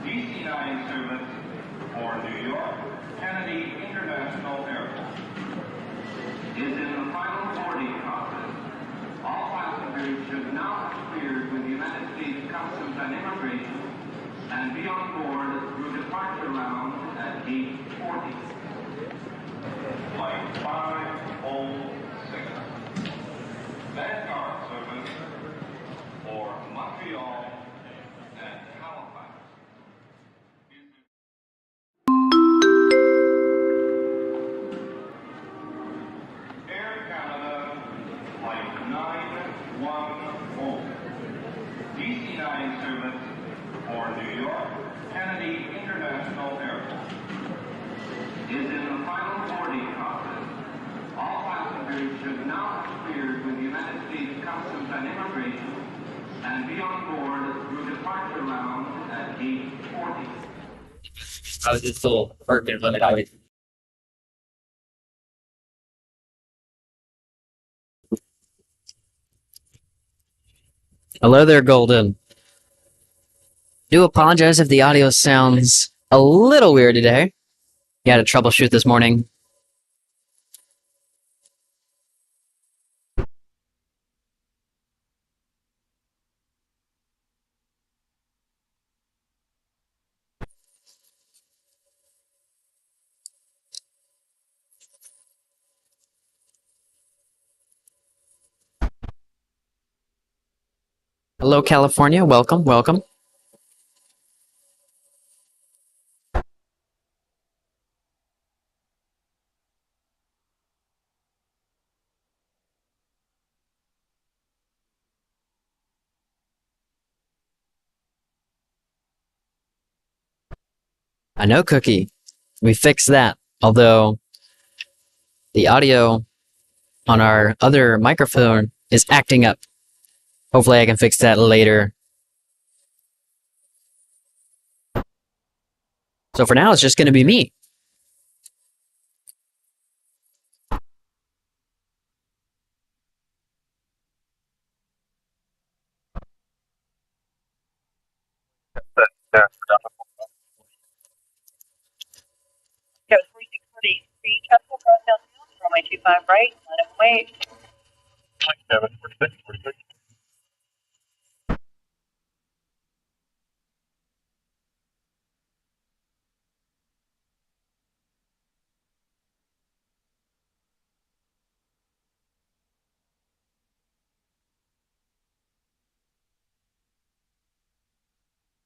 DC-9 service for New York Kennedy International Airport is in the final boarding process. All passengers should now have cleared with the United States Customs and Immigration and be on board through departure lounge at gate 40. Flight 506. Vanguard service for Montreal and Halifax. Air Canada, Flight 910. DC-9 service for New York Kennedy International Airport is in the final boarding process. All passengers should now have cleared with the United States Customs and Immigration and be on board through departure lounge at gate 40. I was just still working on it. Hello there, Golden. Do apologize if the audio sounds a little weird today. You had a troubleshoot this morning. Hello, California. Welcome, welcome. I know, Cookie. We fixed that. Although the audio on our other microphone is acting up. Hopefully I can fix that later. So for now, it's just going to be me. Go 3643, Chapel Cross downtown, runway 25 right, line up wait. 4746.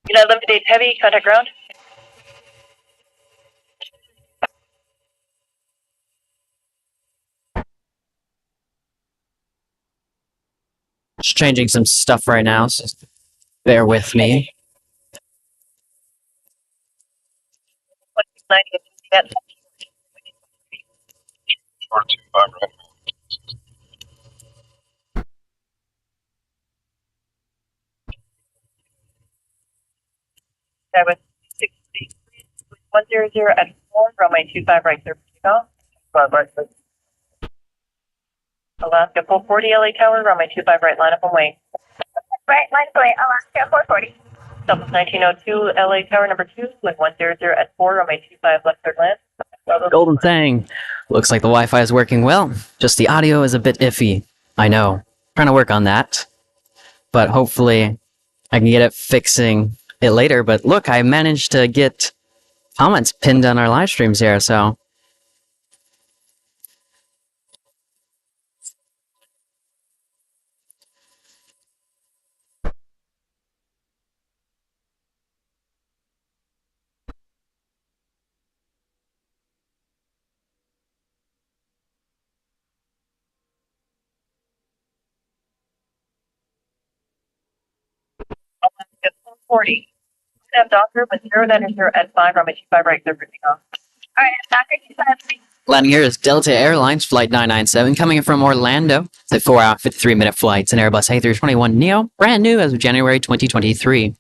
United Limited 8 heavy, contact ground. Just changing some stuff right now, so bear with me. 2690 425 right. that was 633, 100 at 4, runway 25 right, sir. Takeoff. 5 right, sir. Alaska 440, LA Tower, runway 25 right, line up and wait. Right, line up and wait, Alaska 440. Southwest 1902, LA Tower number 2, with 100 at 4, runway 25 left third land. Golden thing. Looks like the Wi-Fi is working well. Just the audio is a bit iffy. I know. Trying to work on that. But hopefully I can get it fixing it later. But look, I managed to get comments pinned on our live streams here, so. Alaska 440. Have Docker with 090 at 5, runway 25 right, sir. Takeoff. Alright, Docker 253. Landing here is Delta Airlines Flight 997 coming in from Orlando. It's a 4-hour, 53-minute flight. It's an Airbus A321neo, brand new as of January 2023.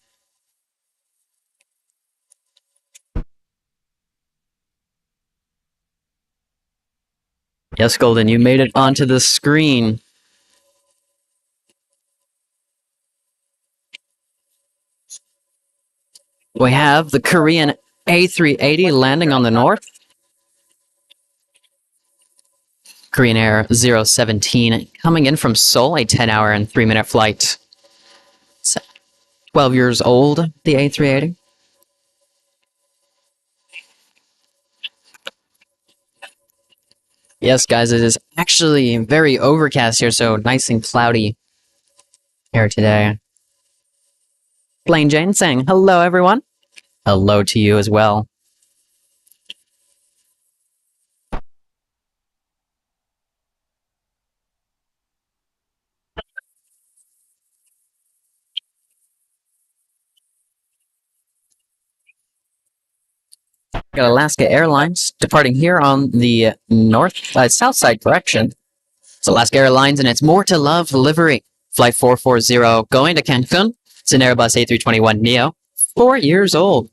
Yes, Golden, you made it onto the screen. We have the Korean A380 landing on the north. Korean Air 017 coming in from Seoul, a 10-hour and 3-minute flight. 12 years old, the A380. Yes, guys, it is actually very overcast here, so nice and cloudy here today. Blaine Jane saying, hello, everyone. Hello to you as well. Got Alaska Airlines departing here on the south side correction. It's Alaska Airlines, and it's More to Love livery. Flight 440 going to Cancun. It's an Airbus A321neo. 4 years old.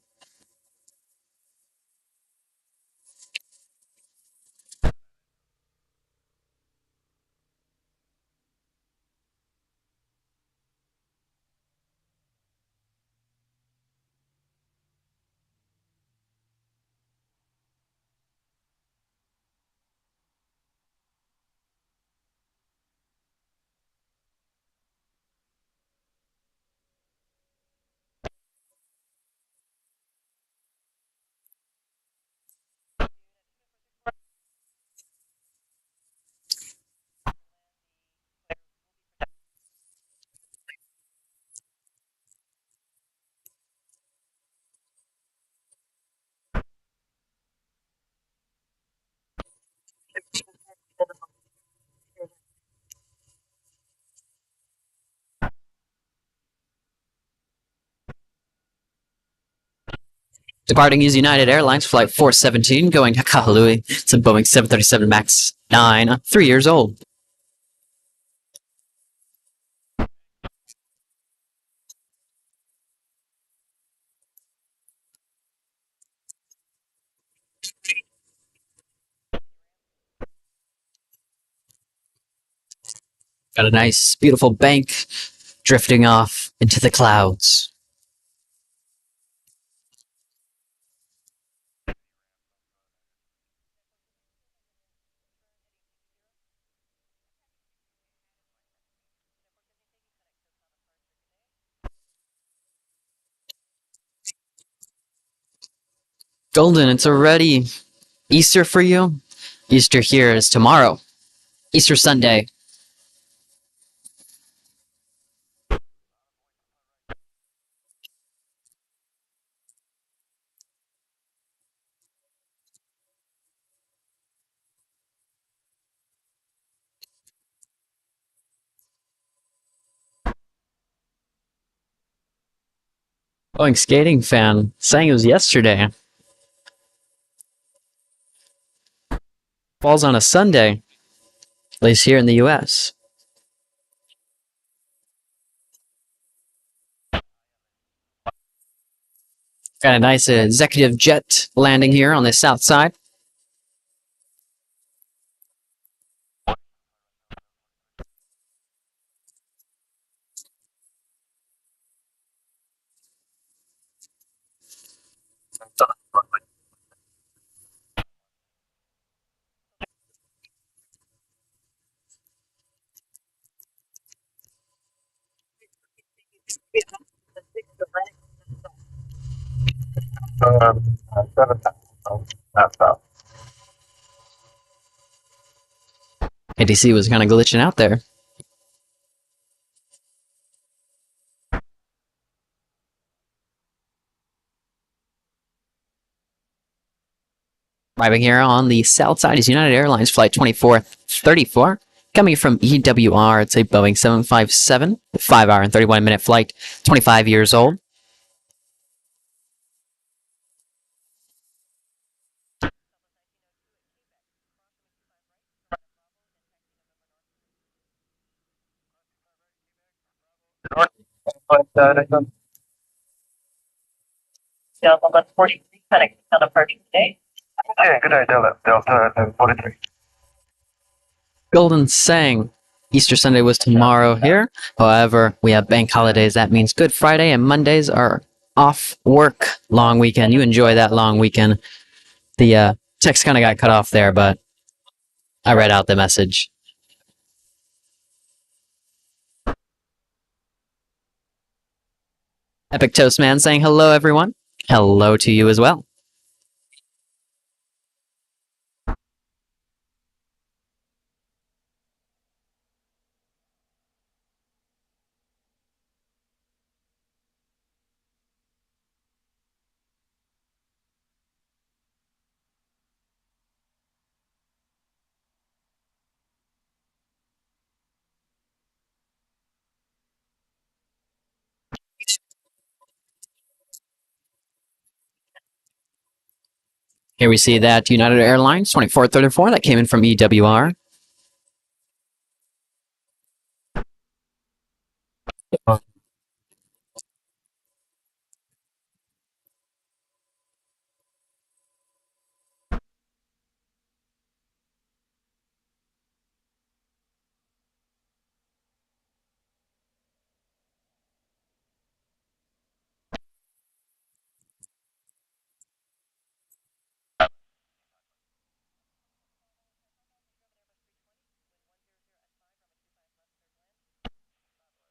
Departing is United Airlines Flight 417 going to Kahului. It's a Boeing 737 MAX 9, 3 years old. Got a nice, beautiful bank drifting off into the clouds. Golden, it's already Easter for you. Easter here is tomorrow. Easter Sunday. Boeing skating fan saying it was yesterday. Falls on a Sunday, at least here in the US. Got a nice executive jet landing here on the south side. ATC was kind of glitching out there. Arriving here on the south side is United Airlines Flight 2434. Coming from EWR, it's a Boeing 757, 5-hour and 31-minute flight, 25 years old. Delta 143, connect on departure today. Okay, good idea, Delta 43. Golden saying Easter Sunday was tomorrow here. However, we have bank holidays. That means Good Friday and Mondays are off work long weekend. You enjoy that long weekend. The text kind of got cut off there, but I read out the message. Epic Toast Man saying hello, everyone. Hello to you as well. Here we see that United Airlines 2434 that came in from EWR.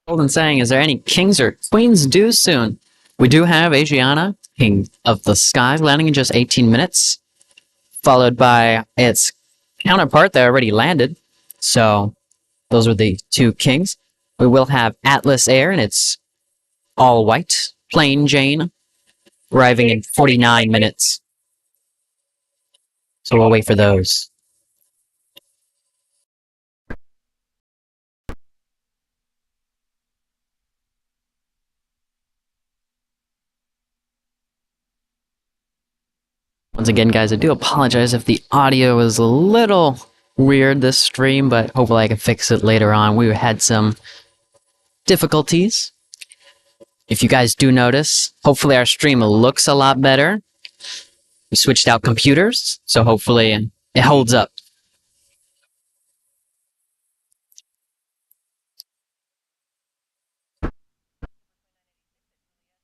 Golden saying, is there any kings or queens due soon? We do have Asiana, King of the Sky, landing in just 18 minutes, followed by its counterpart that already landed. So those were the two kings. We will have Atlas Air, and it's all white. Plain Jane, arriving in 49 minutes. So we'll wait for those. Once again, guys, I do apologize if the audio is a little weird this stream, but hopefully I can fix it later on. We had some difficulties. If you guys do notice, hopefully our stream looks a lot better. We switched out computers, so hopefully it holds up.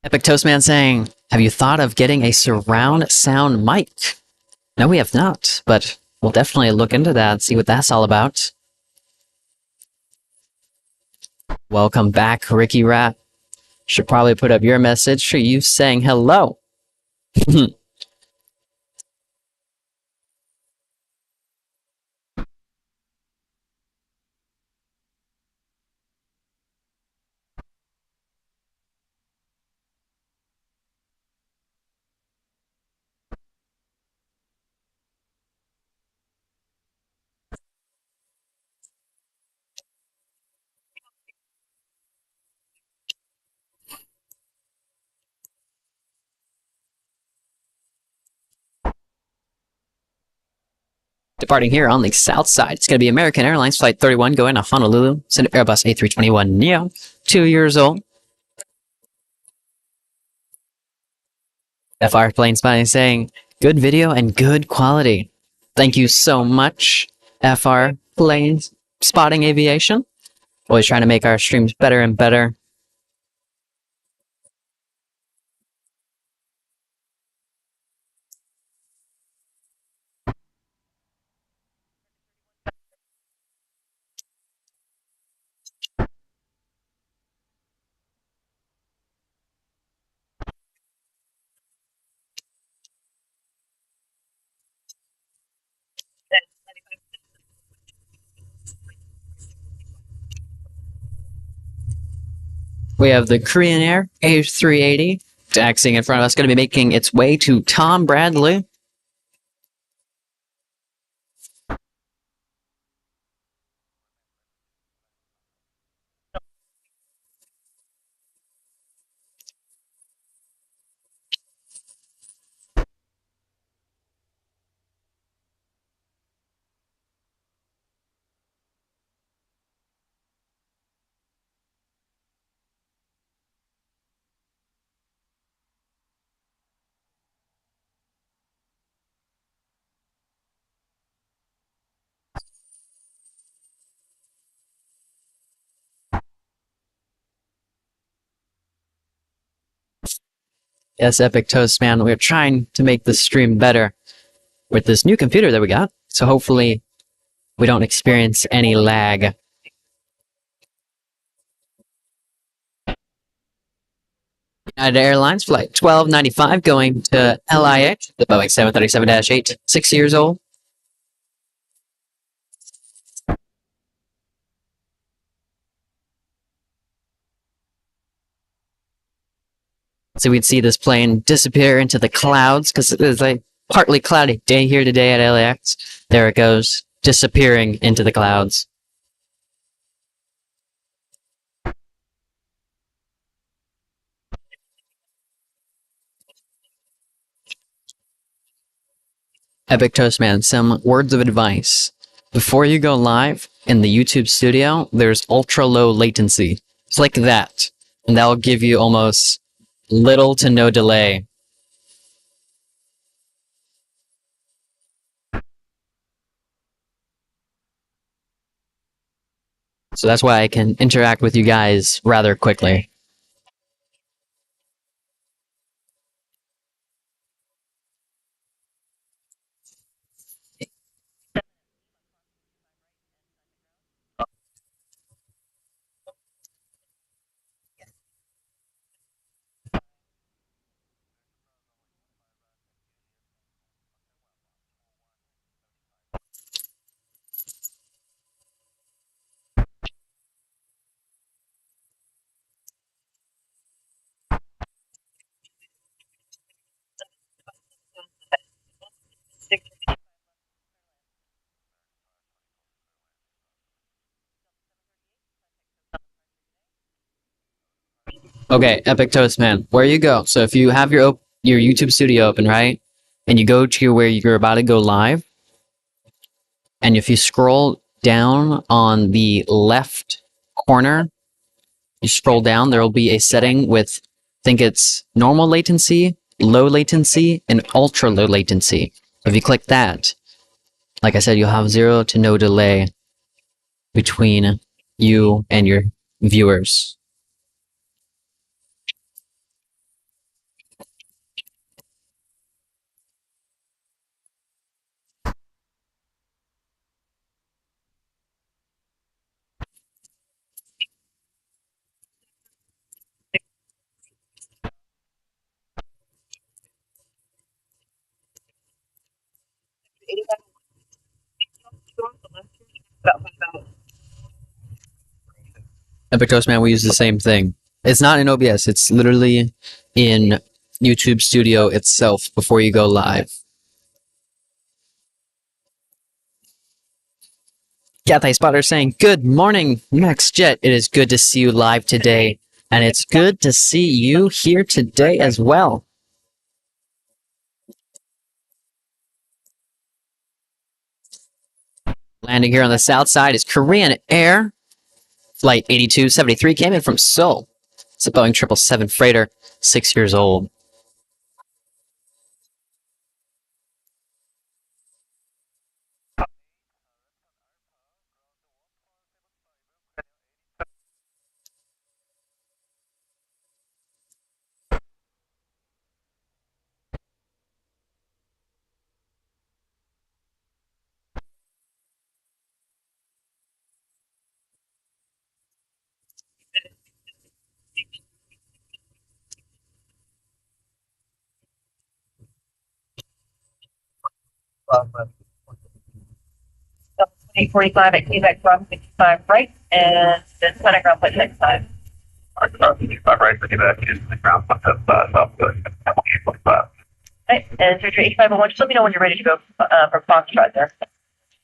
Epic Toastman saying, have you thought of getting a surround sound mic? No, we have not, but we'll definitely look into that and see what that's all about. Welcome back, Ricky Rat. Should probably put up your message for you saying hello. Departing here on the south side, it's going to be American Airlines Flight 31 going to Honolulu. It's an Airbus A321neo, 2 years old. FR Plane Spotting saying, good video and good quality. Thank you so much, FR Plane Spotting Aviation. Always trying to make our streams better and better. We have the Korean Air A380 taxiing in front of us, going to be making its way to Tom Bradley. Yes, Epic Toast, man. We're trying to make the stream better with this new computer that we got. So hopefully we don't experience any lag. United Airlines flight 1295 going to LAX, the Boeing 737-8, 6 years old. So we'd see this plane disappear into the clouds because it's a partly cloudy day here today at LAX. There it goes, disappearing into the clouds. Epic Toastman, some words of advice. Before you go live in the YouTube studio, there's ultra low latency. It's like that. And that'll give you almost little to no delay. So that's why I can interact with you guys rather quickly. Okay, Epic Toastman, where you go. So if you have your YouTube studio open, right? And you go to where you're about to go live, and if you scroll down on the left corner, you scroll down, there will be a setting with, I think it's normal latency, low latency, and ultra low latency. If you click that, like I said, you'll have 0 to no delay between you and your viewers. Epic Toastman, we use the same thing. It's not in OBS, it's literally in YouTube Studio itself before you go live. Cathay Spotter saying, good morning, Max Jet. It is good to see you live today, and it's good to see you here today as well. Landing here on the south side is Korean Air. Flight 8273 came in from Seoul. It's a Boeing 777 freighter, 6 years old. Delta 845 at Quebec, cross 55 right, and then center ground point 65. Cross 55 right, Quebec is the ground, south good. Right, and Surgery 8501, just let me know when you're ready to go for Foxtrot there.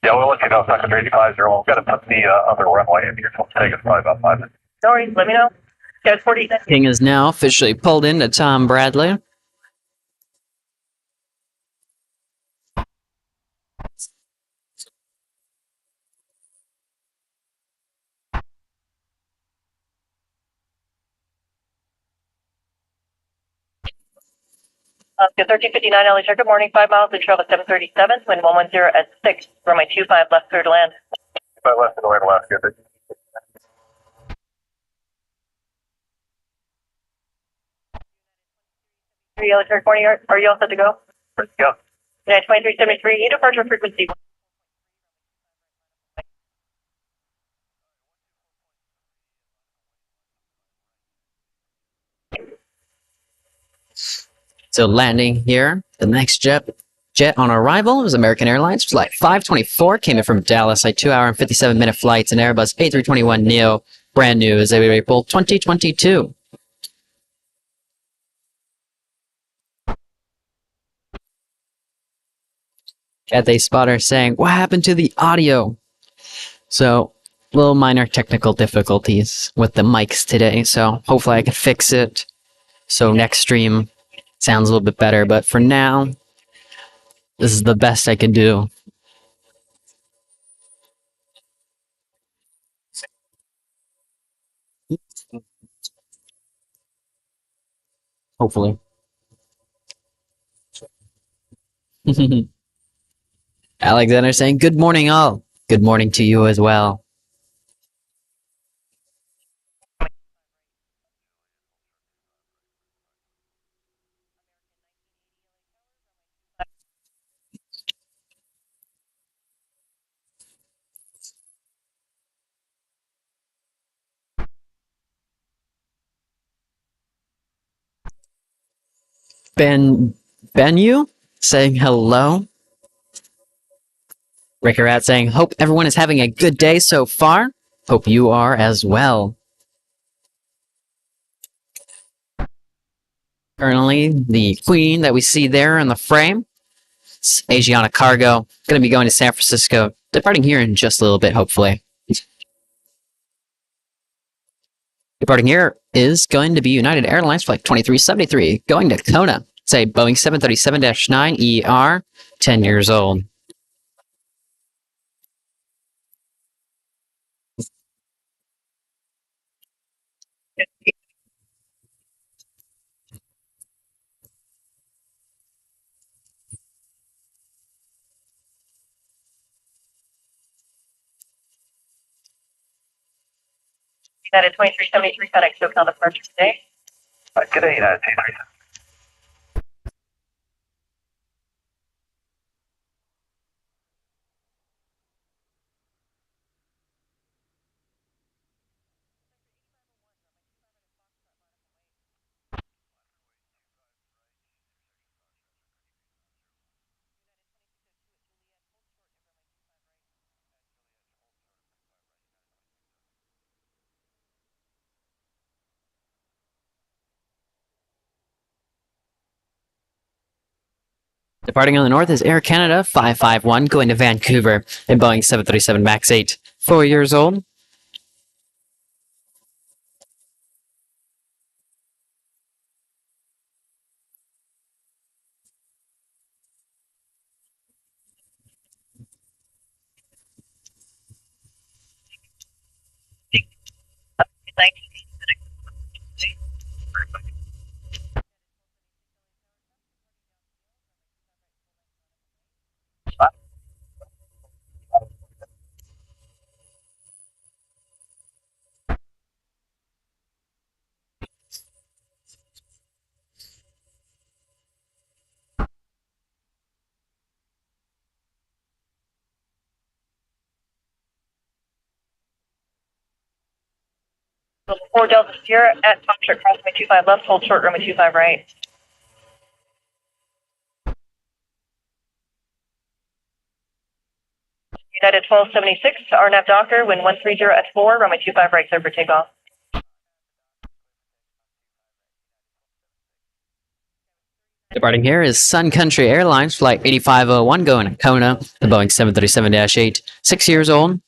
Yeah, we'll let you know. Second 85 0. We've got to put the other runway in here, so it'll take us probably about 5 minutes. No worries, let me know. Guys, 48. King is now officially pulled into Tom Bradley. Good 1359 LA, good morning, 5 miles to travel 737, wind 110 at 6, runway 25 left, clear to land. 5 left to the way to last, good. Yellow Card Corning, are you all set to go? Yep. United 2373, you departure frequency. So landing here, the next jet on arrival was American Airlines flight 524, came in from Dallas, a 2 hour and 57-minute flight. It's an Airbus A321neo, brand new, is April 2022. Cathay spotter saying, "What happened to the audio?" So, little minor technical difficulties with the mics today, so hopefully I can fix it. So next stream sounds a little bit better, but for now, this is the best I can do. Hopefully. Alexander saying, "Good morning, all." Good morning to you as well. Benu saying hello. Rickerat saying, "Hope everyone is having a good day so far. Hope you are as well." Currently, the queen that we see there in the frame, it's Asiana Cargo, going to be going to San Francisco, departing here in just a little bit, hopefully. Departing here is going to be United Airlines Flight 2373, going to Kona. Say Boeing 737-9ER, 10 years old. United 2373, FedEx SoCal departure today. Good day, United 2373. Departing on the north is Air Canada 551, going to Vancouver, in Boeing 737 MAX 8, 4 years old. So 4 Delta Sierra at top short crossway 25 left, hold short runway 25 right. United 1276, RNAV Docker, wind 130 at 4, runway 25 right, clear for takeoff. Departing here is Sun Country Airlines Flight 8501, going to Kona, the Boeing 737-8, 6 years old.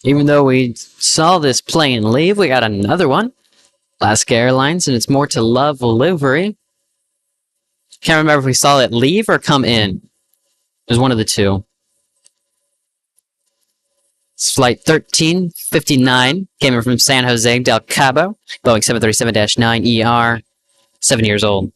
Even though we saw this plane leave, we got another one. Alaska Airlines, and it's more to Love livery. Can't remember if we saw it leave or come in. It was one of the two. It's flight 1359, came in from San Jose del Cabo, Boeing 737-9ER, 7 years old.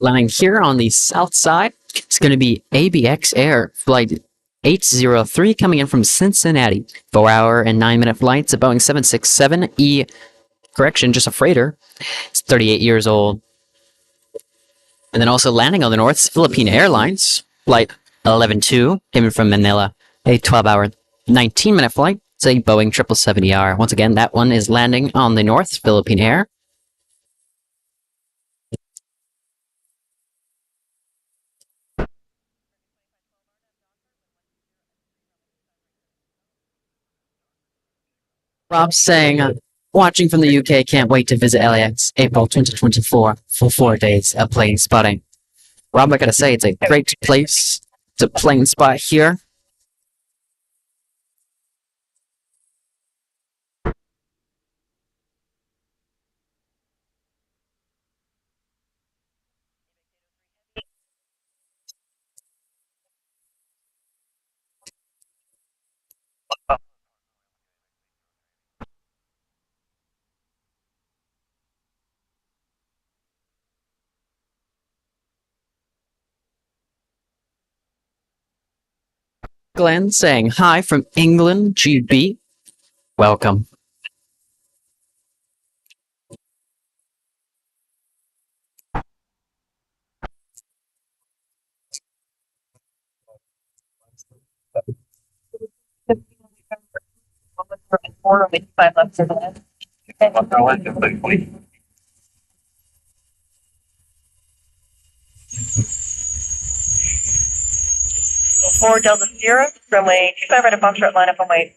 Landing here on the south side, it's going to be ABX Air, flight 803, coming in from Cincinnati. 4-hour and 9-minute flight. It's a Boeing 767E, correction, just a freighter. It's 38 years old. And then also landing on the north, Philippine Airlines, flight 112, came in from Manila. A 12-hour, 19-minute flight. It's a Boeing 777ER. Once again, that one is landing on the north, Philippine Air. Rob saying, watching from the UK, can't wait to visit LAX April 2024 for 4 days of plane spotting. Rob, I gotta say, it's a great place to plane spot here. Glenn saying hi from England, GB. Welcome. Four, with 5 left for the land. Four Delta Sierra, runway 25 right at Foxtrot, line up and wait.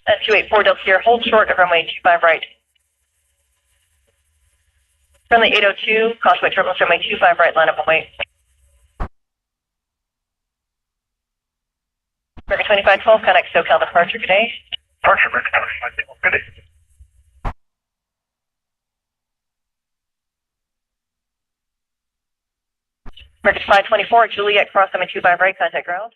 And 284 Delta Sierra, hold short of runway 25 right. Friendly 802, caution wait turbulence, runway 25 right, line up and wait. American 2512, connect SoCal departure, good day. Departure, American 2512, good day. American 524, Juliet, cross runway 25 right, contact ground.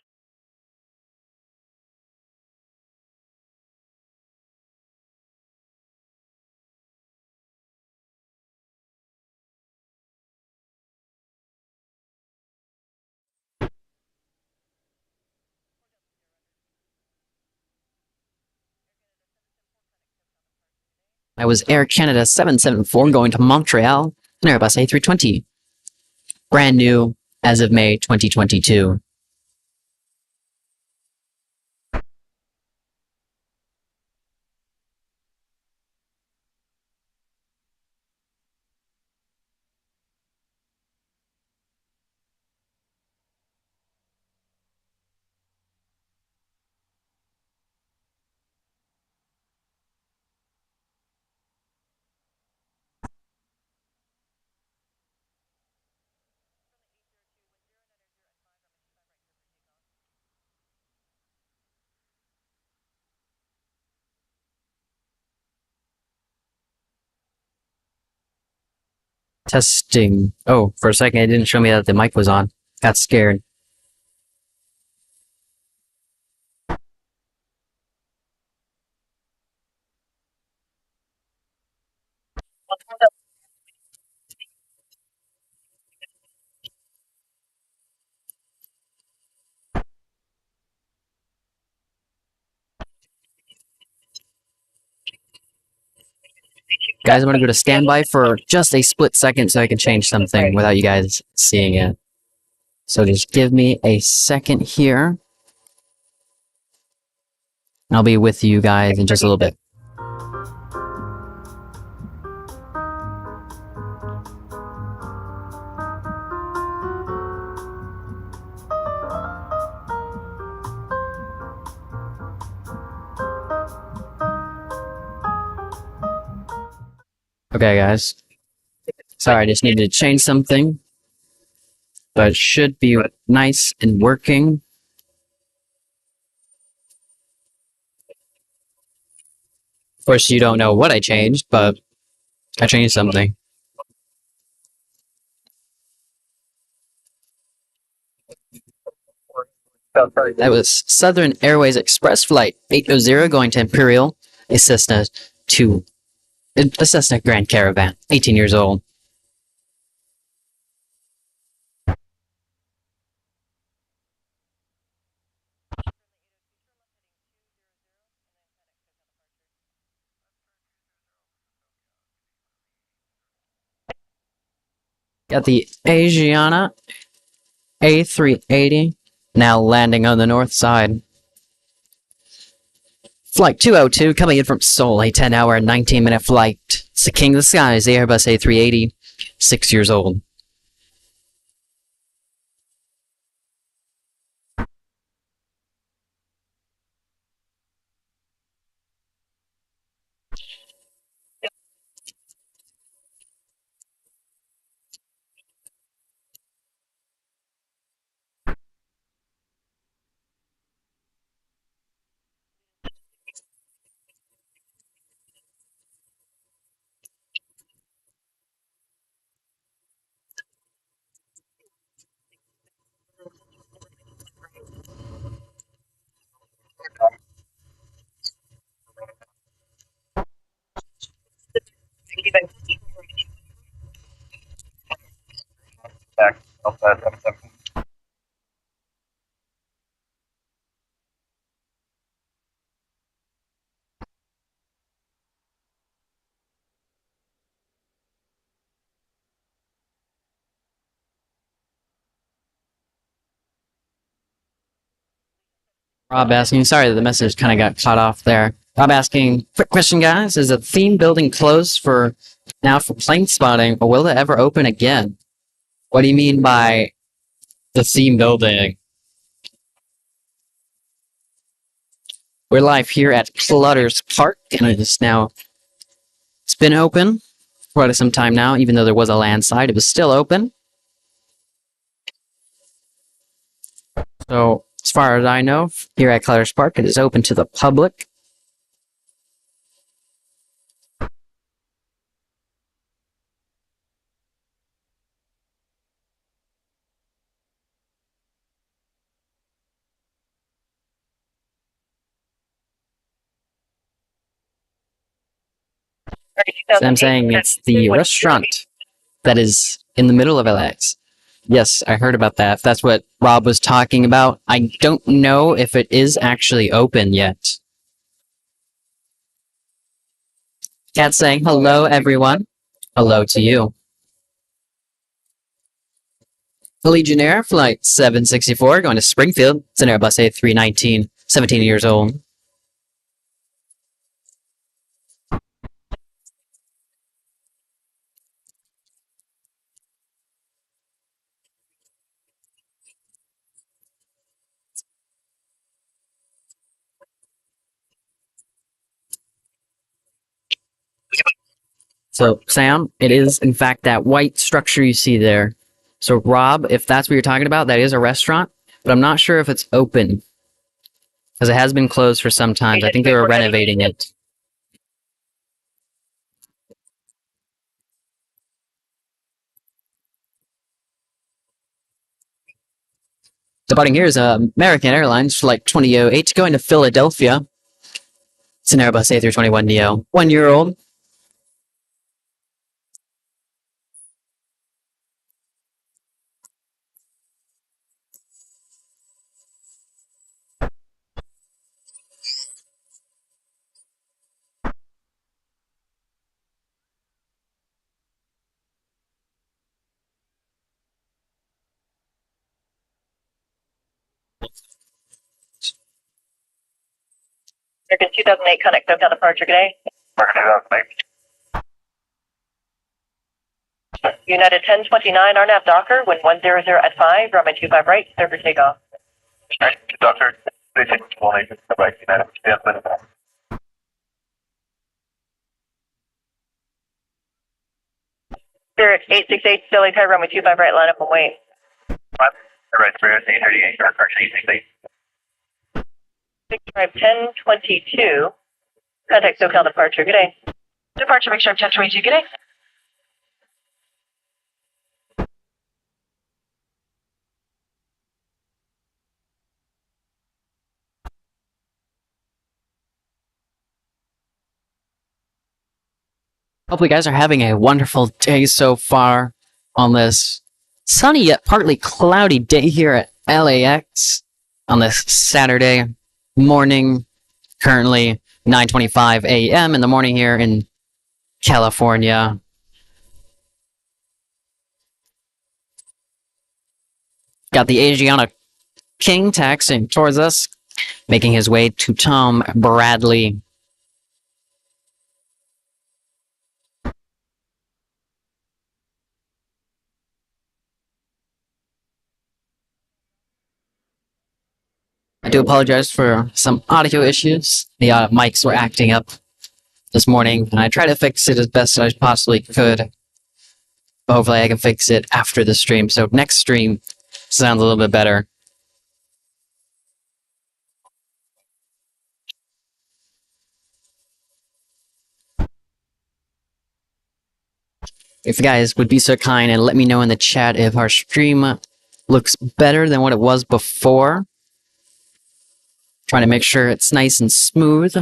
I was Air Canada 774 going to Montreal, an Airbus A320. Brand new as of May 2022. Testing. Oh, for a second it didn't show me that the mic was on. Got scared. Guys, I'm gonna go to standby for just a split second so I can change something without you guys seeing it. So just give me a second here. I'll be with you guys in just a little bit. Okay, guys. Sorry, I just needed to change something. But it should be nice and working. Of course, you don't know what I changed, but I changed something. That was Southern Airways Express Flight 800 going to Imperial, a Cessna Grand Caravan, 18 years old. Got the Asiana A380 now landing on the north side. Flight 202 coming in from Seoul, a 10-hour and 19-minute flight. It's the King of the Skies, the Airbus A380, 6 years old. Back, South Side 717. Rob asking, sorry the message kind of got cut off there. Rob asking, quick question, guys. Is the theme building closed for now for plane spotting, or will it ever open again? What do you mean by the theme building? We're live here at Clutters Park, and it's been open for quite some time now, even though there was a landslide, it was still open. So, as far as I know, here at Clutters Park, it is open to the public. So I'm saying it's the restaurant that is in the middle of LAX. Yes, I heard about that. If that's what Rob was talking about. I don't know if it is actually open yet. Cat saying hello, everyone. Hello to you. The Legionnaire, Flight 764, going to Springfield. It's an Airbus A319, 17 years old. So, Sam, it is, in fact, that white structure you see there. So, Rob, if that's what you're talking about, that is a restaurant, but I'm not sure if it's open. Because it has been closed for some time. I think they were renovating it. Departing here is American Airlines Flight 2008 going to Philadelphia. It's an Airbus A321neo. 1 year old. American 2008 Connect Hotel departure, good day. American 2008. United 1029 RNAV Docker, wind 100 at 5, runway 25 right, clear for takeoff. Alright, Doctor, 361 right, United, stand by. Spirit 868, still type runway 25 right, line up and wait. Right, Spirit, 838, start correction 868. 1022. Contact SoCal departure. Good day. Departure, make sure 1022. Good day. Hope you guys are having a wonderful day so far on this sunny yet partly cloudy day here at LAX on this Saturday morning. Currently 9:25 a.m. in the morning here in California. Got the Asiana King taxiing towards us, making his way to Tom Bradley. I do apologize for some audio issues. The mics were acting up this morning, and I tried to fix it as best as I possibly could. But hopefully I can fix it after the stream, so next stream sounds a little bit better. If you guys would be so kind and let me know in the chat if our stream looks better than what it was before. Trying to make sure it's nice and smooth.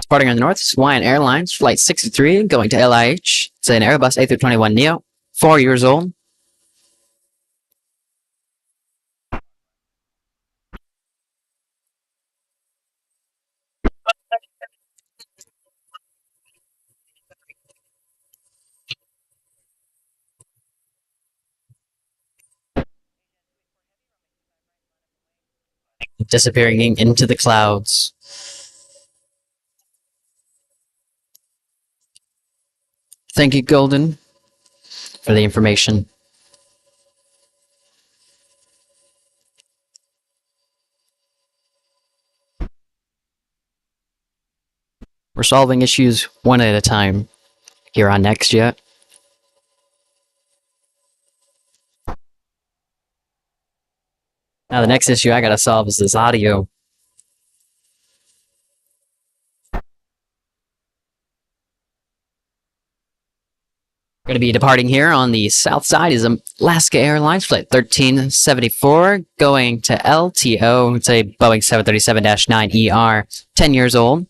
Departing on the north, Hawaiian Airlines, Flight 63, going to LIH. It's an Airbus A321neo, 4 years old. Disappearing into the clouds. Thank you, Golden, for the information. We're solving issues one at a time here on NextJet. Now the next issue I gotta solve is this audio. Going to be departing here on the south side is Alaska Airlines Flight 1374 going to LTO. It's a Boeing 737-9ER, 10 years old.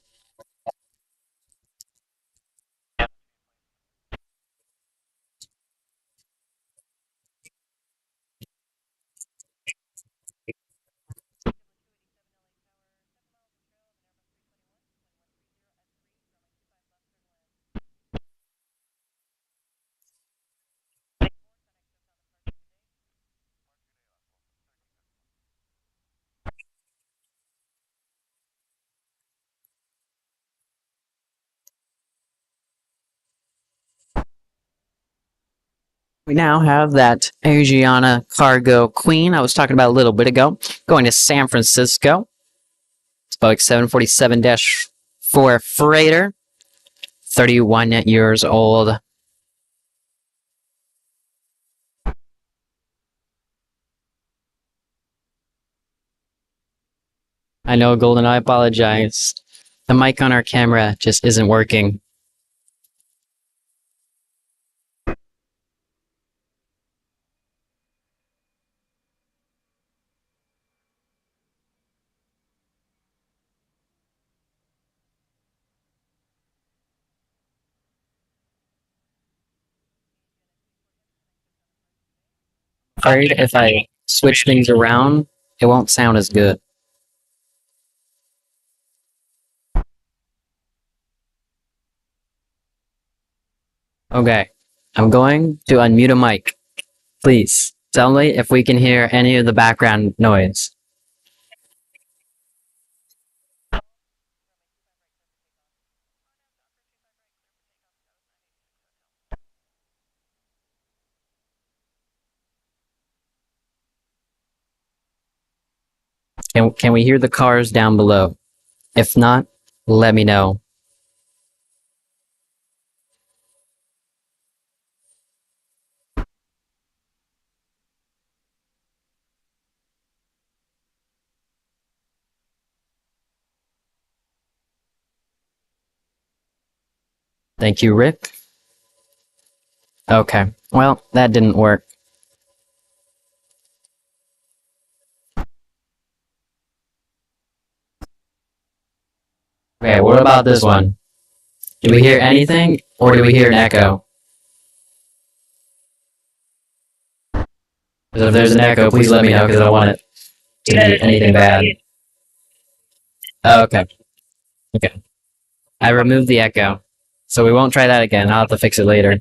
We now have that Asiana Cargo Queen I was talking about a little bit ago, going to San Francisco. It's Boeing 747-4 freighter, 31 years old. I know, Golden, I apologize. The mic on our camera just isn't working. Afraid if I switch things around, it won't sound as good. Okay, I'm going to unmute a mic. Please, tell me if we can hear any of the background noise. Can we hear the cars down below? If not, let me know. Thank you, Rick. Okay, well, that didn't work. Okay, what about this one? Do we hear anything, or do we hear an echo? Because if there's an echo, please let me know, because I don't want it to be anything bad. Okay. Okay. I removed the echo, so we won't try that again. I'll have to fix it later.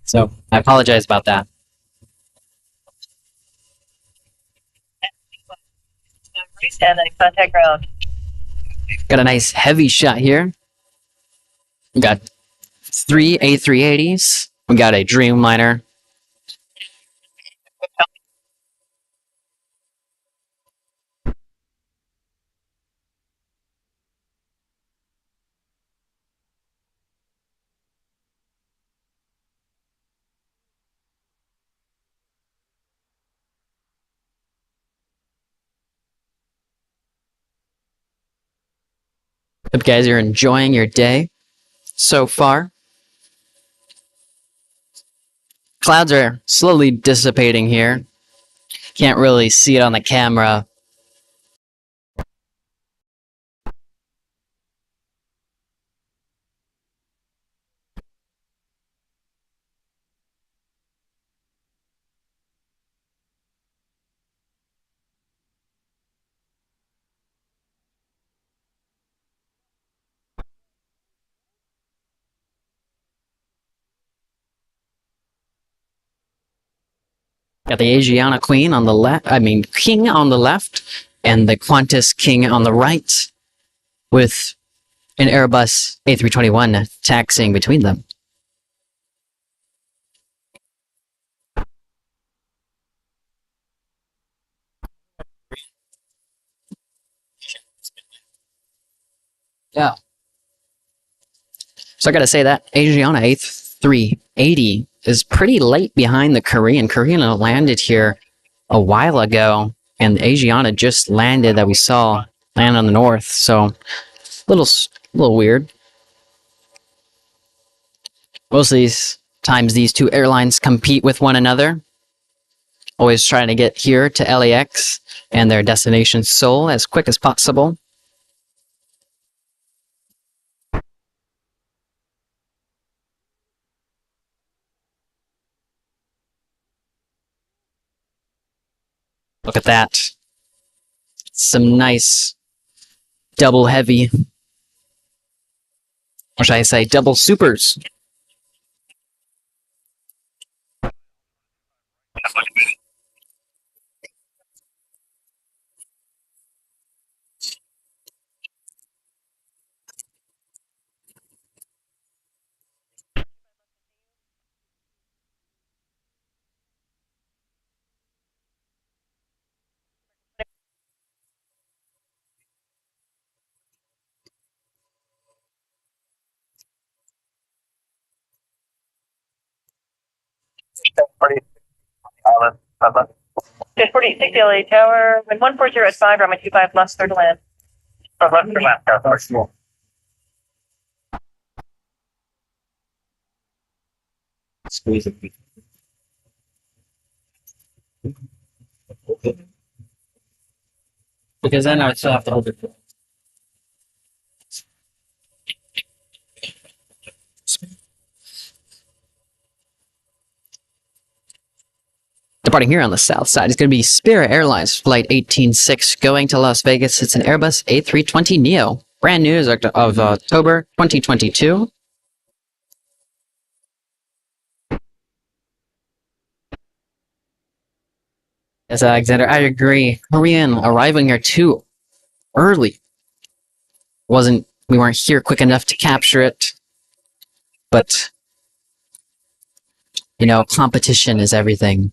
So, I apologize about that. And then contact ground. Got a nice heavy shot here. We got 3 A380s. We got a Dreamliner. Hope you guys are enjoying your day so far. Clouds are slowly dissipating here. Can't really see it on the camera. Got the Asiana Queen on the left, King on the left, and the Qantas King on the right, with an Airbus A321 taxiing between them. Yeah. So I gotta say that Asiana A380 is pretty late behind the Korean. Korean landed here a while ago, and Asiana just landed that we saw land on the north. So little weird. Most of these times, these two airlines compete with one another, always trying to get here to LAX and their destination Seoul as quick as possible. Look at that. Some nice double heavy, or should I say double supers. Island, 1048 LA Tower, wind 140 at 5, runway 25 left, clear to land. left to left, Squeeze it. Because then I would still have to hold it. Departing here on the south side is going to be Spirit Airlines Flight 186 going to Las Vegas. It's an Airbus A320neo. Brand new as of October 2022. Yes, Alexander, I agree. Korean arriving here too early. We weren't here quick enough to capture it. But, you know, competition is everything.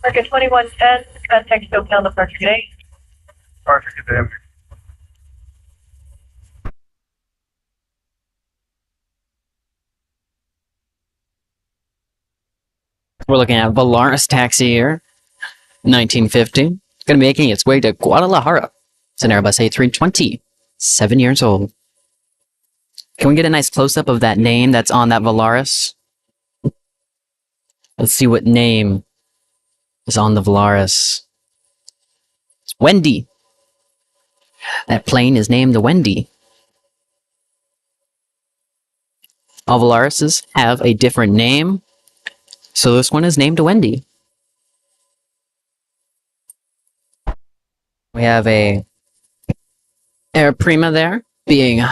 Market 2110, contact SoCal the first today. Parker, good day. We're looking at Valaris Taxi here, 1950. Going to be making its way to Guadalajara. It's an Airbus A320, 7 years old. Can we get a nice close-up of that name that's on that Valaris? Let's see what name is on the Valaris. It's Wendy. That plane is named the Wendy. All Valarises have a different name, so this one is named Wendy. We have a Air Prima there, being,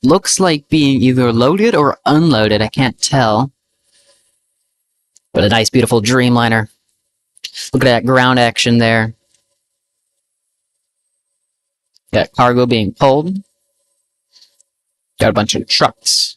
looks like being either loaded or unloaded, I can't tell. But a nice, beautiful Dreamliner. Look at that ground action there. Got cargo being pulled. Got a bunch of trucks.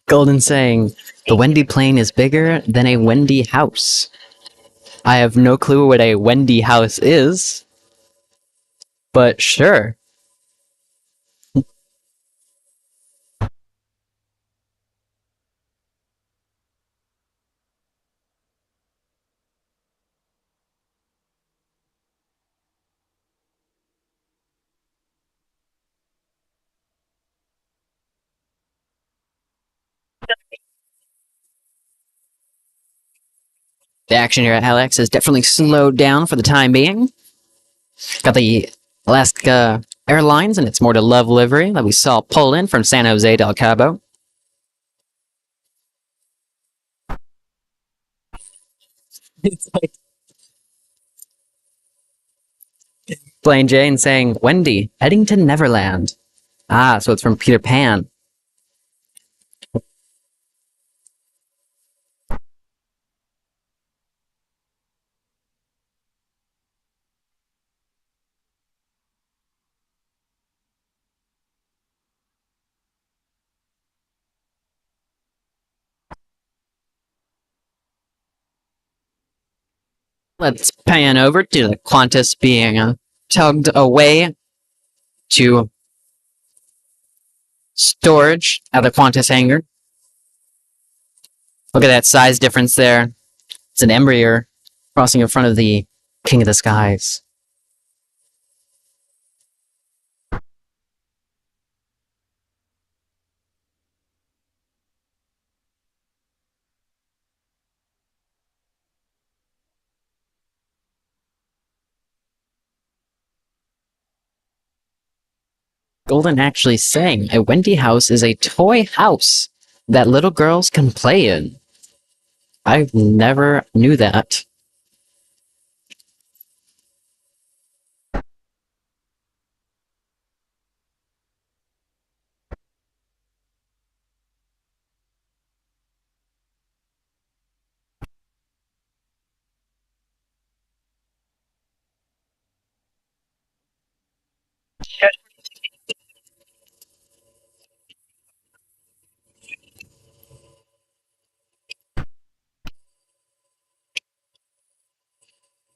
Golden saying, the Wendy plane is bigger than a Wendy house. I have no clue what a Wendy house is, but sure. The action here at LAX has definitely slowed down for the time being. Got the Alaska Airlines and its More to Love livery that we saw pull in from San Jose del Cabo. It's like Blaine Jane saying, Wendy, heading to Neverland. Ah, so it's from Peter Pan. Let's pan over to the Qantas being tugged away to storage at the Qantas hangar. Look at that size difference there. It's an Embraer crossing in front of the King of the Skies. Golden actually saying a Wendy house is a toy house that little girls can play in. I never knew that.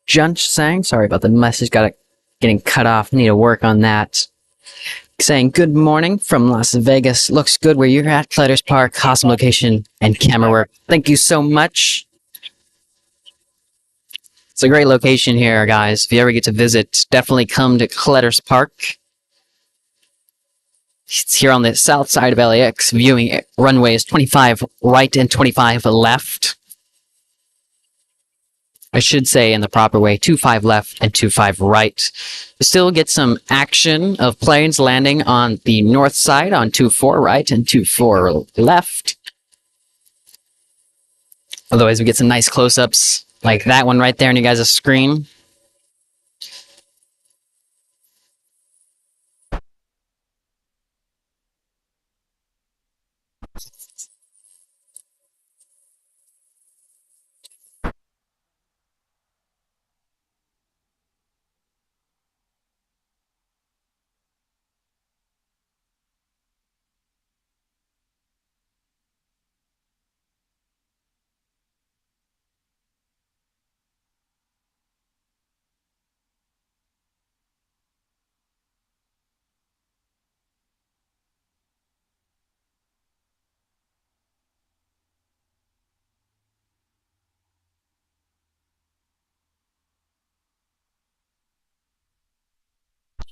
Junch saying, sorry about the message, getting cut off. Need to work on that. Saying good morning from Las Vegas. Looks good where you're at. Clutters Park, awesome location, and camera work. Thank you so much. It's a great location here, guys. If you ever get to visit, definitely come to Clutters Park. It's here on the south side of LAX, viewing runways 25 right and 25 left. I should say in the proper way, 25 left and 25 right. We still get some action of planes landing on the north side on 24 right and 24 left. Otherwise, we get some nice close-ups like that one right there on you guys' screen.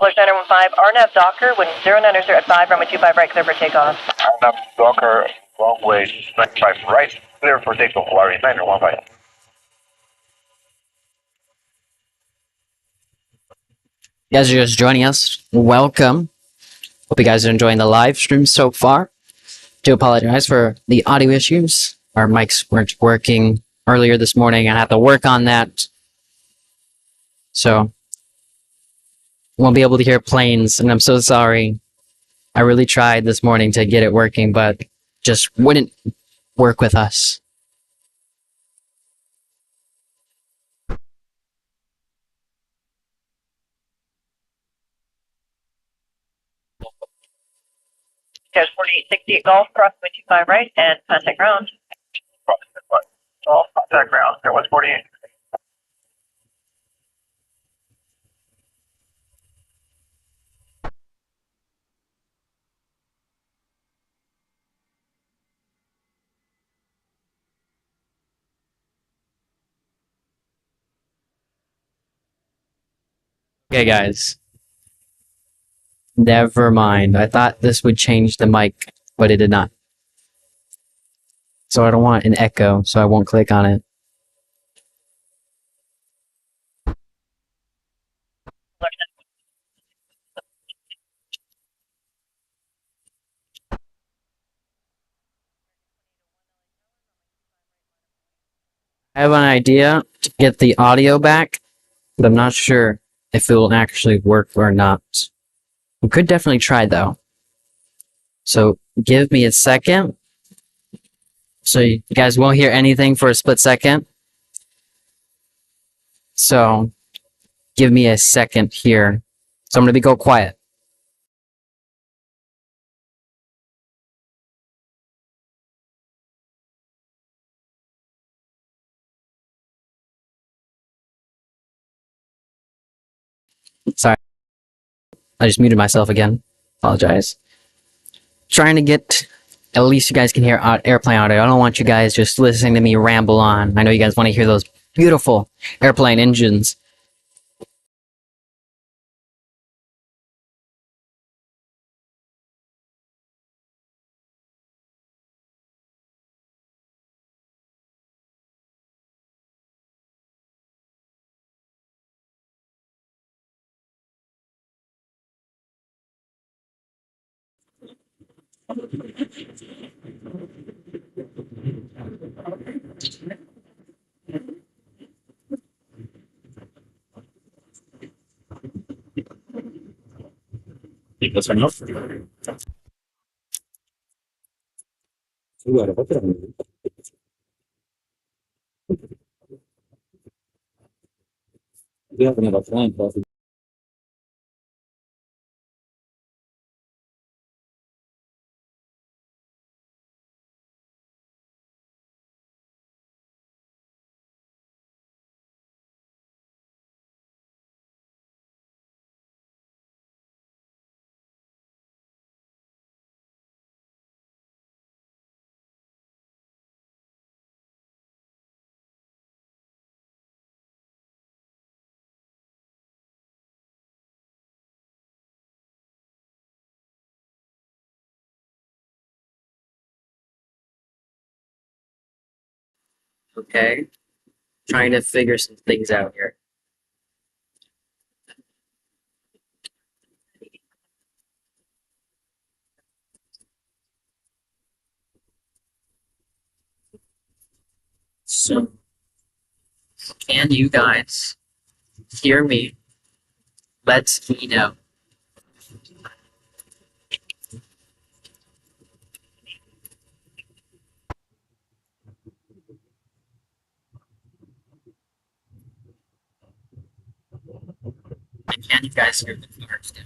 Flight 915, RNAV Docker, wind 090 at 5, runway 25 right, clear for takeoff. RNAV Docker, runway 95 right, clear for takeoff, Larry 915. You guys are just joining us. Welcome. Hope you guys are enjoying the live stream so far. Do apologize for the audio issues. Our mics weren't working earlier this morning. I have to work on that. So, won't be able to hear planes, and I'm so sorry. I really tried this morning to get it working, but just wouldn't work with us. Catch 4868 Golf, cross wind 25 right, and contact ground. Golf, contact ground, there was 48. Okay, guys. Never mind. I thought this would change the mic, but it did not. So I don't want an echo, so I won't click on it. I have an idea to get the audio back, but I'm not sure if it will actually work or not. We could definitely try, though. So give me a second. So you guys won't hear anything for a split second. So give me a second here. So I'm going to go quiet. Sorry. I just muted myself again. Apologize. Trying to get, at least you guys can hear airplane audio. I don't want you guys just listening to me ramble on. I know you guys want to hear those beautiful airplane engines. Okay, trying to figure some things out here. So, can you guys hear me? Let me know. And can you guys hear the cars now?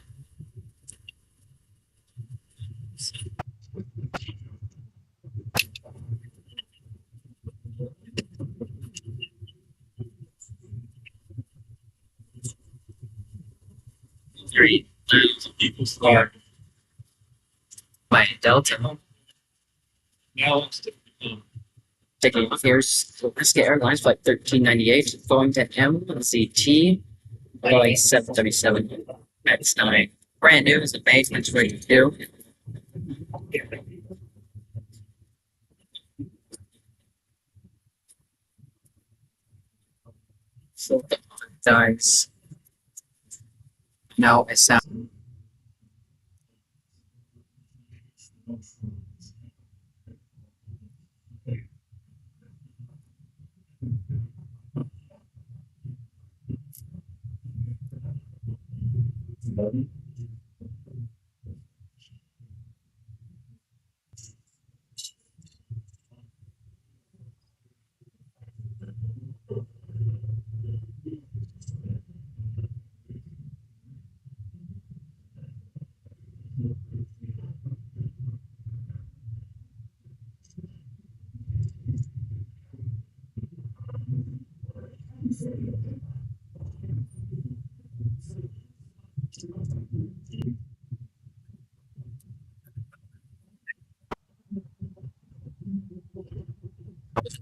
3, 4. My Delta. Taking off. Here's Alaska Airlines flight 1398 going to MZT Boeing 737 X9. Brand new, is a maintenance ready to do. So guys, now it sounds.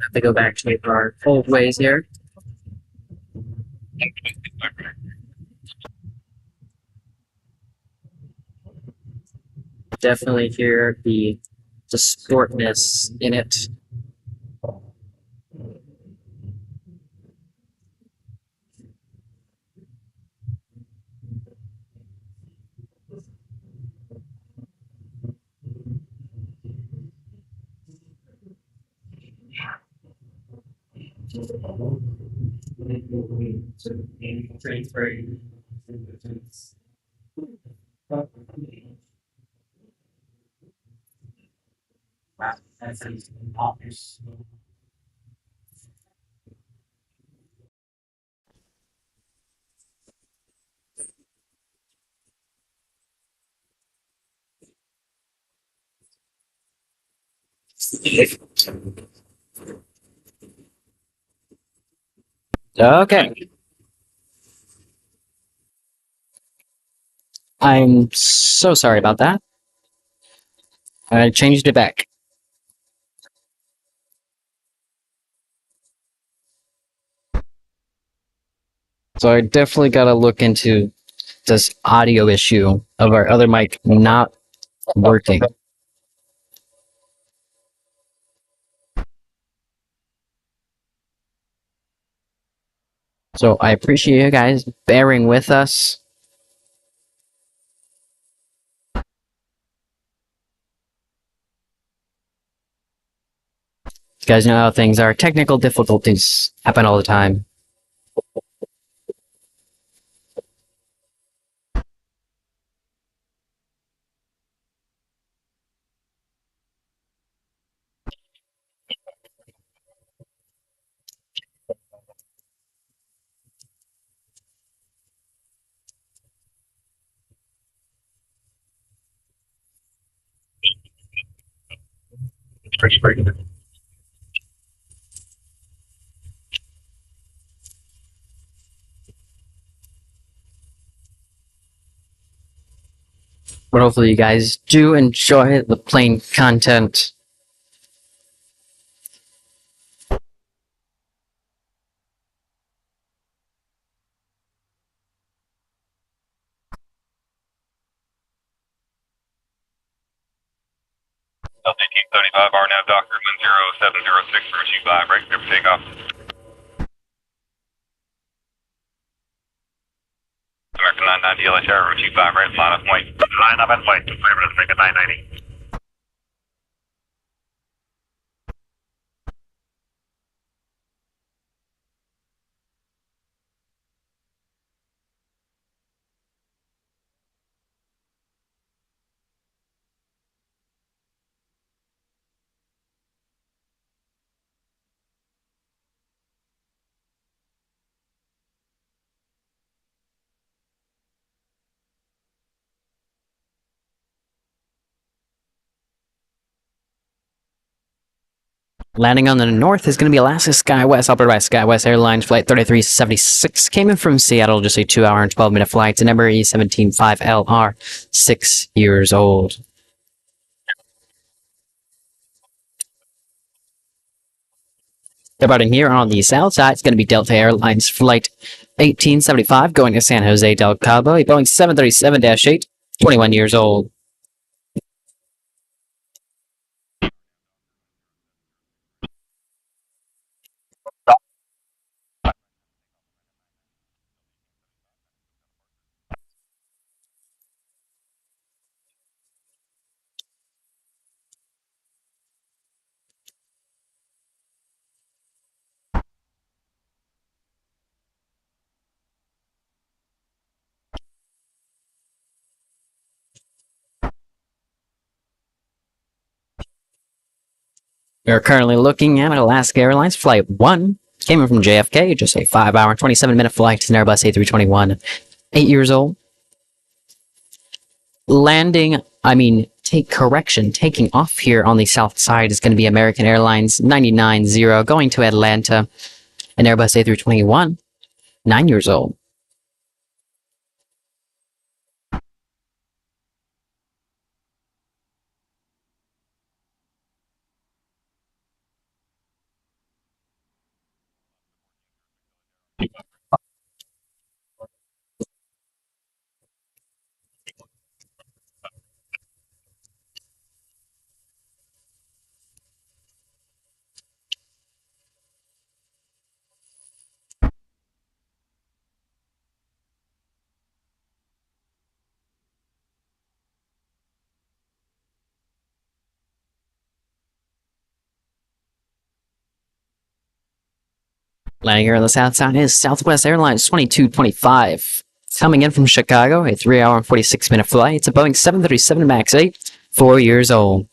Have to go back to our old ways here. Definitely hear the sportness in it. Okay. I'm so sorry about that. I changed it back. So I definitely got to look into this audio issue of our other mic not working. So I appreciate you guys bearing with us. You guys know how things are. Technical difficulties happen all the time. Pretty straight. But hopefully you guys do enjoy the plane content. LCT 35, RNAV Doctor 10706 for 25, right clear for takeoff. American 990 LHR, route 25, right, line up white. Line up and white, 5 minutes, make it 990. Landing on the north is going to be Alaska SkyWest, operated by SkyWest Airlines Flight 3376. Came in from Seattle, just a 2 hour and 12-minute flight. It's an Emirates 175LR, 6 years old. Departing here on the south side, it's going to be Delta Airlines Flight 1875 going to San Jose del Cabo, a Boeing 737-8, 21 years old. We are currently looking at Alaska Airlines Flight 1. Came in from JFK, just a 5 hour and 27-minute flight. It's an Airbus A321, 8 years old. Taking off here on the south side is going to be American Airlines 990 going to Atlanta, an Airbus A321, 9 years old. Landing here on the south side is Southwest Airlines 2225. Coming in from Chicago, a 3 hour and 46-minute flight. It's a Boeing 737 MAX 8, 4 years old.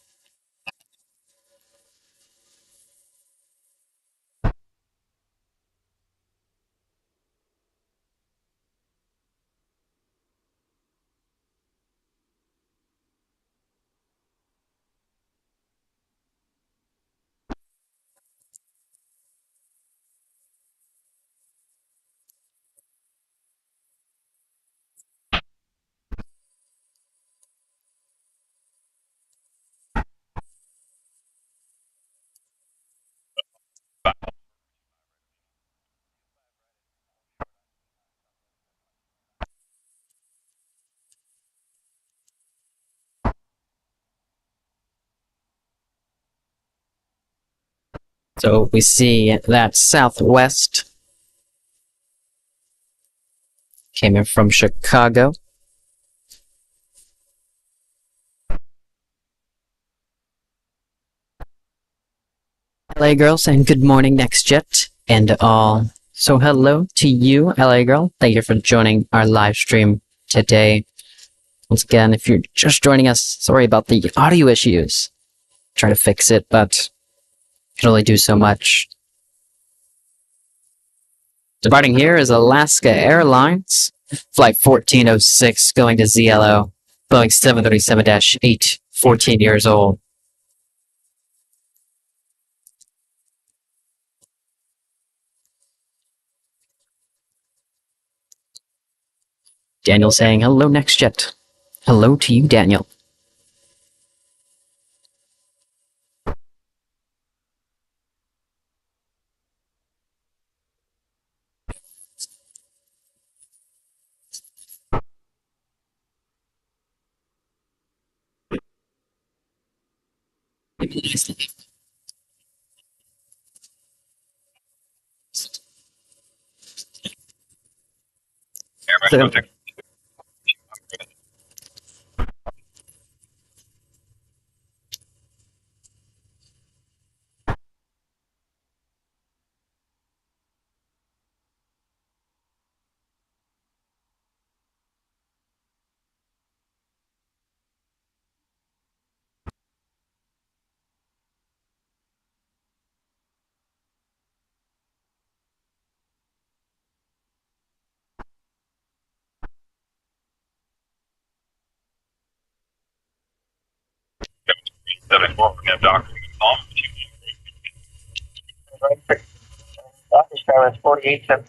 So we see that Southwest came in from Chicago. LA girl saying good morning, next jet, and all. So hello to you, LA girl. Thank you for joining our live stream today. Once again, if you're just joining us, sorry about the audio issues. Try to fix it, but can only do so much. Departing here is Alaska Airlines, Flight 1406 going to ZLO, Boeing 737-8, 14 years old. Daniel saying, hello, NextJet. Hello to you, Daniel. So,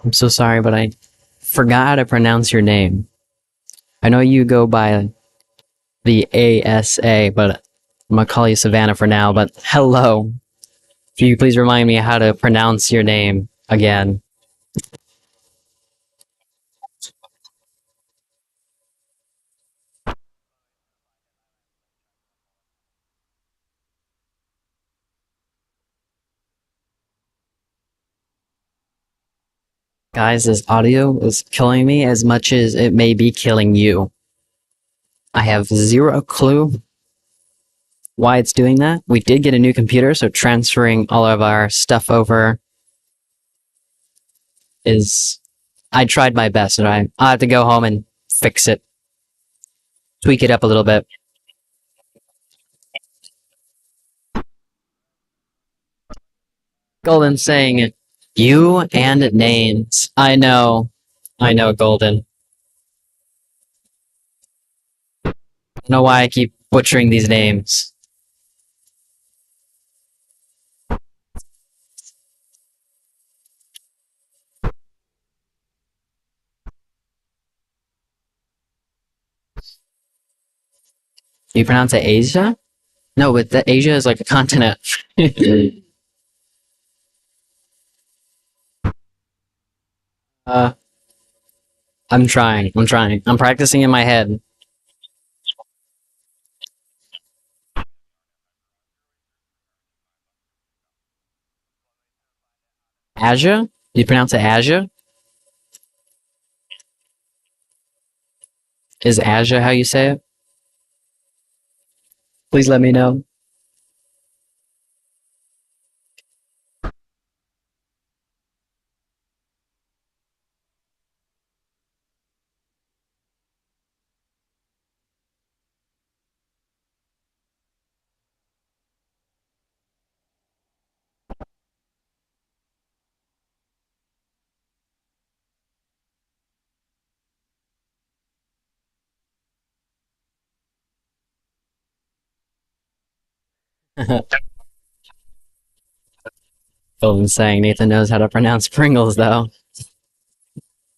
I'm so sorry, but I forgot how to pronounce your name. I know you go by the ASA, but I'm gonna call you Savannah for now, but hello. If you could please remind me how to pronounce your name again. Guys, this audio is killing me as much as it may be killing you. I have zero clue why it's doing that. We did get a new computer, so transferring all of our stuff over is... I tried my best, and I'll have to go home and fix it. Tweak it up a little bit. Golden saying, you and names. I know, Golden. I don't know why I keep butchering these names. Do you pronounce it Asia? No, but the Asia is like a continent. uh, I'm trying. I'm practicing in my head. Asia? Do you pronounce it Asia? Is Asia how you say it? Please let me know. Golden's saying Nathan knows how to pronounce Pringles, though.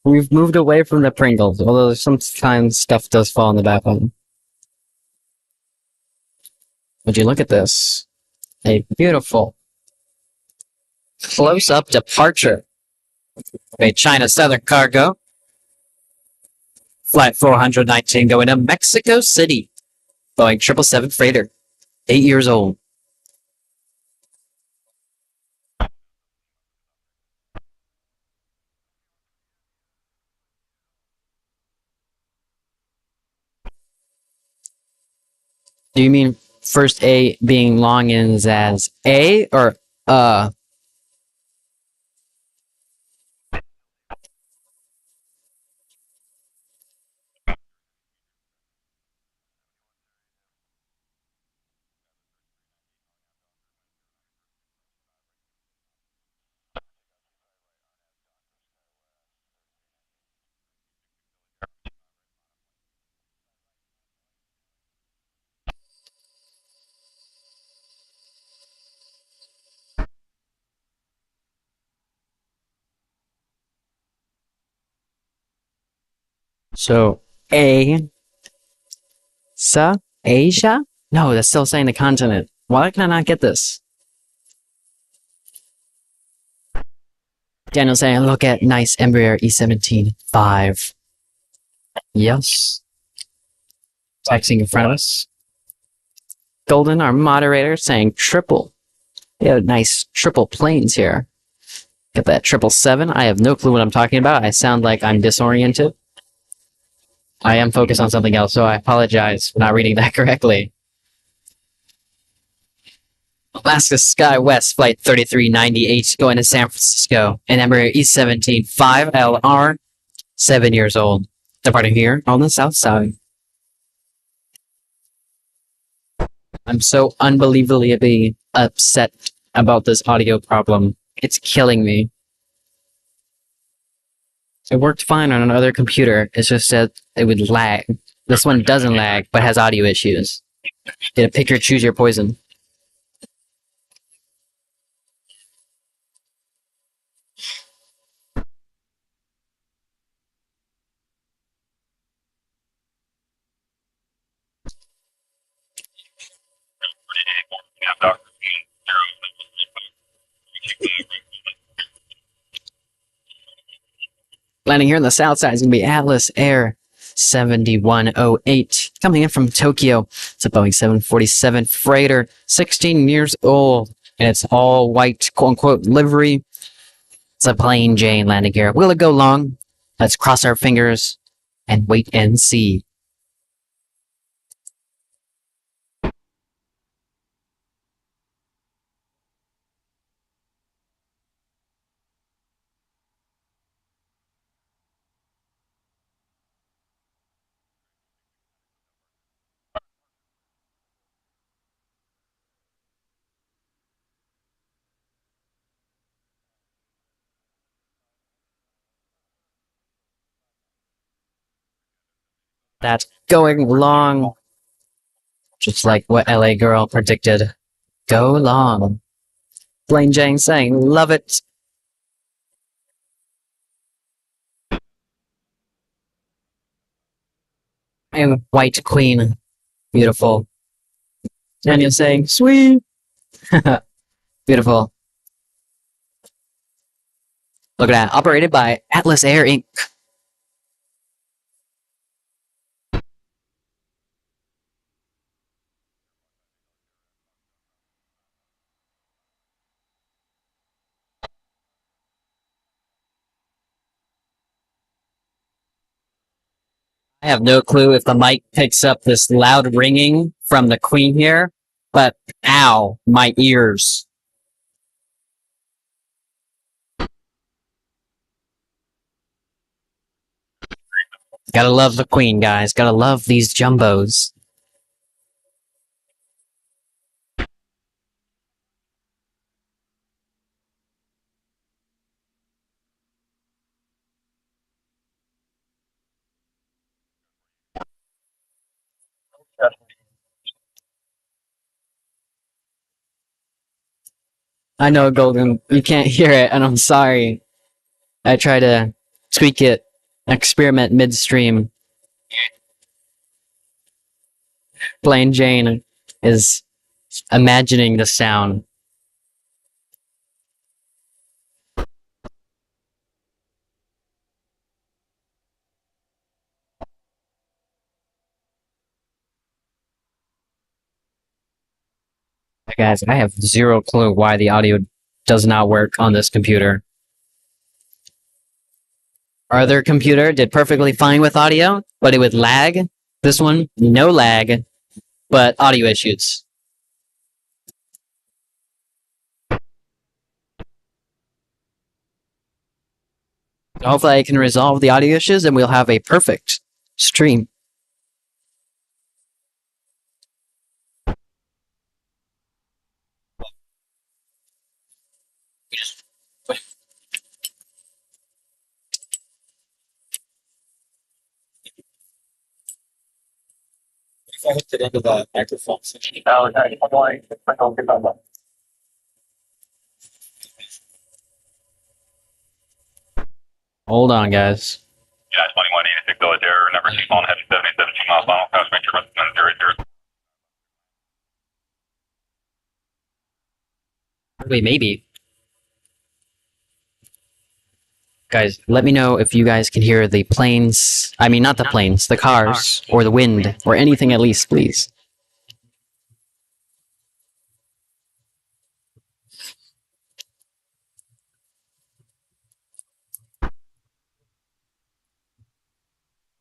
We've moved away from the Pringles, although sometimes stuff does fall in the background. Would you look at this? A beautiful close-up departure of a China Southern cargo. Flight 419 going to Mexico City. Boeing 777 freighter. 8 years old. Do you mean first A being long ends as A or So Asia? No, that's still saying the continent. Why can I not get this? Daniel saying, look at nice Embraer E17 5. Yes. Texting in front of us. Golden, our moderator, saying triple. We have nice triple planes here. Get that 777. I have no clue what I'm talking about. I sound like I'm disoriented. I am focused on something else, so I apologize for not reading that correctly. Alaska Sky West Flight 3398 going to San Francisco. An Embraer E17 5LR, 7 years old. Departing here on the south side. I'm so unbelievably upset about this audio problem. It's killing me. It worked fine on another computer. It's just that it would lag. This one doesn't lag, but has audio issues. Did a picture choose your poison? Landing here on the south side is going to be Atlas Air 7108. Coming in from Tokyo. It's a Boeing 747 freighter, 16 years old. And it's all white, quote-unquote, livery. It's a plain Jane landing here. Will it go long? Let's cross our fingers and wait and see. That's going long. Just like what LA Girl predicted. Go long. Plain Jane saying, love it. And White Queen. Beautiful. Daniel saying, sweet. Beautiful. Look at that. Operated by Atlas Air Inc. I have no clue if the mic picks up this loud ringing from the Queen here, but ow, my ears. Gotta love the Queen, guys. Gotta love these jumbos. I know, Golden. You can't hear it, and I'm sorry. I try to tweak it, experiment midstream. Plain Jane is imagining the sound. Guys, I have zero clue why the audio does not work on this computer. Our other computer did perfectly fine with audio, but it would lag. This one, no lag, but audio issues. Hopefully I can resolve the audio issues and we'll have a perfect stream. If I hooked it into the microphone. Hold on, guys. Yeah, 2186 Village Air, number 6 on heading 70, 17 miles final, pass major resident 080. Wait, maybe. Guys, let me know if you guys can hear the planes. I mean, not the planes, the cars, or the wind, or anything at least, please.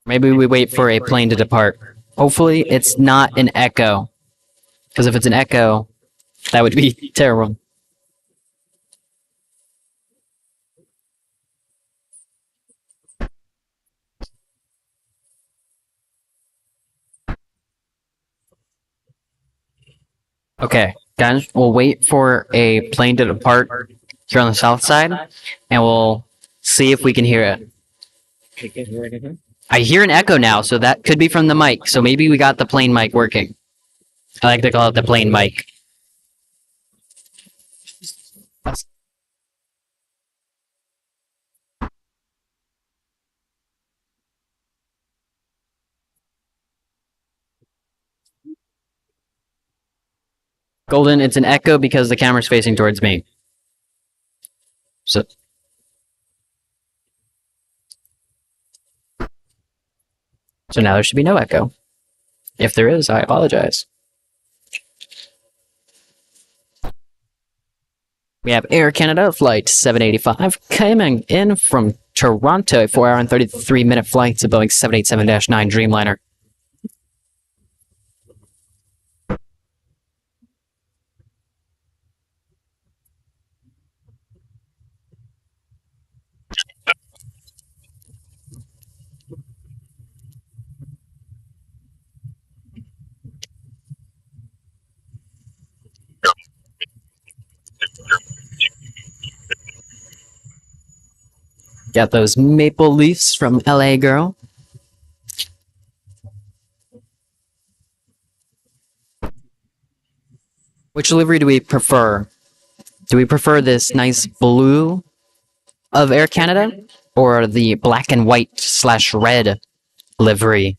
Maybe we wait for a plane to depart. Hopefully, it's not an echo. Because if it's an echo, that would be terrible. Okay, guys, we'll wait for a plane to depart here on the south side, and we'll see if we can hear it. I hear an echo now, so that could be from the mic. So maybe we got the plane mic working. I like to call it the plane mic. Golden, it's an echo because the camera's facing towards me. So now there should be no echo. If there is, I apologize. We have Air Canada Flight 785 coming in from Toronto, 4-hour and 33-minute flight to Boeing 787-9 Dreamliner. Got those maple leafs from LA girl. Which livery do we prefer? Do we prefer this nice blue of Air Canada or the black and white / red livery?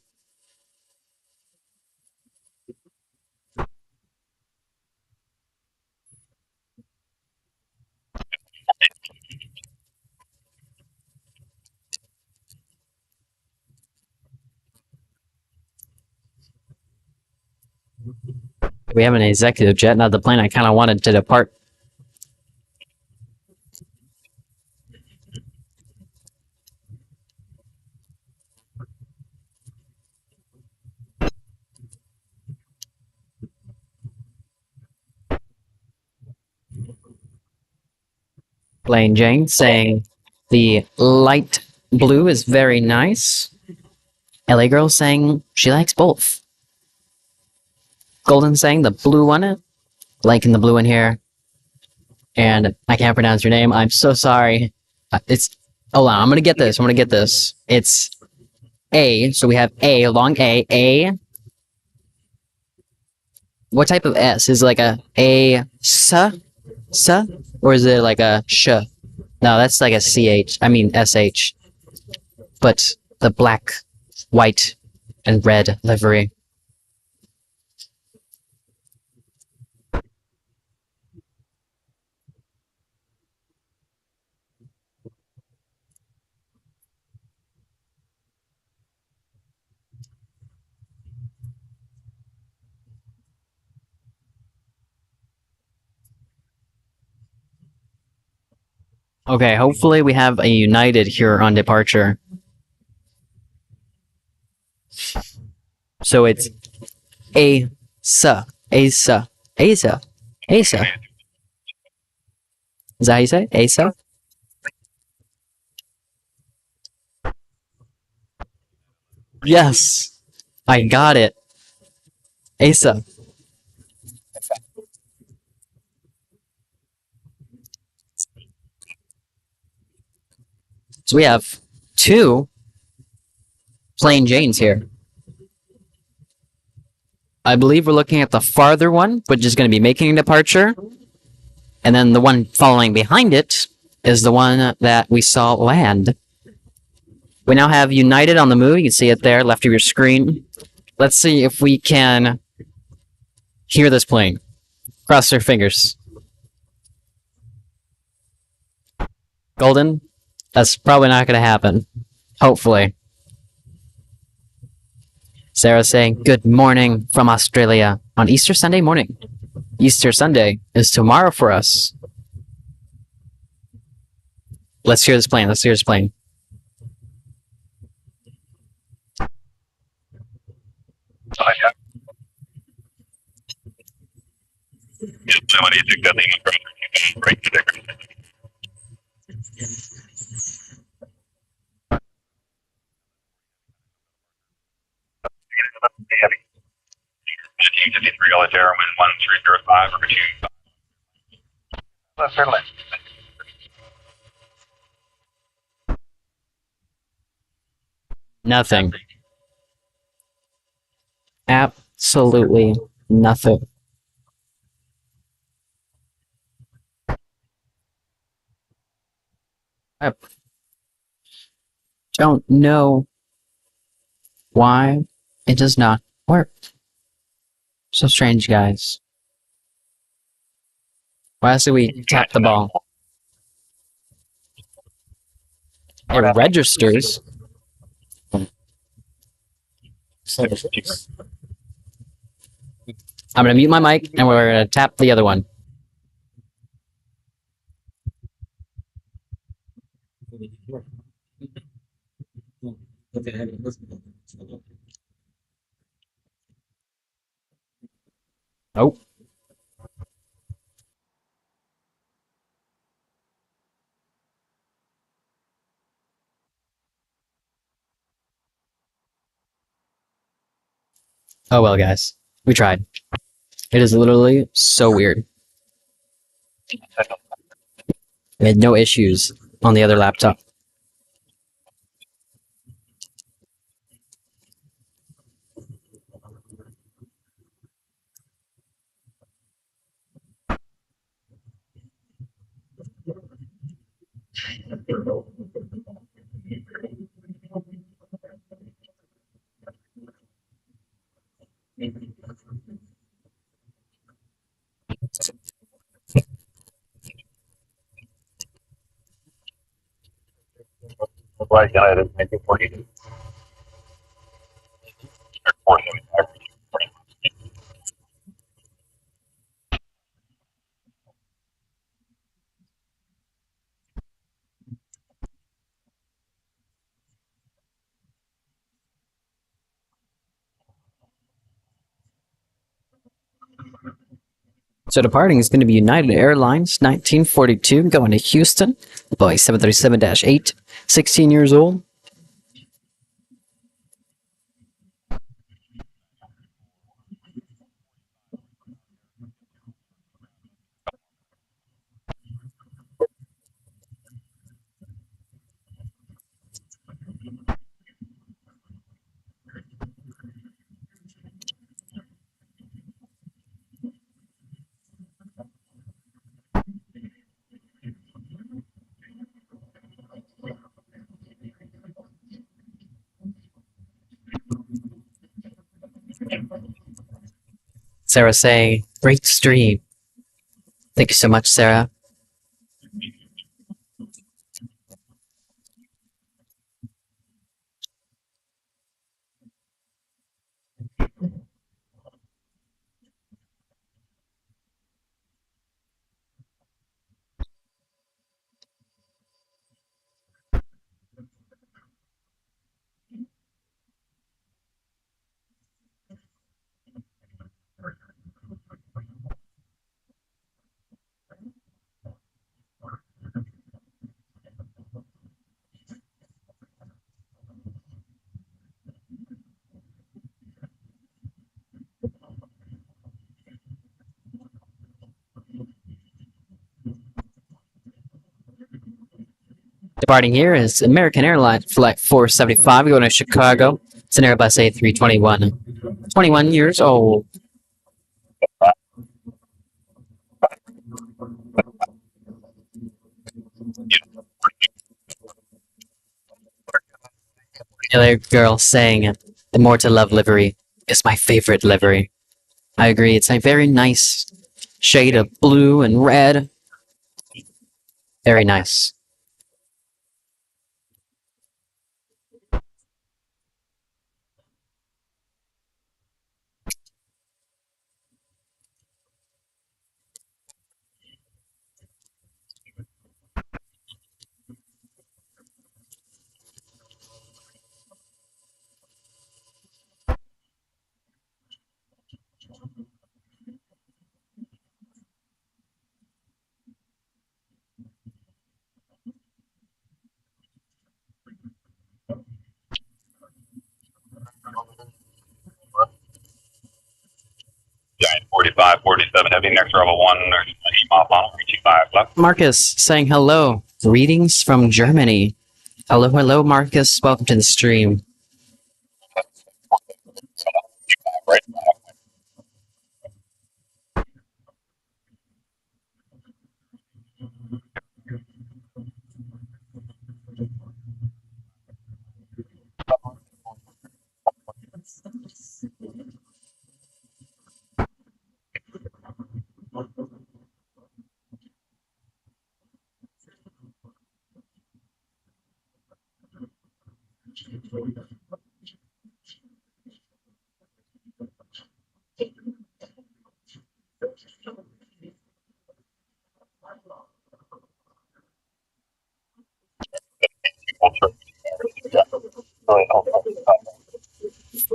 We have an executive jet, not the plane I kind of wanted to depart. Plain Jane saying the light blue is very nice. LA girl saying she likes both. Golden saying the blue one, liking the blue one here. And I can't pronounce your name. I'm so sorry. It's hold on. I'm gonna get this. I'm gonna get this. It's A. So we have A, long A, A. What type of S is it like a S, or is it like a sh? No, that's like a ch. I mean sh. But the black, white, and red livery. Okay, hopefully we have a United here on departure. So it's Asa. Is that how you say it? Asa? Yes! I got it. Asa. So we have two plain Janes here. I believe we're looking at the farther one, which is going to be making a departure. And then the one following behind it is the one that we saw land. We now have United on the move. You can see it there, left of your screen. Let's see if we can hear this plane. Cross your fingers. Golden? That's probably not going to happen. Hopefully. Sarah saying, good morning from Australia on Easter Sunday morning. Easter Sunday is tomorrow for us. Let's hear this plane. Let's hear this plane. Nothing. Absolutely nothing. I don't know why it does not work. So strange, guys. Why else do we tap the ball? It registers. I'm gonna mute my mic and we're gonna tap the other one. Oh. Oh well, guys. We tried. It is literally so weird. We had no issues on the other laptop. Right, United, make it 40. So departing is going to be United Airlines 1942 going to Houston. Boeing 737-8, 16 years old. Sarah saying, great stream. Thank you so much, Sarah. Departing here is American Airlines Flight 475 going to Chicago. It's an Airbus A321. 21 years old. Other girl saying, the More to Love livery is my favorite livery. I agree, it's a very nice shade of blue and red. Very nice. Giant 45, 47, heavy next level 1, there's off on 325 left. Marcus saying hello. Greetings from Germany. Hello, hello, Marcus. Welcome to the stream. Right.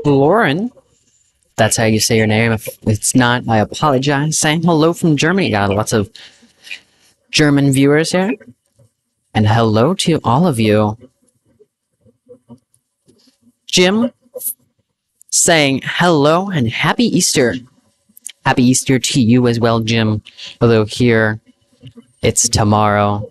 Lauren, that's how you say your name. If it's not, I apologize. Saying hello from Germany. Got lots of German viewers here. And hello to all of you. Jim saying hello and happy Easter. Happy Easter to you as well, Jim. Although here, it's tomorrow.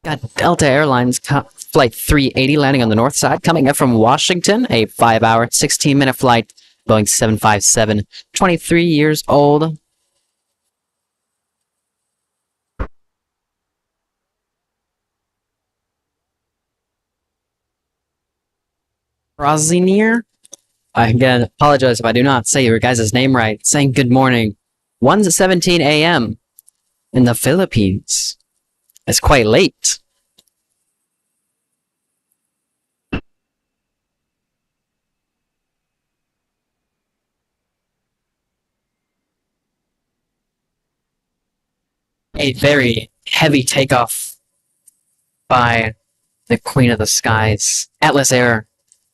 Got Delta Airlines flight 380 landing on the north side, coming up from Washington, a 5-hour, 16-minute flight, Boeing 757, 23 years old. Rosinier? I again apologize if I do not say your guys' name right. Saying good morning. 1:17 a.m. in the Philippines. It's quite late. A very heavy takeoff by the Queen of the Skies. Atlas Air,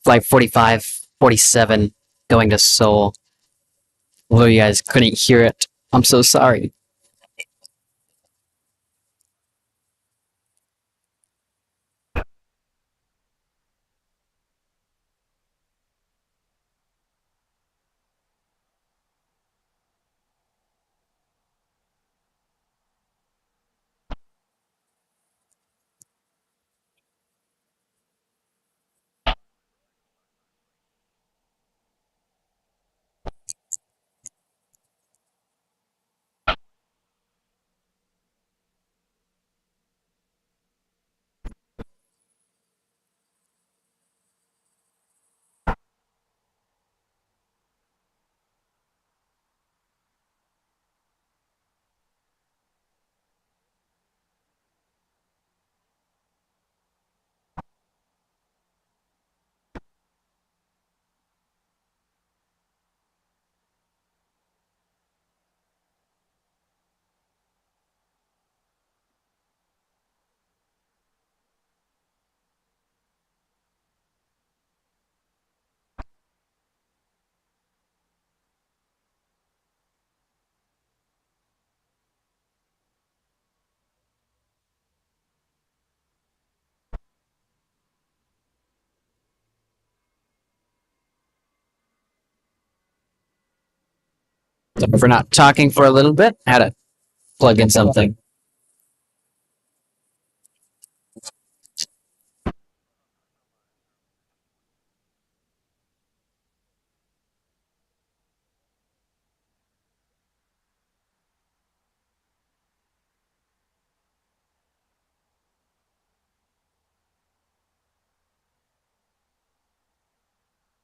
flight 47, going to Seoul. Although you guys couldn't hear it, I'm so sorry. So if we're not talking for a little bit, had to plug in something.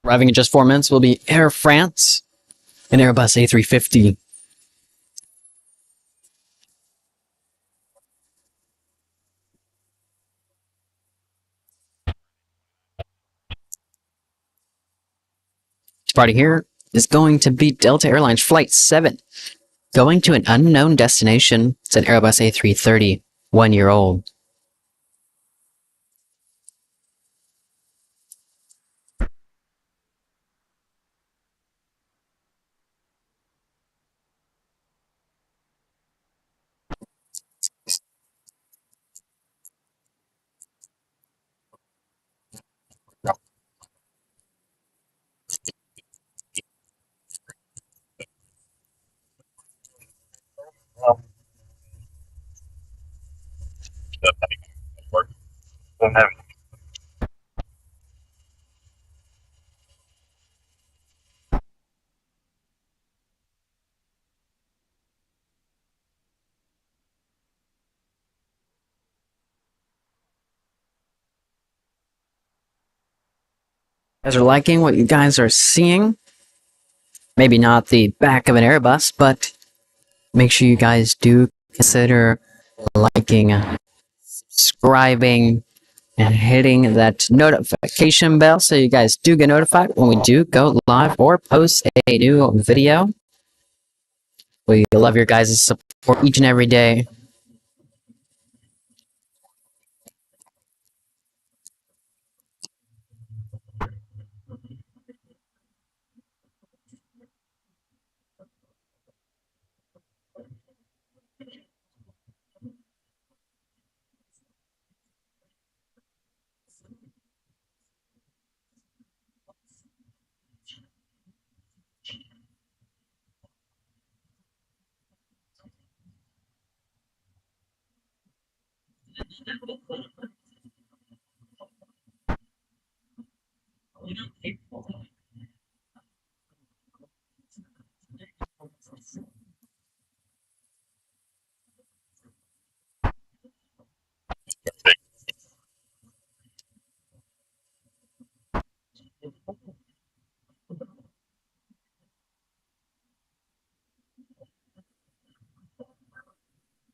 Arriving in just 4 minutes will be Air France, an Airbus A350. Departing here is going to be Delta Airlines Flight 7, going to an unknown destination. It's an Airbus A330, 1 year old. Don't have You guys are liking what you guys are seeing? Maybe not the back of an Airbus, but make sure you guys do consider liking, subscribing, and hitting that notification bell so you guys do get notified when we do go live or post a new video. We love your guys' support each and every day.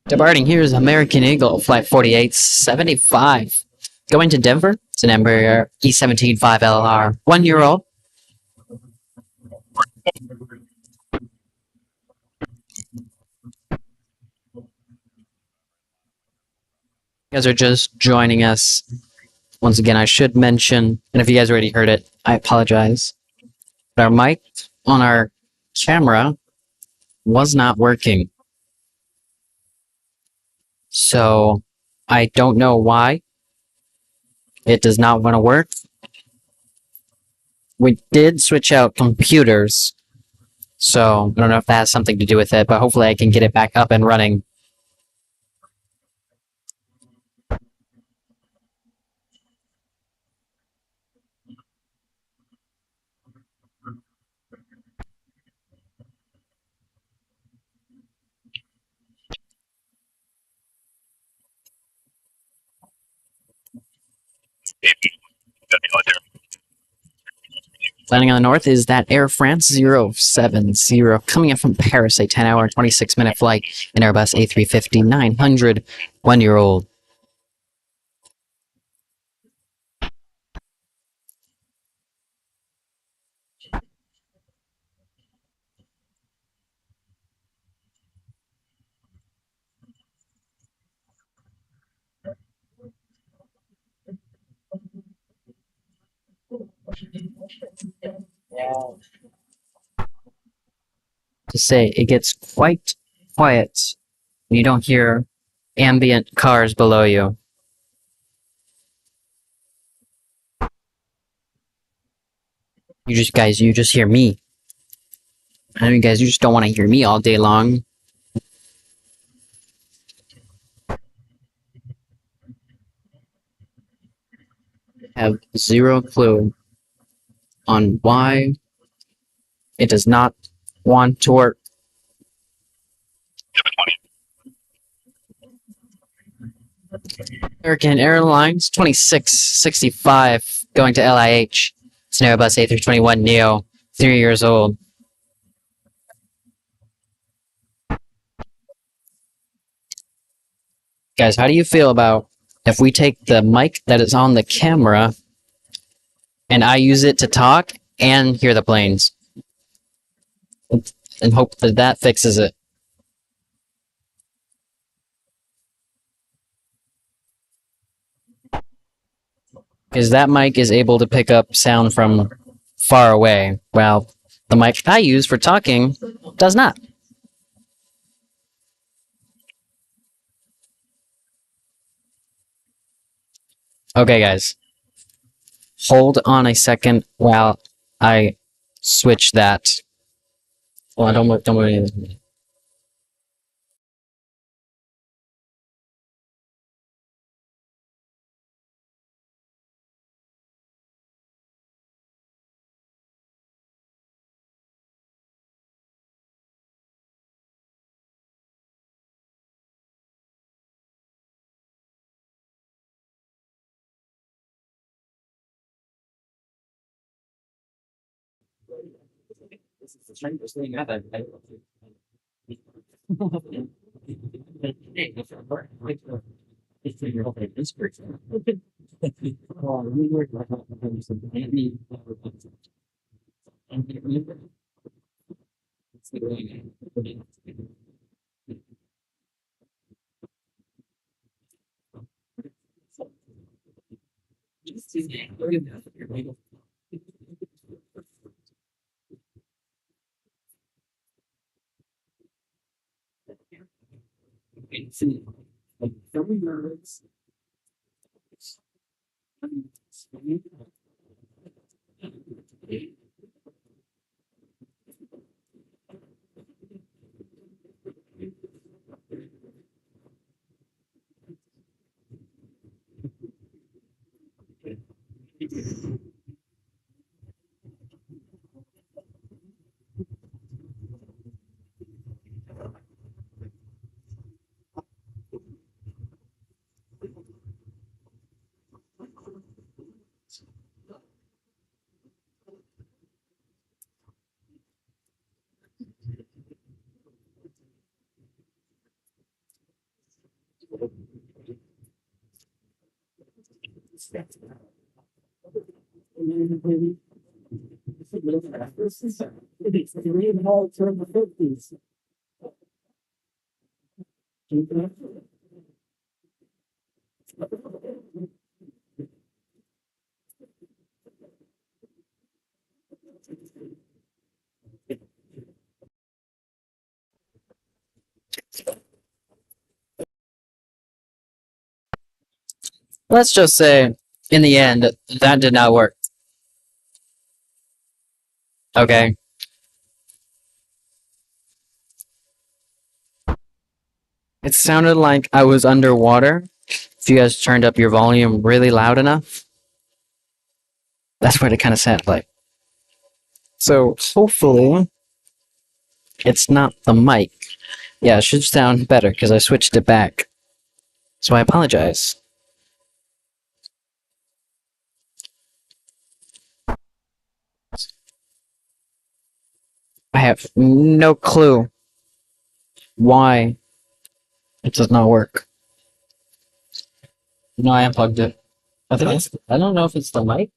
Departing here is American Eagle Flight 4875. Going to Denver. It's an Embraer E17 5LR, 1 year old. You guys are just joining us. Once again, I should mention, and if you guys already heard it, I apologize. But our mic on our camera was not working. So I don't know why it does not want to work. We did switch out computers, so I don't know if that has something to do with it, but hopefully I can get it back up and running. Landing on the north is that Air France 070, coming in from Paris, a 10-hour, 26-minute flight, an Airbus A350 900, 1 year old. To say, it gets quite quiet when you don't hear ambient cars below you. You just hear me. I know you guys, you just don't want to hear me all day long. Have zero clue on why it does not want to work. American Airlines 2665 going to LIH. It's an Airbus A321 Neo, 3 years old. Guys, how do you feel about if we take the mic that is on the camera and I use it to talk and hear the planes? And hope that that fixes it. Because that mic is able to pick up sound from far away, while the mic I use for talking does not. Okay, guys. Hold on a second while I switch that. Well, don't move anything. Let's just say, in the end, that did not work. Okay. It sounded like I was underwater. If you guys turned up your volume really loud enough, that's what it kind of sounded like. So, hopefully, it's not the mic. Yeah, it should sound better because I switched it back. So I apologize. I have no clue why it does not work. No, I unplugged it. I don't know if it's the mic.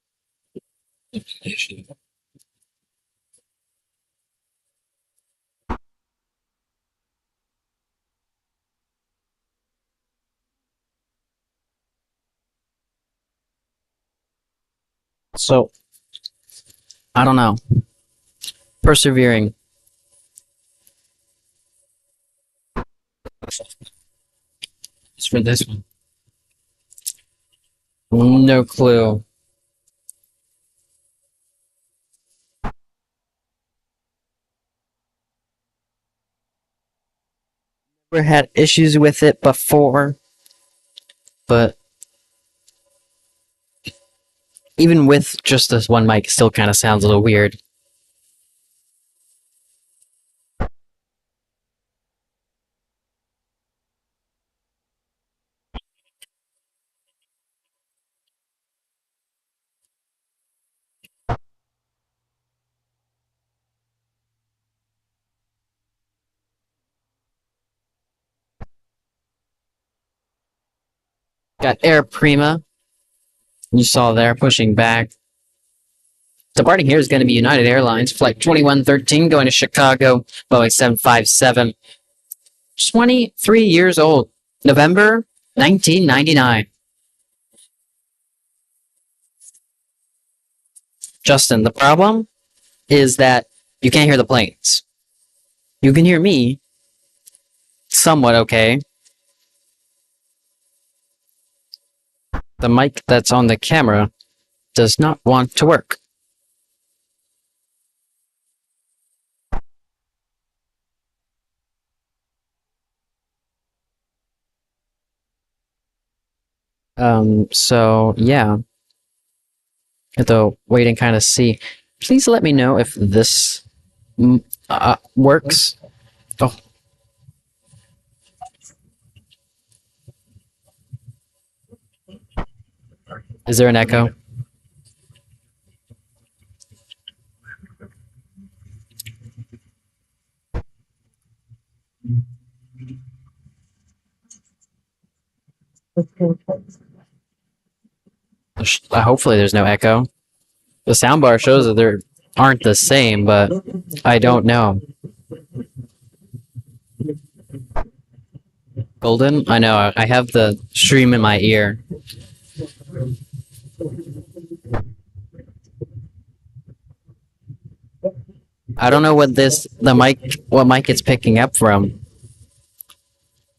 So, I don't know. Persevering. It's for this one. No clue. Never had issues with it before, but even with just this one mic, it still kind of sounds a little weird. Got Air Prima. You saw there, pushing back. Departing here is going to be United Airlines, flight 2113, going to Chicago, Boeing 757. 23 years old. November 1999. Justin, the problem is that you can't hear the planes. You can hear me somewhat okay. The mic that's on the camera does not want to work. So yeah. Have to wait and kind of see. Please let me know if this works. Oh. Is there an echo? Hopefully there's no echo. The soundbar shows that they aren't the same, but I don't know. Golden? I know, I have the stream in my ear. I don't know what what mic it's picking up from.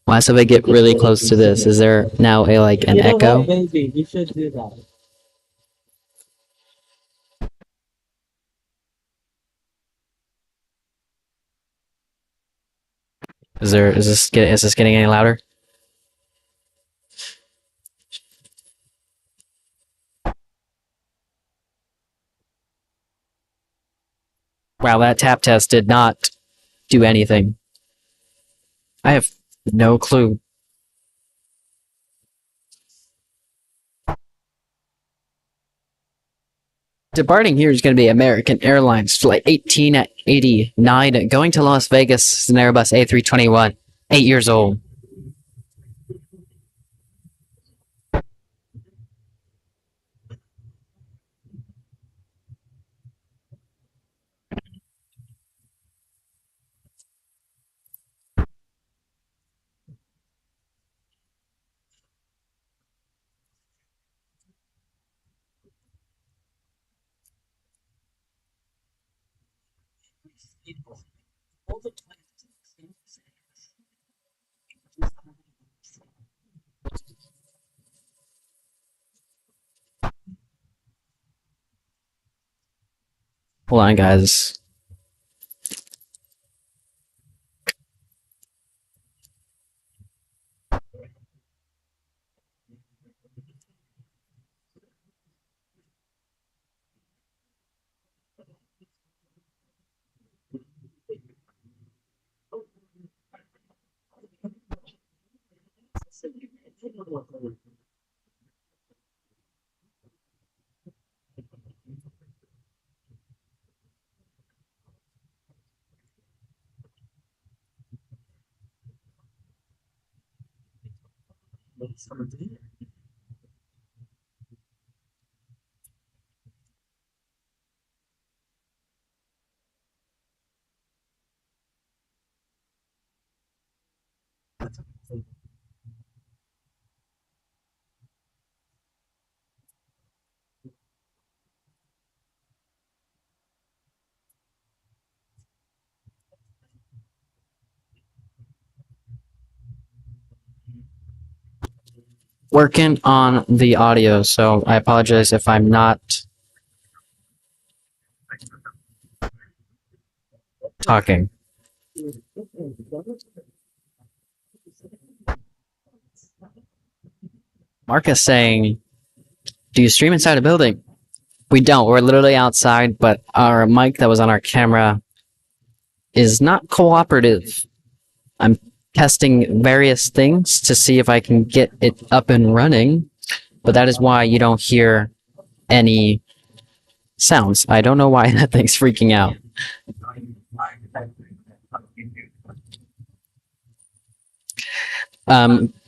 Why if I get really close to this? Is there now an echo? You should do that. Is this getting any louder? Wow, that tap test did not do anything. I have no clue. Departing here is going to be American Airlines flight 1889 going to Las Vegas. It's an Airbus A321, 8 years old. Hold on, guys. Working on the audio, so I apologize if I'm not talking. Mark is saying, do you stream inside a building? We don't. We're literally outside, but our mic that was on our camera is not cooperative. I'm testing various things to see if I can get it up and running, but that is why you don't hear any sounds. I don't know why that thing's freaking out.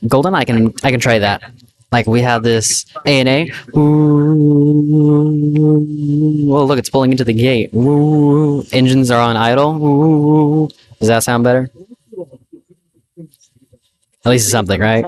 Golden, I can try that. Like we have this A&A. Ooh. Oh, look, it's pulling into the gate. Ooh. Engines are on idle. Ooh. Does that sound better? At least it's something, right?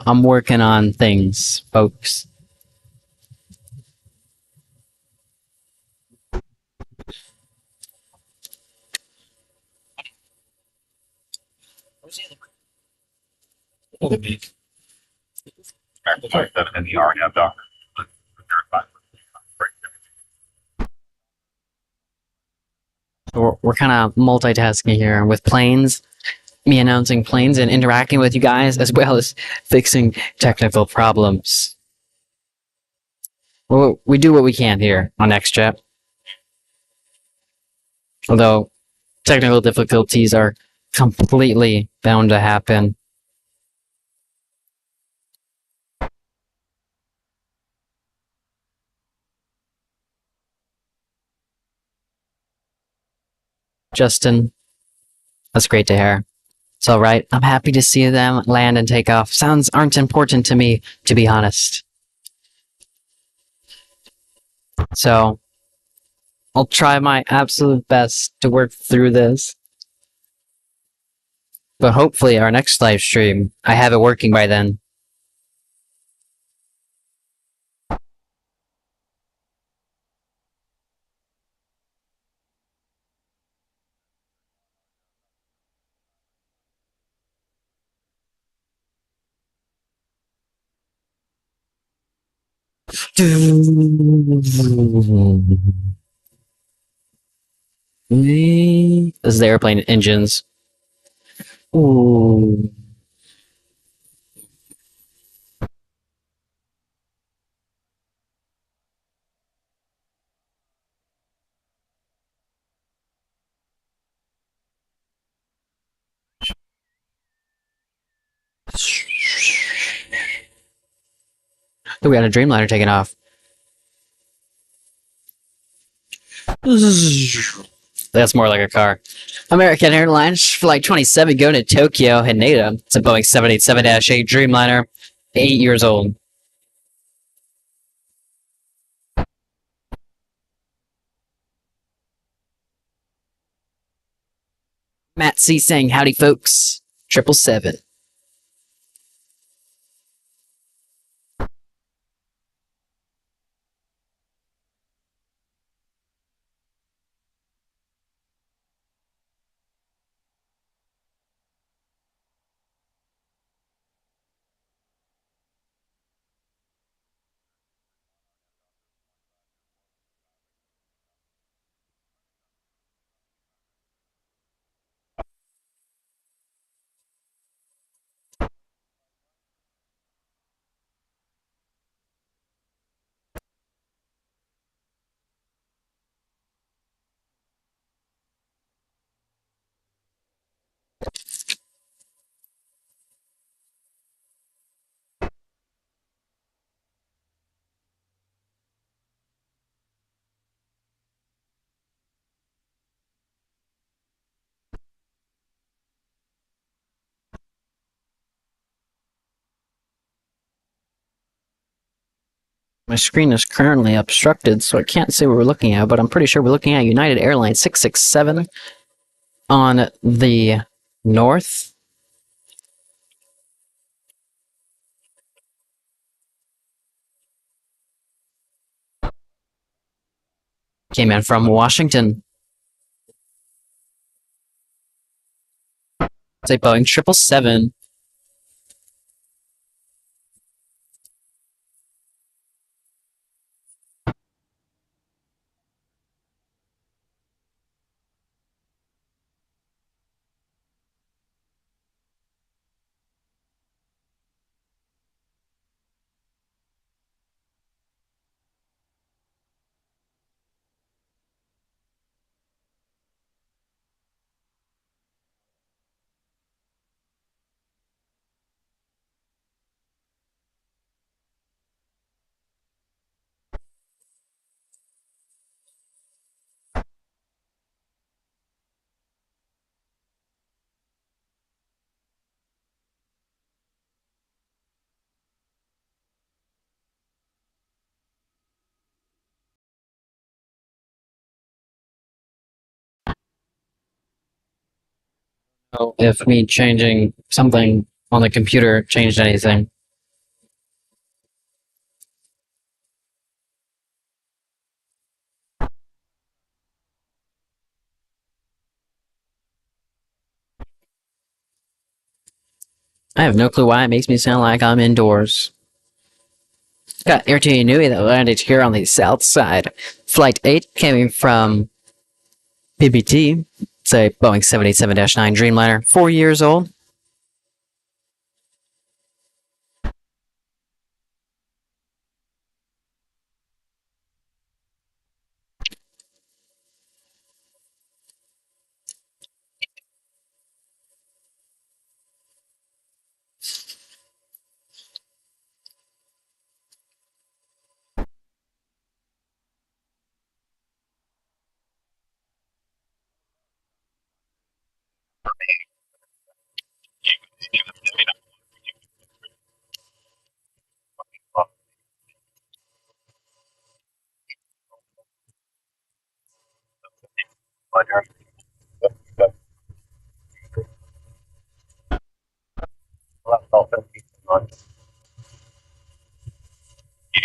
I'm working on things, folks. Like that in the RNF doc. We're kind of multitasking here with planes, me announcing planes and interacting with you guys, as well as fixing technical problems. Well, we do what we can here on XChat. Although technical difficulties are completely bound to happen. Justin, that's great to hear. It's alright. I'm happy to see them land and take off. Sounds aren't important to me, to be honest. So, I'll try my absolute best to work through this. But hopefully, our next live stream, I have it working by then. This is the airplane engines. Ooh. Oh, we got a Dreamliner taking off. That's more like a car. American Airlines Flight 27 going to Tokyo, Haneda. It's a Boeing 787-8 Dreamliner, 8 years old. Matt C saying, howdy folks. 777. My screen is currently obstructed, so I can't see what we're looking at, but I'm pretty sure we're looking at United Airlines 667 on the north. Came in from Washington. It's a Boeing 777. So if me changing something on the computer changed anything. I have no clue why it makes me sound like I'm indoors. Got Air Nui that landed here on the south side. Flight 8 came from PBT. It's a Boeing 787-9 Dreamliner, 4 years old.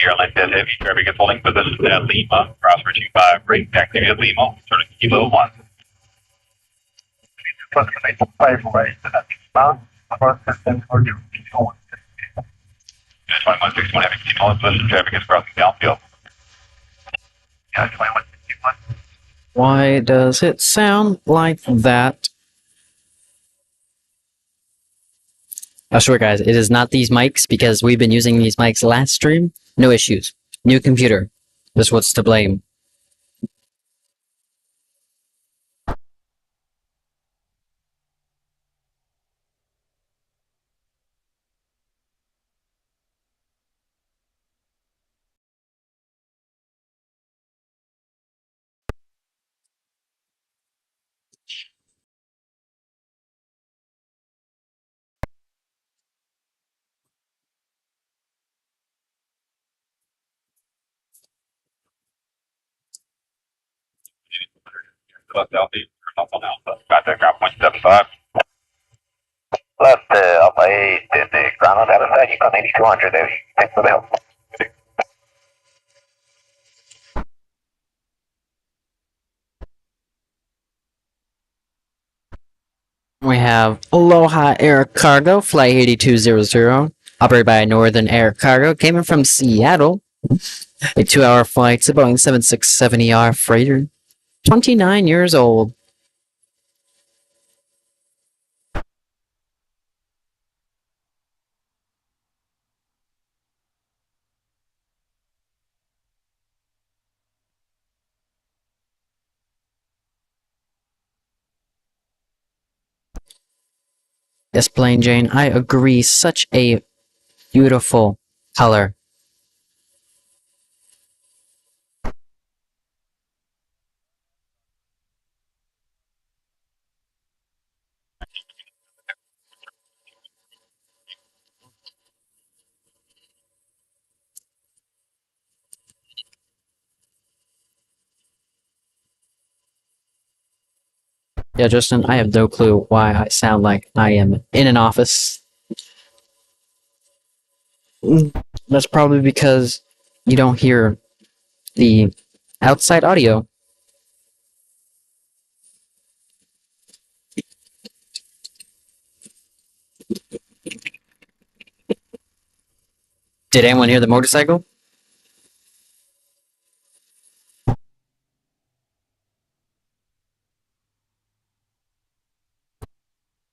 Airline that heavy traffic is holding position at Lima, cross for 25, break activity at Lima, turn to Kilo 1. Yeah, 2161 having signal position traffic is crossing downfield. Yeah, 2161. Why does it sound like that? I swear, guys, it is not these mics because we've been using these mics last stream. No issues. New computer. Just what's to blame. Left Southeast, up on Alpha. Got that ground point 75. Left Alpha 8, the ground on the other side, you got 8200 there. Thanks for the help. We have Aloha Air Cargo, Flight 8200, operated by Northern Air Cargo, came in from Seattle. A 2-hour flight to Boeing 767ER freighter. 29 years old. Yes, Plain Jane, I agree. Such a beautiful color. Yeah, Justin, I have no clue why I sound like I am in an office. That's probably because you don't hear the outside audio. Did anyone hear the motorcycle?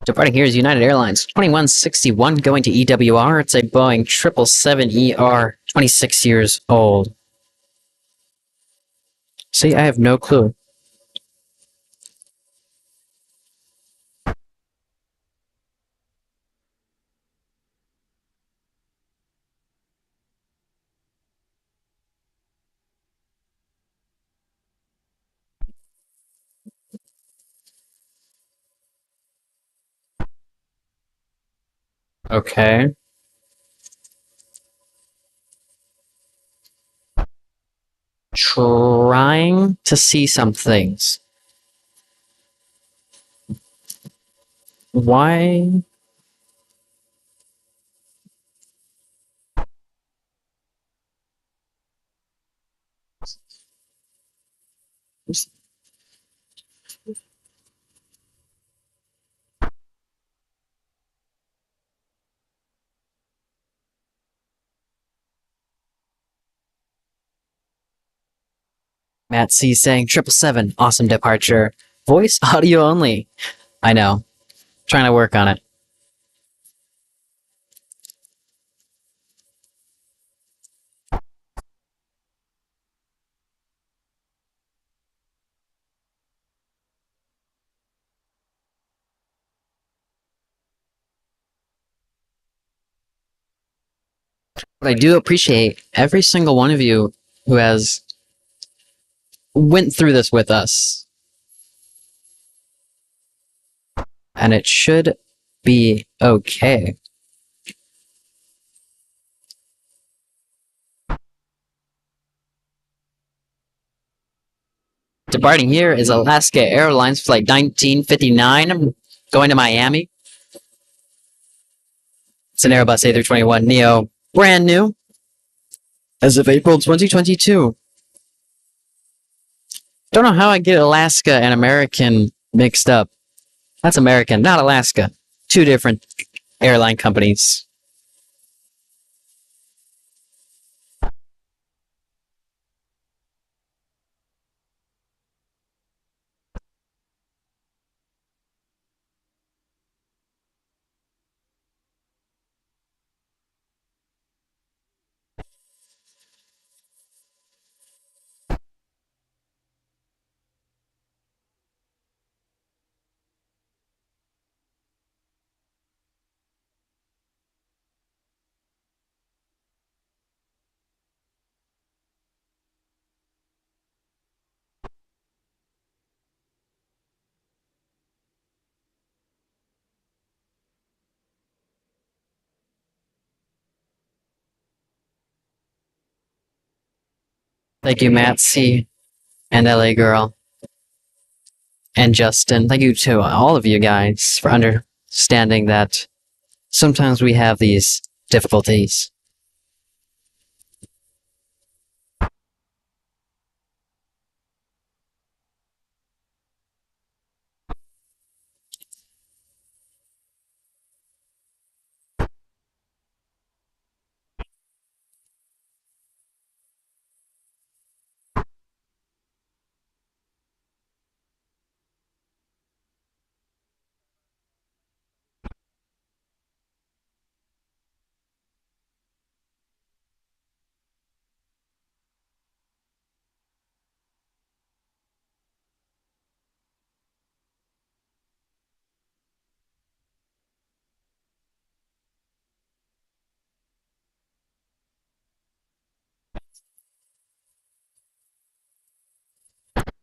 Departing here is United Airlines 2161 going to EWR. It's a Boeing 777ER, 26 years old. See, I have no clue. Okay. Trying to see some things. Why? Matt C saying 777, awesome departure. Voice audio only. I know. Trying to work on it. But I do appreciate every single one of you who has went through this with us. And it should be okay. Departing here is Alaska Airlines Flight 1959 going to Miami. It's an Airbus A321neo, brand new, as of April 2022. Don't know how I get Alaska and American mixed up. That's American, not Alaska. Two different airline companies. Thank you, Matt C. and LA Girl. And Justin. Thank you to all of you guys for understanding that sometimes we have these difficulties.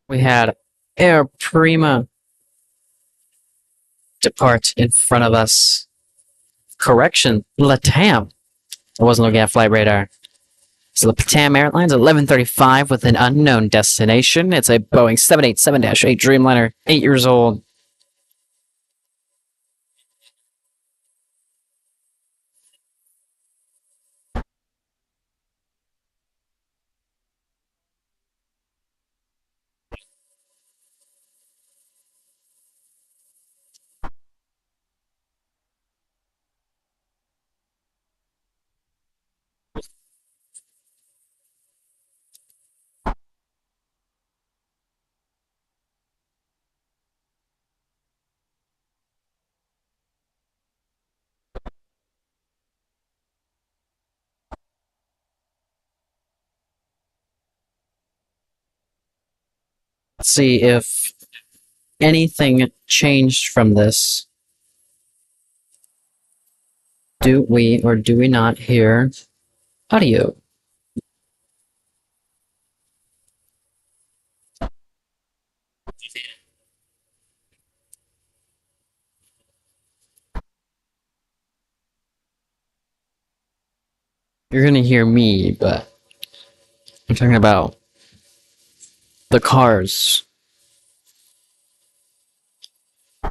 We had Air Prima depart in front of us. Correction, Latam. I wasn't looking at flight radar. It's Latam Airlines 1135 with an unknown destination. It's a Boeing 787-8 Dreamliner, 8 years old. Let's see if anything changed from this. Do we or do we not hear audio? You're gonna hear me, but I'm talking about the cars. I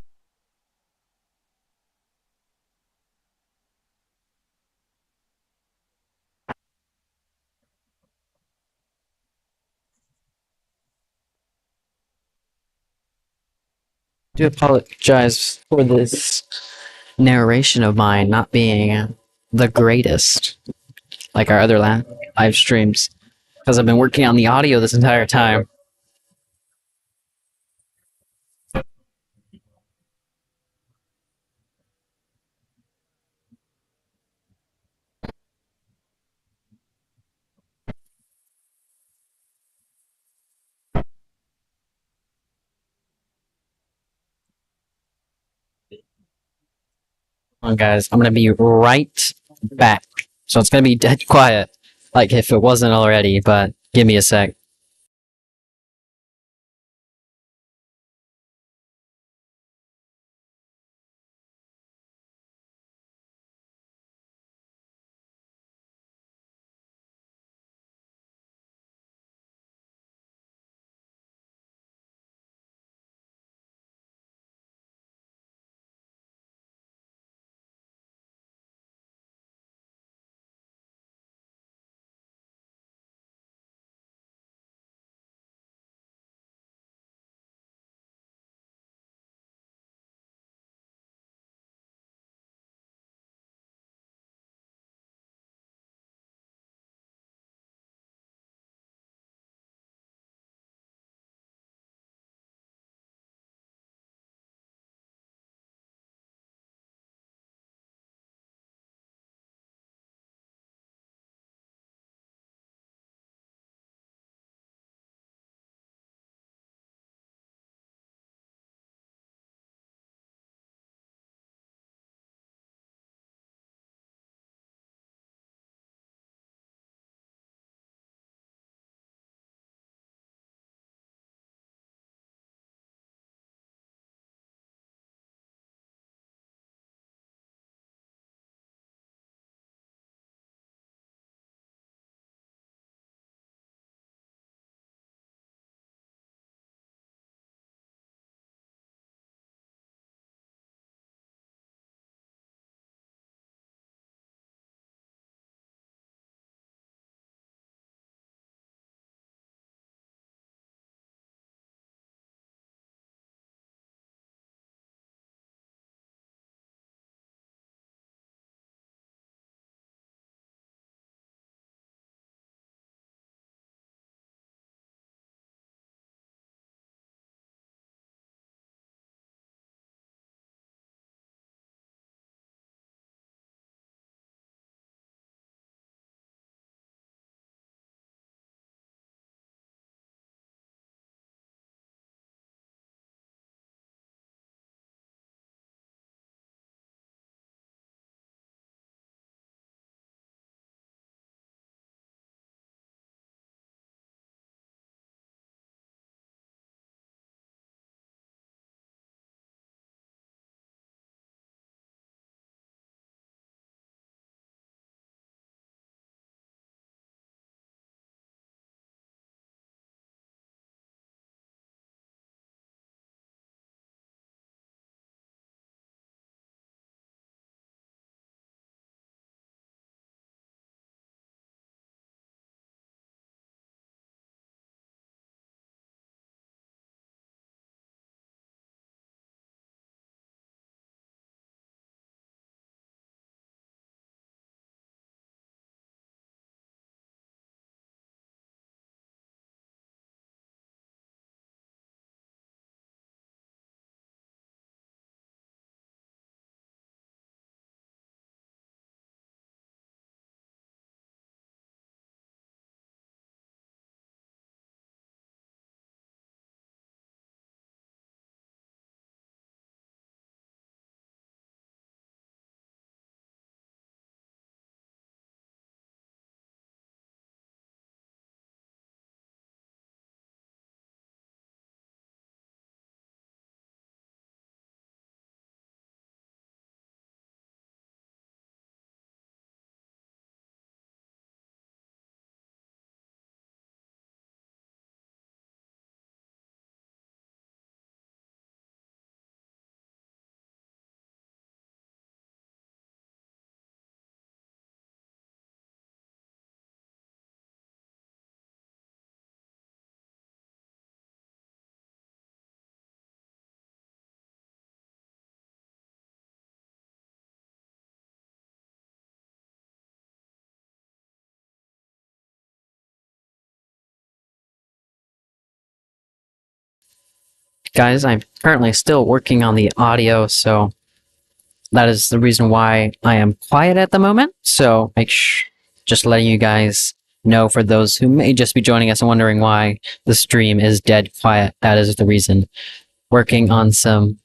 do apologize for this narration of mine not being the greatest, like our other live streams, because I've been working on the audio this entire time. Hold on, guys, I'm gonna be right back. So it's gonna be dead quiet, like if it wasn't already, but give me a sec. guys, I'm currently still working on the audio, so that is the reason why I am quiet at the moment. So just letting you guys know, for those who may just be joining us and wondering why the stream is dead quiet, that is the reason. Working on some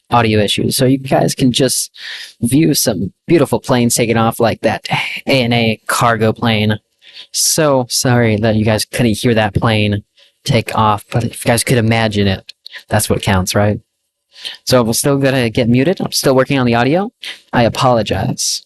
audio issues, so you guys can just view some beautiful planes taking off, like that ANA cargo plane. So sorry that you guys couldn't hear that plane take off, but if you guys could imagine it, that's what counts, right? So I'm still gonna get muted. I'm still working on the audio. I apologize.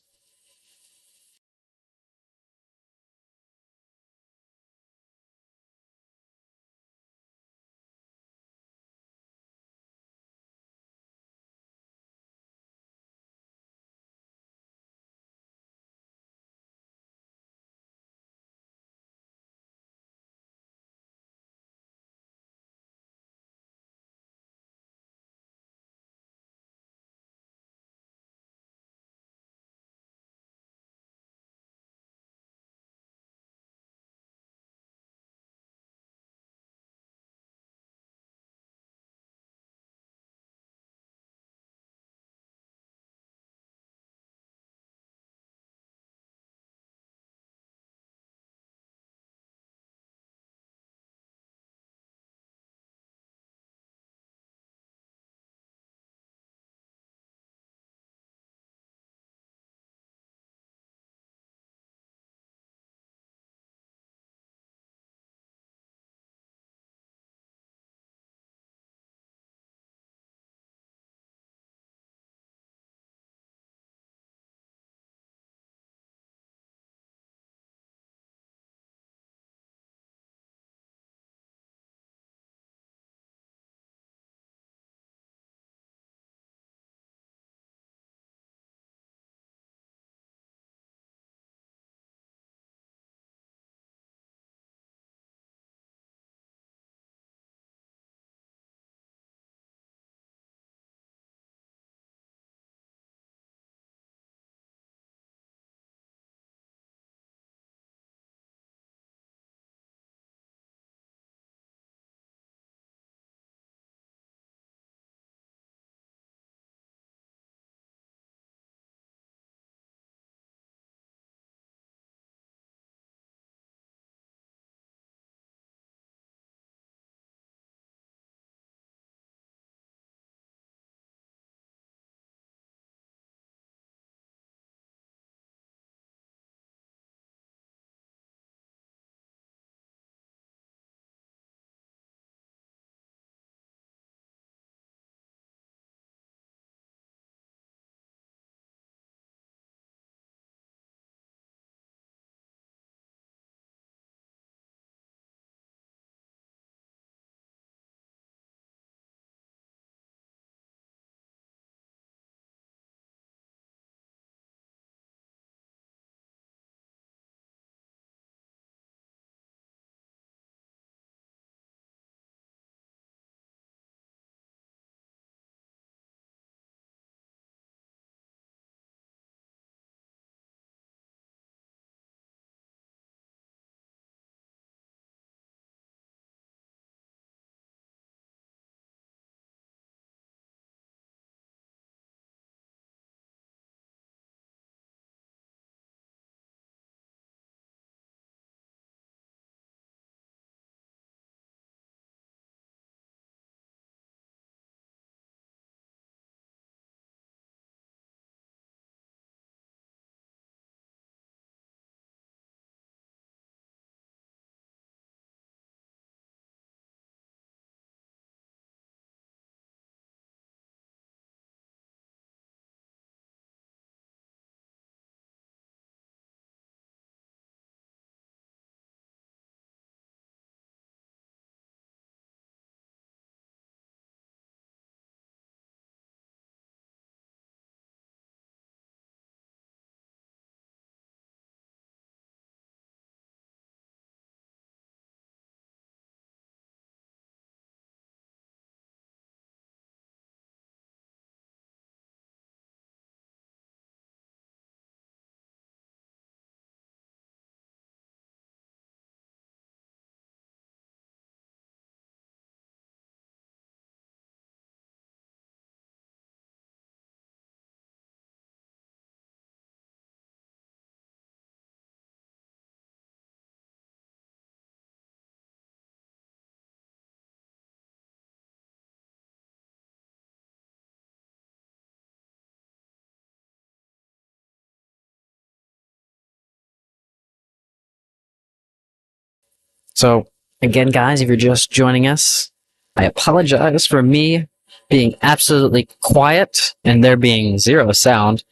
So, again, guys, if you're just joining us, I apologize for me being absolutely quiet and there being zero sound.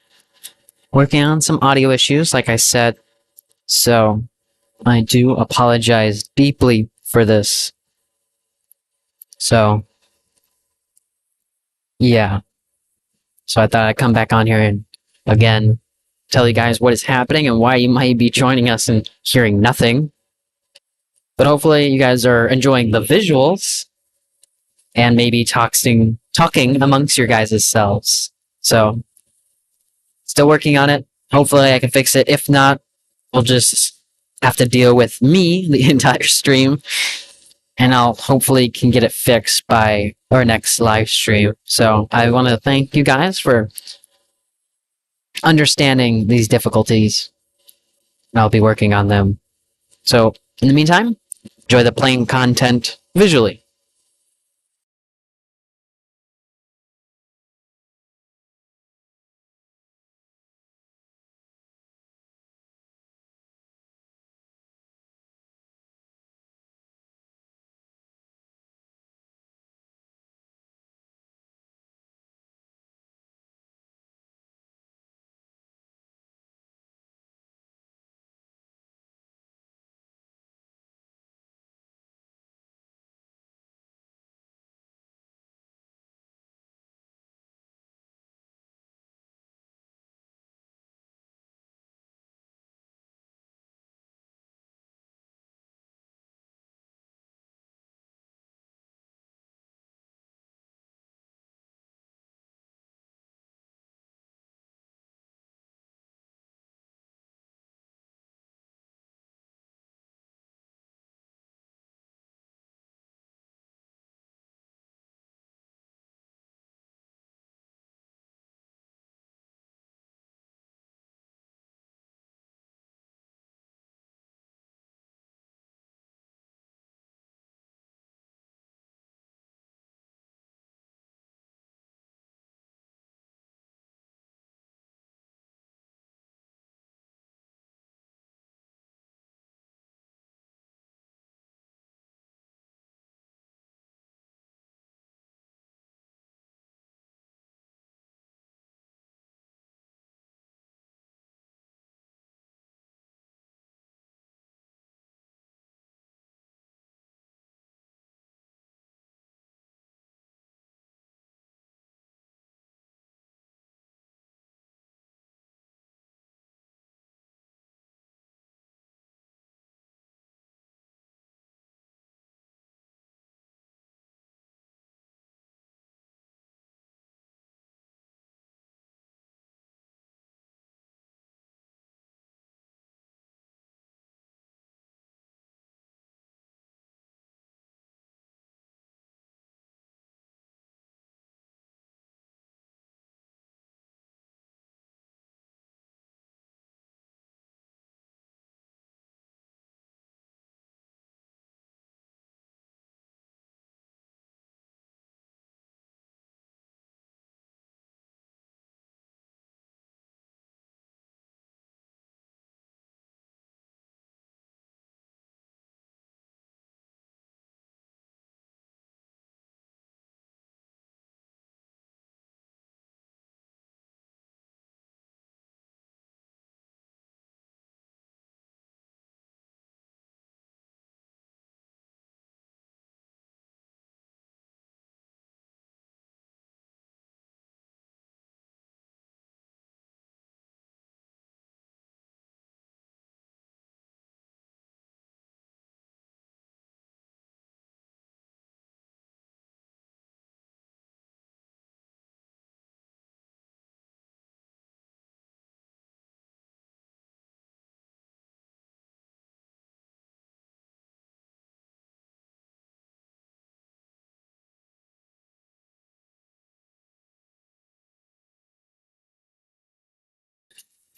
Working on some audio issues, like I said. So, I do apologize deeply for this. So, yeah. So I thought I'd come back on here and, again, tell you guys what is happening and why you might be joining us and hearing nothing. But hopefully you guys are enjoying the visuals and maybe talking amongst your guys' selves. So, still working on it. Hopefully I can fix it. If not, we'll just have to deal with me the entire stream. And I'll hopefully can get it fixed by our next live stream. So I want to thank you guys for understanding these difficulties. I'll be working on them. So in the meantime, enjoy the playing content visually.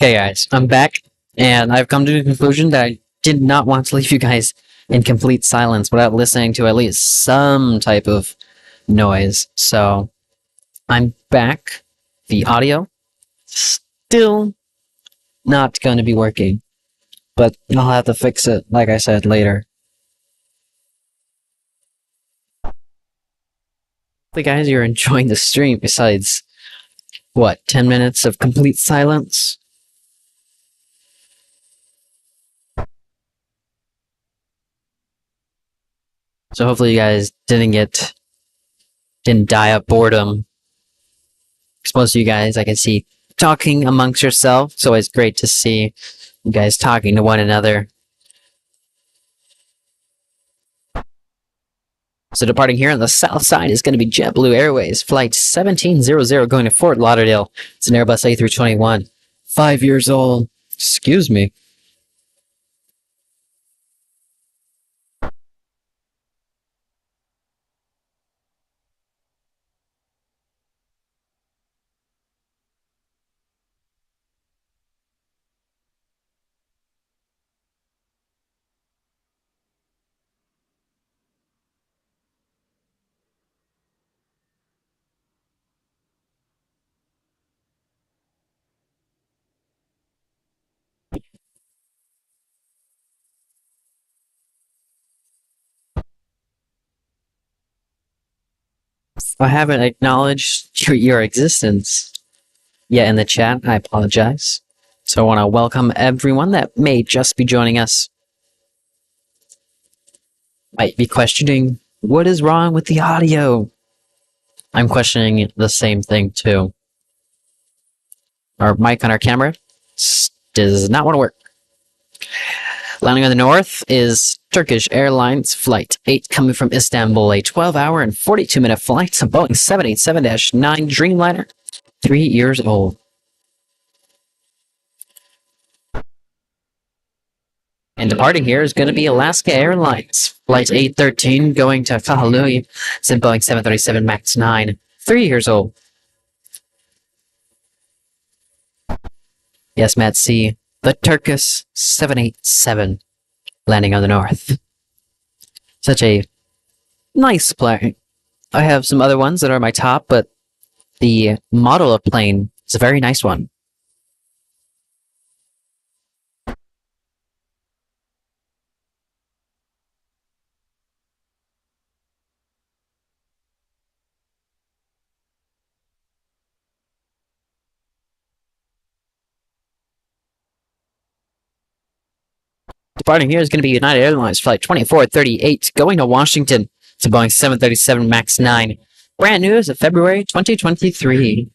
Okay, guys, I'm back, and I've come to the conclusion that I did not want to leave you guys in complete silence without listening to at least some type of noise. So, I'm back. The audio still not going to be working, but I'll have to fix it, like I said, later. The guys, you're enjoying the stream besides, what, 10 minutes of complete silence? So hopefully you guys didn't die of boredom. Because most of you guys, I can see talking amongst yourself. It's always great to see you guys talking to one another. So departing here on the south side is going to be JetBlue Airways, flight 1700 going to Fort Lauderdale. It's an Airbus A321. 5 years old. Excuse me. I haven't acknowledged your existence yet in the chat. I apologize. So I want to welcome everyone that may just be joining us. Might be questioning, what is wrong with the audio? I'm questioning the same thing too. Our mic on our camera does not want to work. Landing on the north is Turkish Airlines Flight 8 coming from Istanbul, a 12-hour and 42-minute flight. It's a Boeing 787-9 Dreamliner, 3 years old. And departing here is going to be Alaska Airlines Flight 813 going to Kahului. It's a Boeing 737 MAX 9, 3 years old. Yes, Matt C. The Turkish 787 landing on the north. Such a nice plane. I have some other ones that are my top, but the model of plane is a very nice one. Departing here is going to be United Airlines Flight 2438 going to Washington. It's a Boeing 737 MAX 9. Brand new as of February 2023.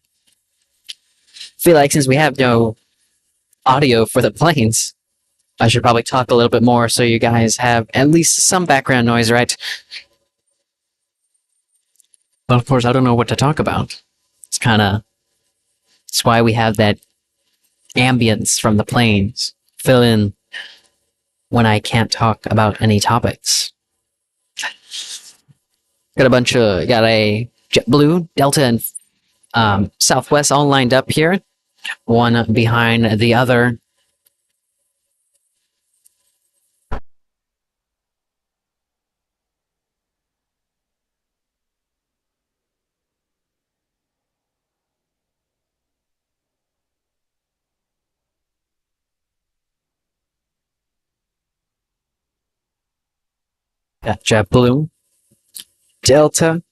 Feel like since we have no audio for the planes, I should probably talk a little bit more so you guys have at least some background noise, right? But of course, I don't know what to talk about. It's why we have that ambience from the planes. Fill in when I can't talk about any topics. Got a JetBlue, Delta, and Southwest all lined up here. One behind the other. Got JetBlue, Delta,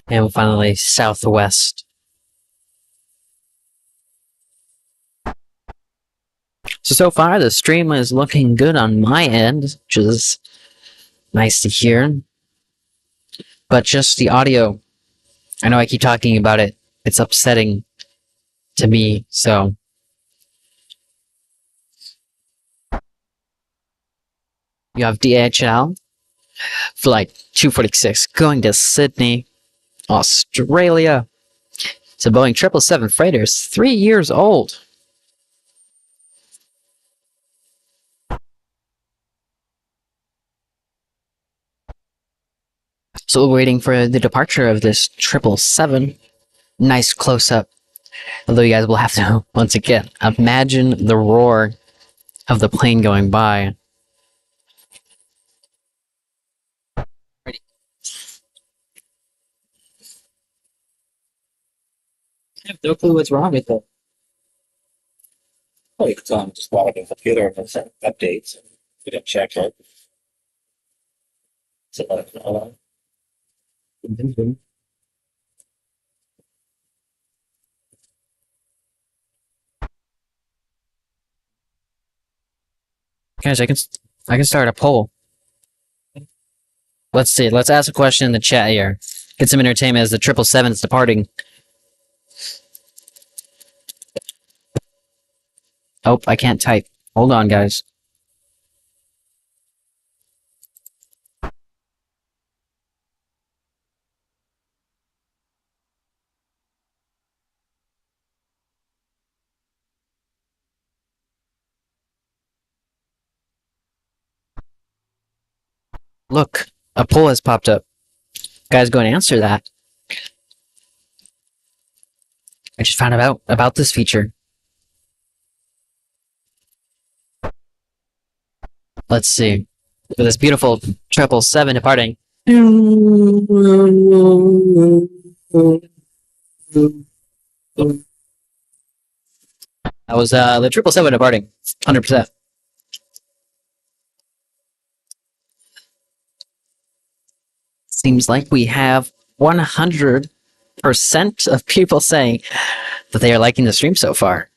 and finally Southwest. So far, the stream is looking good on my end, which is nice to hear. But just the audio, I know I keep talking about it, it's upsetting to me, so. You have DHL, Flight 246, going to Sydney, Australia. It's a Boeing 777 freighter, it's 3 years old. So we're waiting for the departure of this 777. Nice close-up. Although you guys will have to, once again, imagine the roar of the plane going by. I have no clue what's wrong with it. Well, you can tell them just log in the computer and send updates. You didn't check it. Guys, I can start a poll. Let's see. Let's ask a question in the chat here. Get some entertainment as the 777's departing. Oh, I can't type. Hold on, guys. Look, a poll has popped up. Guys, go and answer that. I just found out about this feature. Let's see. For this beautiful 777 departing. That was the 777 departing. 100%. Seems like we have 100% of people saying that they are liking the stream so far.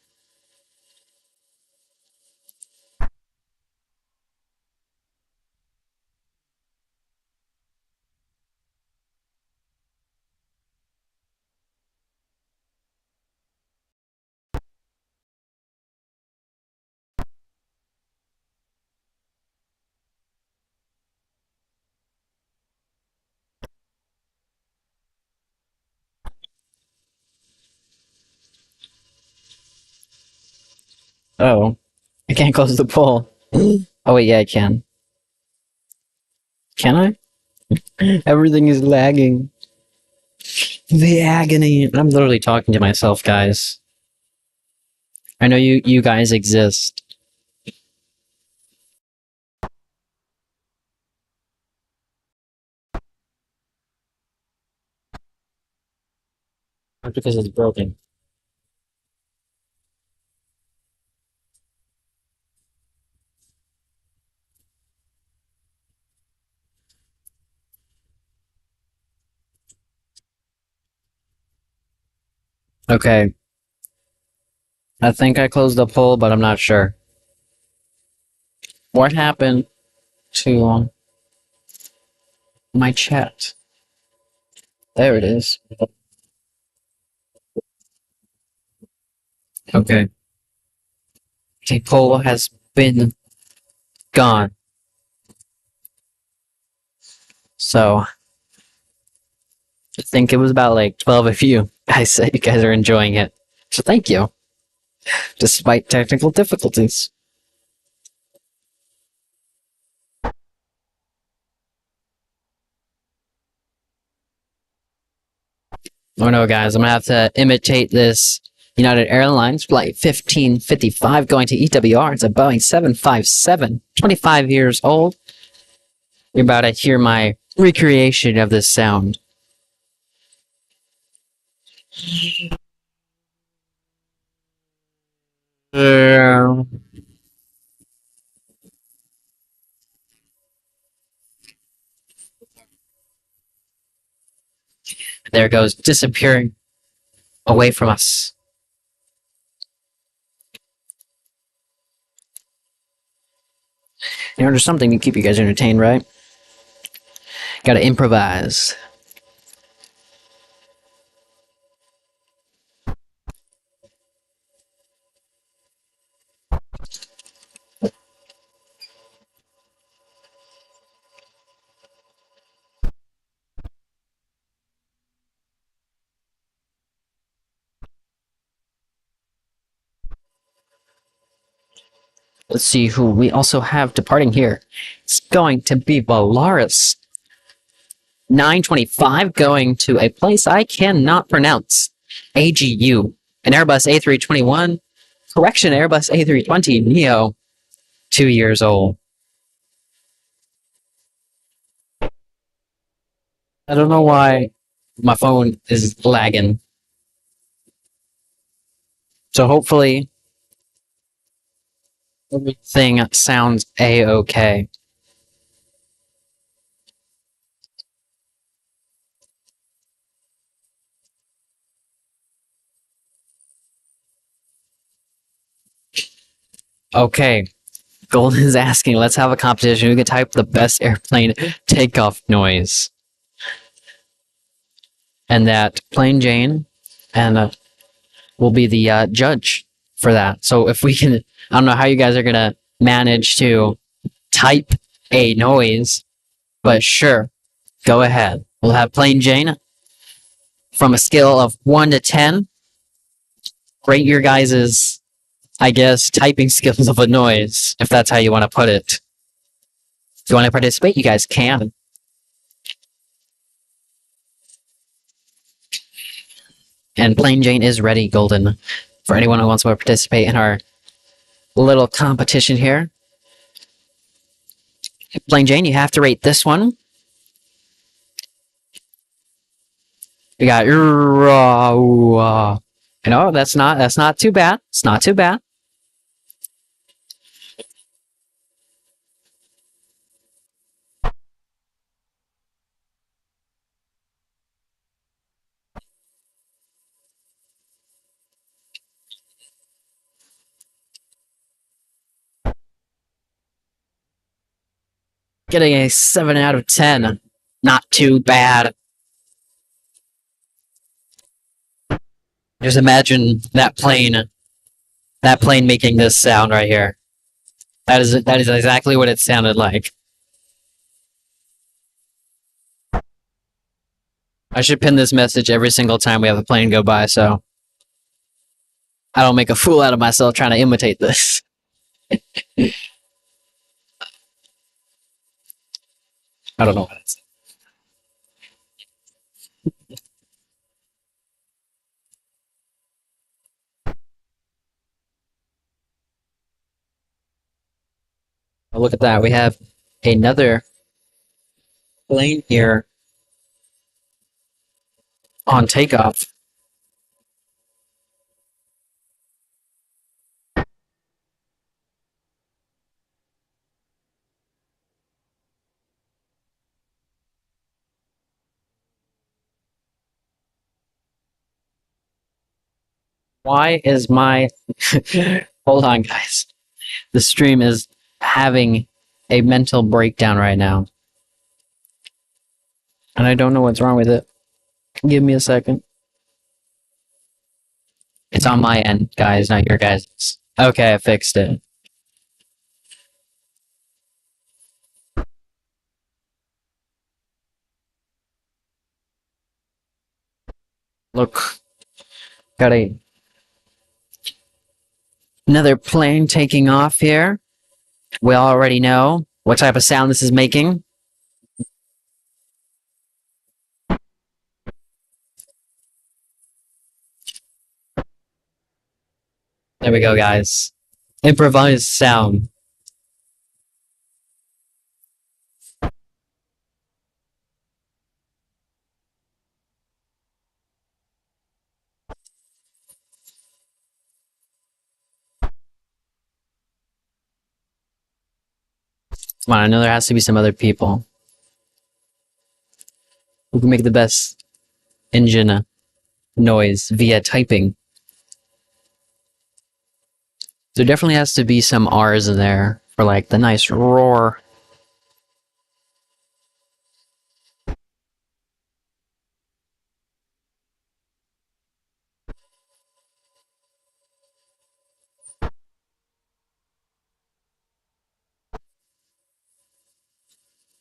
Oh, I can't close the poll. Oh wait, yeah, I can. Can I? Everything is lagging. The agony. I'm literally talking to myself, guys. I know you guys exist. Not because it's broken. Okay. I think I closed the poll, but I'm not sure. What happened to my chat? There it is. Okay. The poll has been gone. So, I think it was about like 12 of you guys said you guys are enjoying it. So thank you. Despite technical difficulties. Oh no, guys, I'm gonna have to imitate this United Airlines flight 1555 going to EWR. It's a Boeing 757, 25 years old. You're about to hear my recreation of this sound. There it goes, disappearing away from us. You know, there's something to keep you guys entertained, right? Gotta improvise. Let's see who we also have departing here. It's going to be Valaris. 925 going to a place I cannot pronounce. AGU. An Airbus A321. Correction, Airbus A320 Neo. 2 years old. I don't know why my phone is lagging. So hopefully everything sounds a-okay. Okay, Golden is asking, let's have a competition. Who can type the best airplane takeoff noise? And that Plain Jane and will be the judge for that. So if we can, I don't know how you guys are gonna manage to type a noise, but sure, go ahead. We'll have Plain Jane from a scale of 1 to 10. Rate your guys's, I guess, typing skills of a noise, if that's how you want to put it. If you want to participate, you guys can. And Plain Jane is ready, Golden, for anyone who wants to participate in our little competition here. Plain Jane, you have to rate this one. We got you know, that's not too bad. It's not too bad. Getting a 7 out of 10. Not too bad. Just imagine that plane making this sound right here. That is exactly what it sounded like. I should pin this message every single time we have a plane go by, so I don't make a fool out of myself trying to imitate this. I don't know what it's. Oh, look at that. We have another plane here on takeoff. Why is my... Hold on, guys. The stream is having a mental breakdown right now. And I don't know what's wrong with it. Give me a second. It's on my end, guys, not your guys'. Okay, I fixed it. Look. Got another plane taking off here. We already know what type of sound this is making. There we go, guys. Improvised sound. Come on, I know there has to be some other people who can make the best engine noise via typing. There definitely has to be some R's in there for like the nice roar.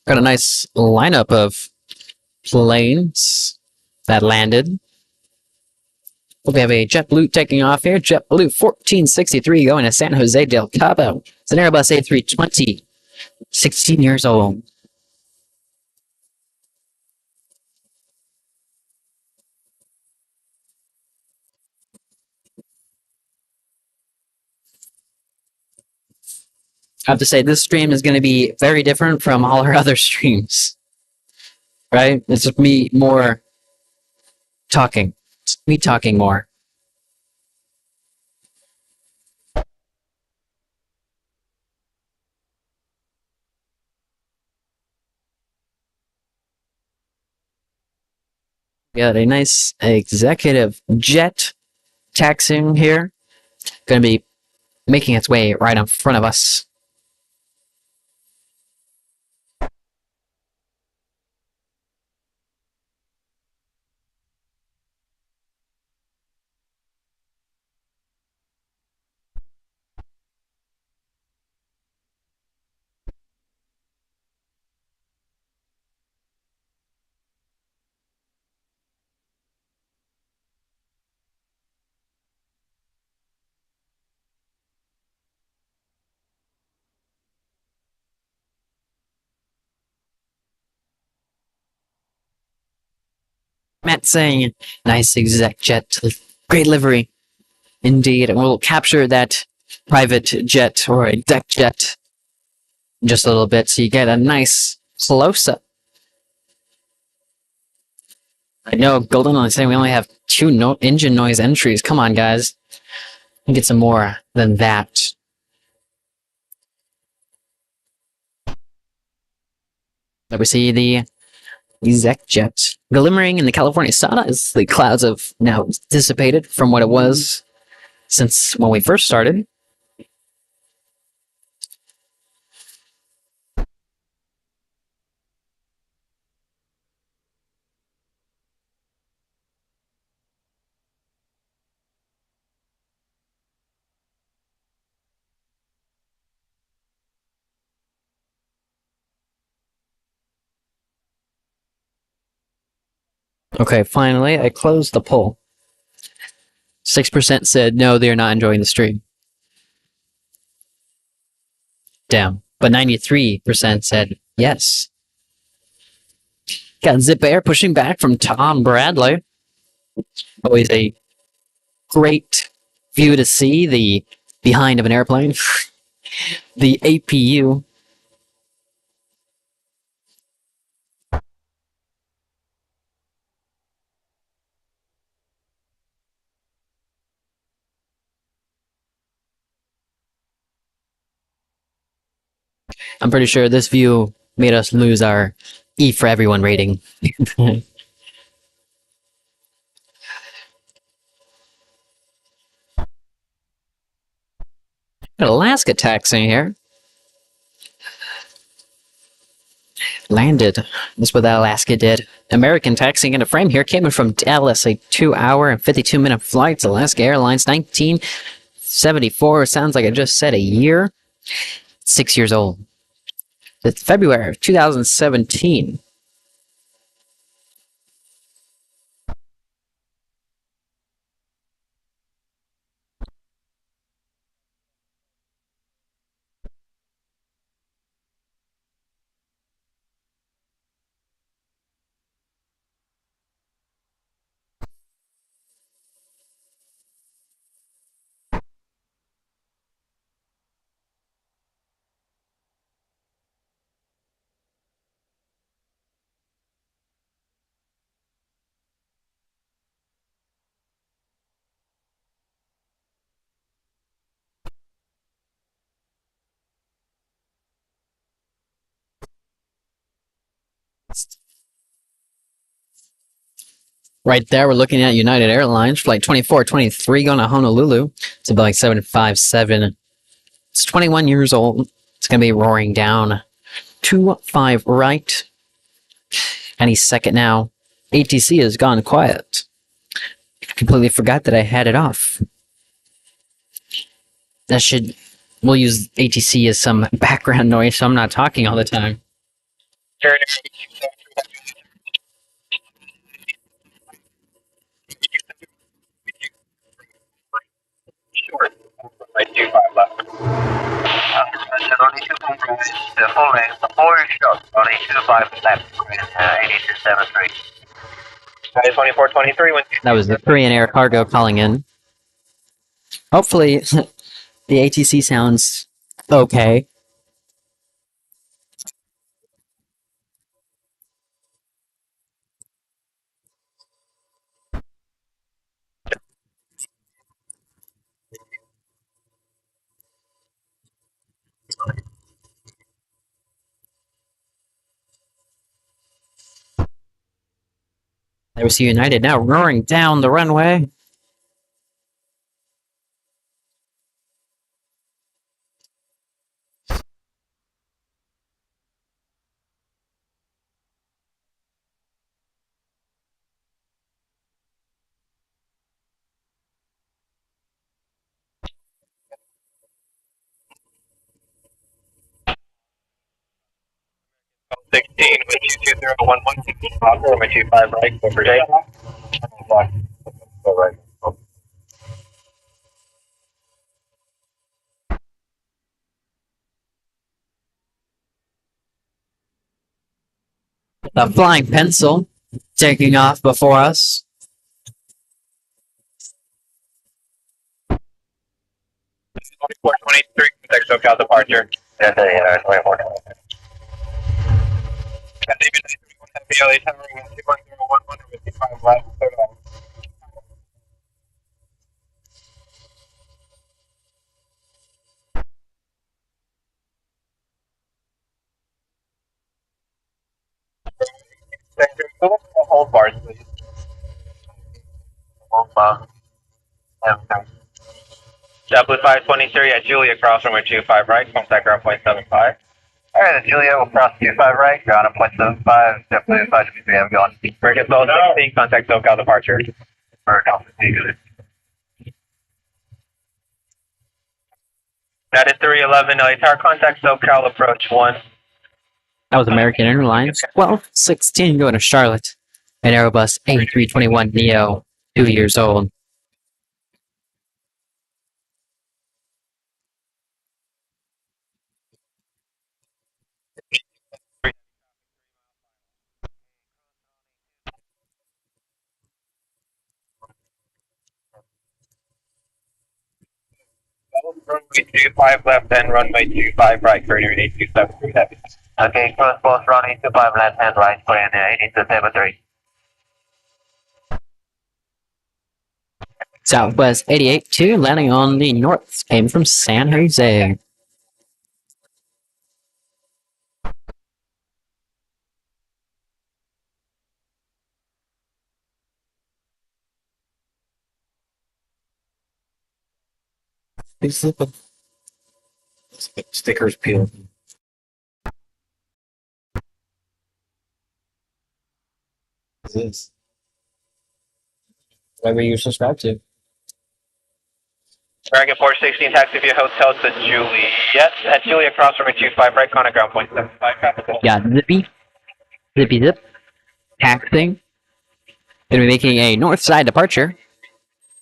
Got a nice lineup of planes that landed. We have a JetBlue taking off here. JetBlue 1463 going to San Jose del Cabo. It's an Airbus A320. 16 years old. I have to say, this stream is going to be very different from all our other streams. Right? It's just me more talking. It's me talking more. We got a nice executive jet taxiing here. Going to be making its way right in front of us. Matt saying, nice exec jet, great livery. Indeed, and we'll capture that private jet or a deck jet in just a little bit so you get a nice close-up. I know Golden only saying we only have 2 engine noise entries. Come on, guys. We can get some more than that. There we see the exec jet glimmering in the California sun as the clouds have now dissipated from what it was since when we first started. Okay, finally, I closed the poll. 6% said no, they're not enjoying the stream. Damn. But 93% said yes. Got Zip Air pushing back from Tom Bradley. Always a great view to see the behind of an airplane. The APU. I'm pretty sure this view made us lose our E for everyone rating. Got Alaska taxiing here. Landed. That's what that Alaska did. American taxiing into frame here. Came in from Dallas. A 2-hour and 52-minute flight. Alaska Airlines 1974. Sounds like I just said a year. 6 years old. It's February of 2017. Right there, we're looking at United Airlines, flight 2423 going to Honolulu. It's a Boeing 757. It's 21 years old. It's going to be roaring down 25 right. Any second now. ATC has gone quiet. Completely forgot that I had it off. We'll use ATC as some background noise so I'm not talking all the time. Sure. Right, 25 left. Only 2 compromise. The full length, 4 shots, only 25 left. 8273. 2423. That was the Korean Air Cargo calling in. Hopefully, the ATC sounds okay. There we see United now roaring down the runway. 16 with 22011, runway 25 right, go for day. Go right. The flying pencil taking off before us. Twenty-four 23, contact SoCal departure. Yeah, 24. And David, LA Tower, 21011, with 25 left, clear to land. Thank you. Go to the hold bars, please. Hold bar. JetBlue 523 at Julia, cross runway 25 right, contact ground point 75. Alright, Julia, we'll cross 25 right, ground at point 75, JetBlue 523, I'm going. American Soul 16, contact SoCal departure. American 16. That is 311, LA Tower, contact SoCal approach 1. That was American Airlines 1216 going to Charlotte. An Airbus A321neo, 2 years old. Runway 25 left and runway 25 right, Korean 8273 heavy. Okay, cross both runway 25 left and right, Korean 8273. Southwest 882 landing on the north, came from San Jose. Stickers peeled. What is this? Whatever you subscribe to. Dragon 416, taxi via hotel to Juliet. At Juliet, cross runway 25 right, contact ground point 75, traffic. Yeah, zippy zip, taxing. Gonna be making a north side departure.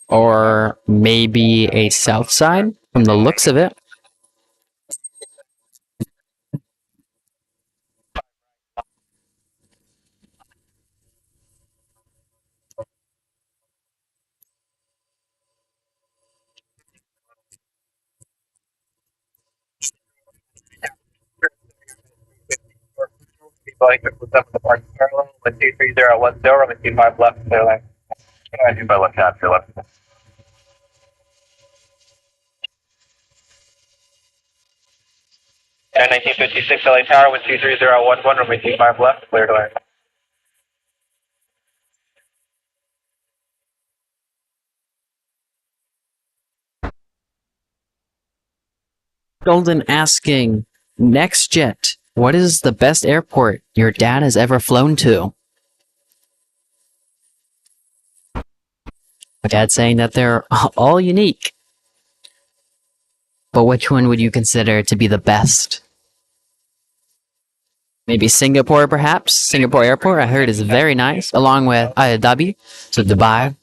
Or maybe a south side, from the looks of it. Like with up the park parallel with 23010, runway 25 left, clear lane. 25 left, half, clear left. And 1956 LA Tower with 23011, runway 25 left, clear to land. Golden asking, NextJet, what is the best airport your dad has ever flown to? My dad's saying that they're all unique. But which one would you consider to be the best? Maybe Singapore, perhaps? Singapore Airport, I heard, is very nice, along with Abu Dhabi, so Dubai.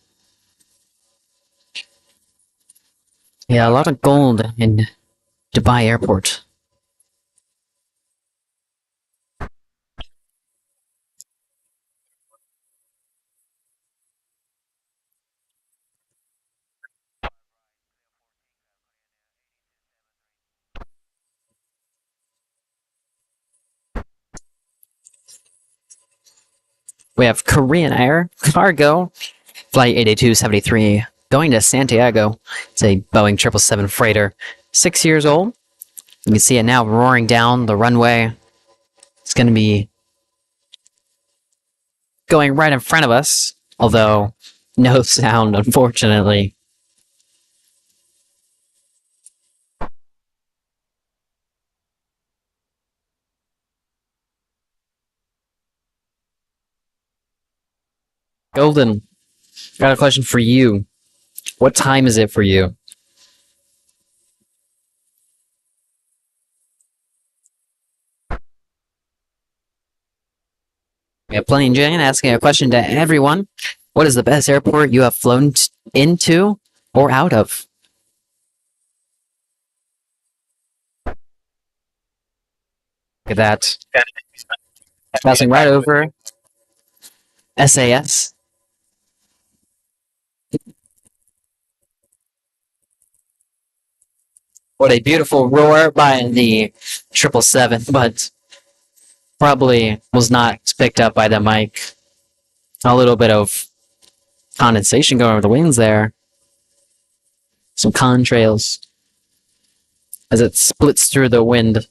Yeah, a lot of gold in Dubai Airport. We have Korean Air Cargo, Flight 8273, going to Santiago. It's a Boeing 777 freighter, 6 years old. You can see it now roaring down the runway. It's going to be going right in front of us, although no sound, unfortunately. Golden, got a question for you. What time is it for you? We have Plane Jane asking a question to everyone. What is the best airport you have flown into or out of? Look at that. Passing right over SAS. What a beautiful roar by the 777, but probably was not picked up by the mic. A little bit of condensation going over the wings there. Some contrails as it splits through the wind.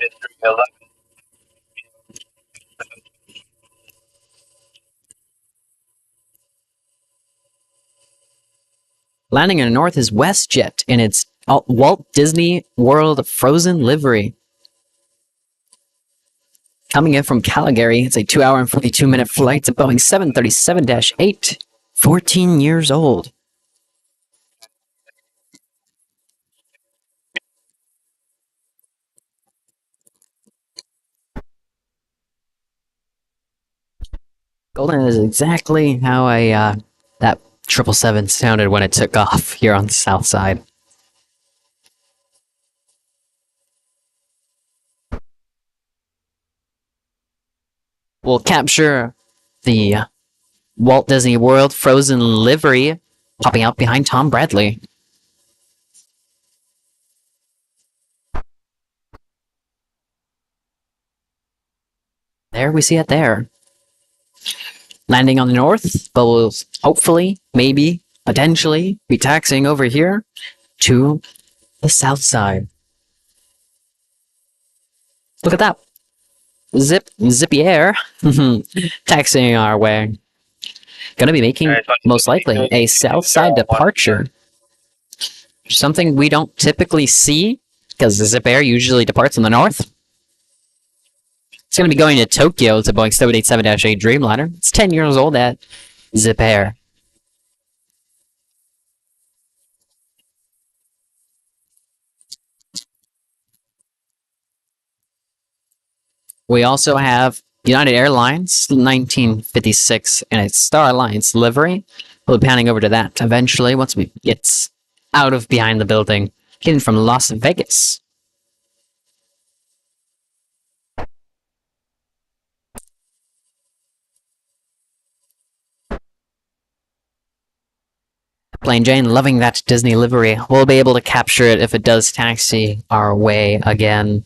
United 311. Landing in the north is WestJet in its Walt Disney World Frozen livery. Coming in from Calgary, it's a 2-hour and 42-minute flight to Boeing 737-8. 14 years old. Golden is exactly how that 777 sounded when it took off here on the south side. We'll capture the Walt Disney World Frozen livery popping out behind Tom Bradley. There we see it there. Landing on the north, but will hopefully, maybe, potentially be taxiing over here to the south side. Look at that. Zippy air. Taxiing our way. Gonna be making, most likely, a south side departure. Something we don't typically see, because the Zip Air usually departs in the north. It's going to be going to Tokyo to Boeing 787-8 Dreamliner. It's 10 years old at Zip Air. We also have United Airlines 1956 and a Star Alliance livery. We'll be panning over to that eventually once we get out of behind the building. Getting from Las Vegas. Plain Jane loving that Disney livery. We'll be able to capture it if it does taxi our way again.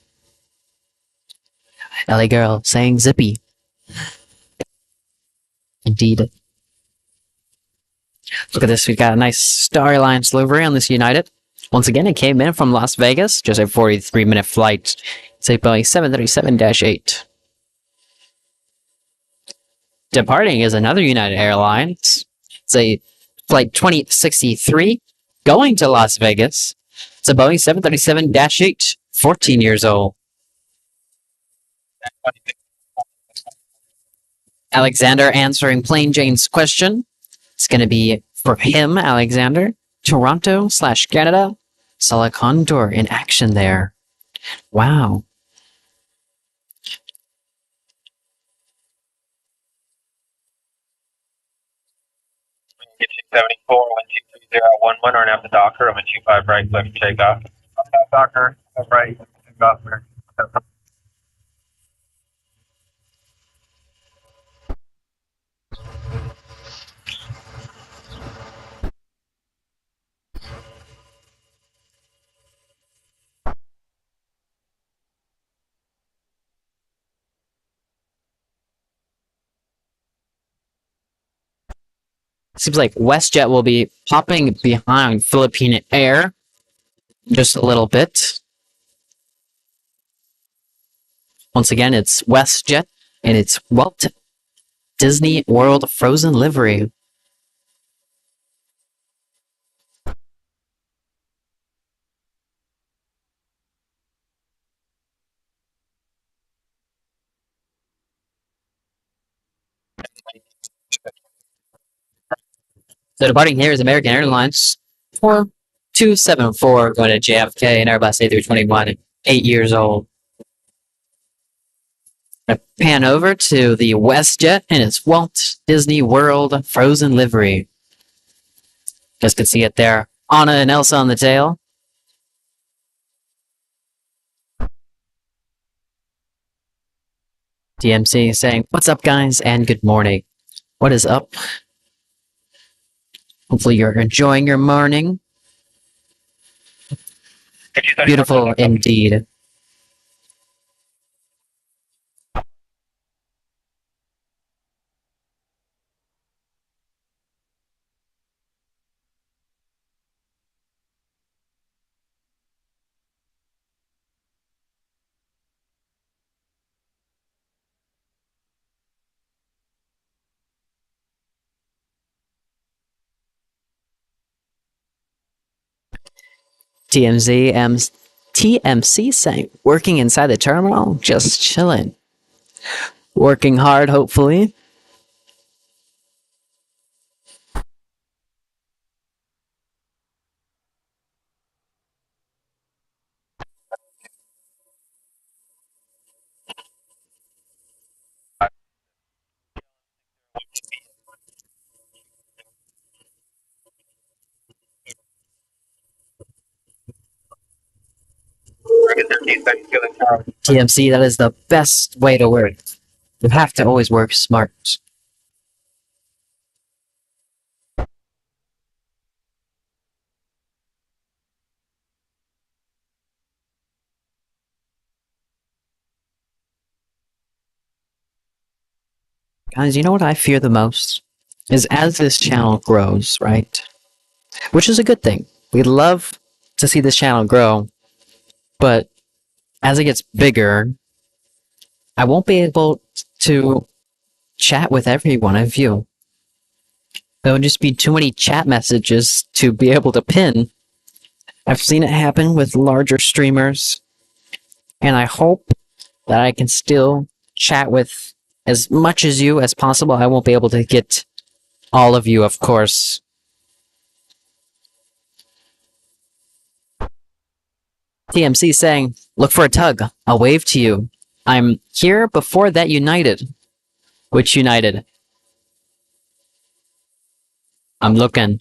LA girl saying zippy. Indeed. Look at this, we've got a nice Star Alliance livery on this United. Once again, it came in from Las Vegas, just a 43-minute flight. It's a Boeing 737-8. Departing is another United Airlines. It's a flight 2063 going to Las Vegas. It's a Boeing 737-8, 14 years old. Alexander answering Plain Jane's question. It's going to be for him, Alexander. Toronto/Canada. Saw a Condor in action there. Wow. Get 274, 123.011, or now the Docker. I'm a 25 right, clear for takeoff. Docker, right, takeoff. Seems like WestJet will be popping behind Philippine Air just a little bit. Once again, it's WestJet and it's Walt Disney World Frozen livery. So departing here is American Airlines 4274 going to JFK, an Airbus A321, 8 years old. Pan over to the WestJet and its Walt Disney World Frozen livery. Just can see it there. Anna and Elsa on the tail. DMC saying, "What's up, guys, and good morning." What is up? Hopefully you're enjoying your morning. Beautiful indeed. TMC saying, working inside the terminal, just chilling. Working hard, hopefully. TMC, that is the best way to work. You have to always work smart. Guys, you know what I fear the most? Is as this channel grows, right? Which is a good thing. We'd love to see this channel grow, but as it gets bigger, I won't be able to chat with every one of you. There would just be too many chat messages to be able to pin. I've seen it happen with larger streamers, and I hope that I can still chat with as much as you as possible. I won't be able to get all of you, of course. TMC saying, "Look for a tug. I'll wave to you. I'm here before that United." Which United? I'm looking.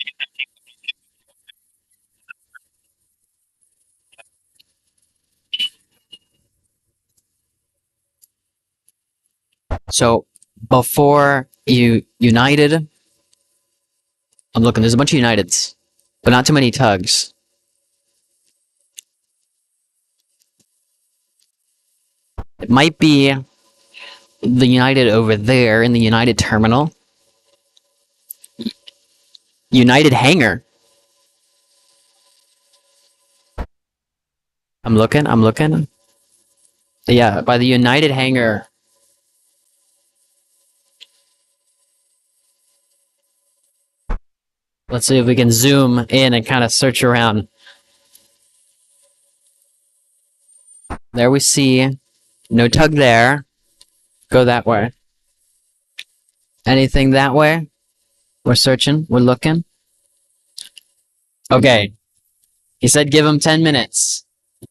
So before you United, I'm looking. There's a bunch of Uniteds, but not too many tugs. It might be the United over there in the United terminal. United hangar. I'm looking. I'm looking. Yeah, by the United hangar. Let's see if we can zoom in and kind of search around. There we see no tug there. Go that way. Anything that way? We're searching. We're looking. Okay. He said give him 10 minutes.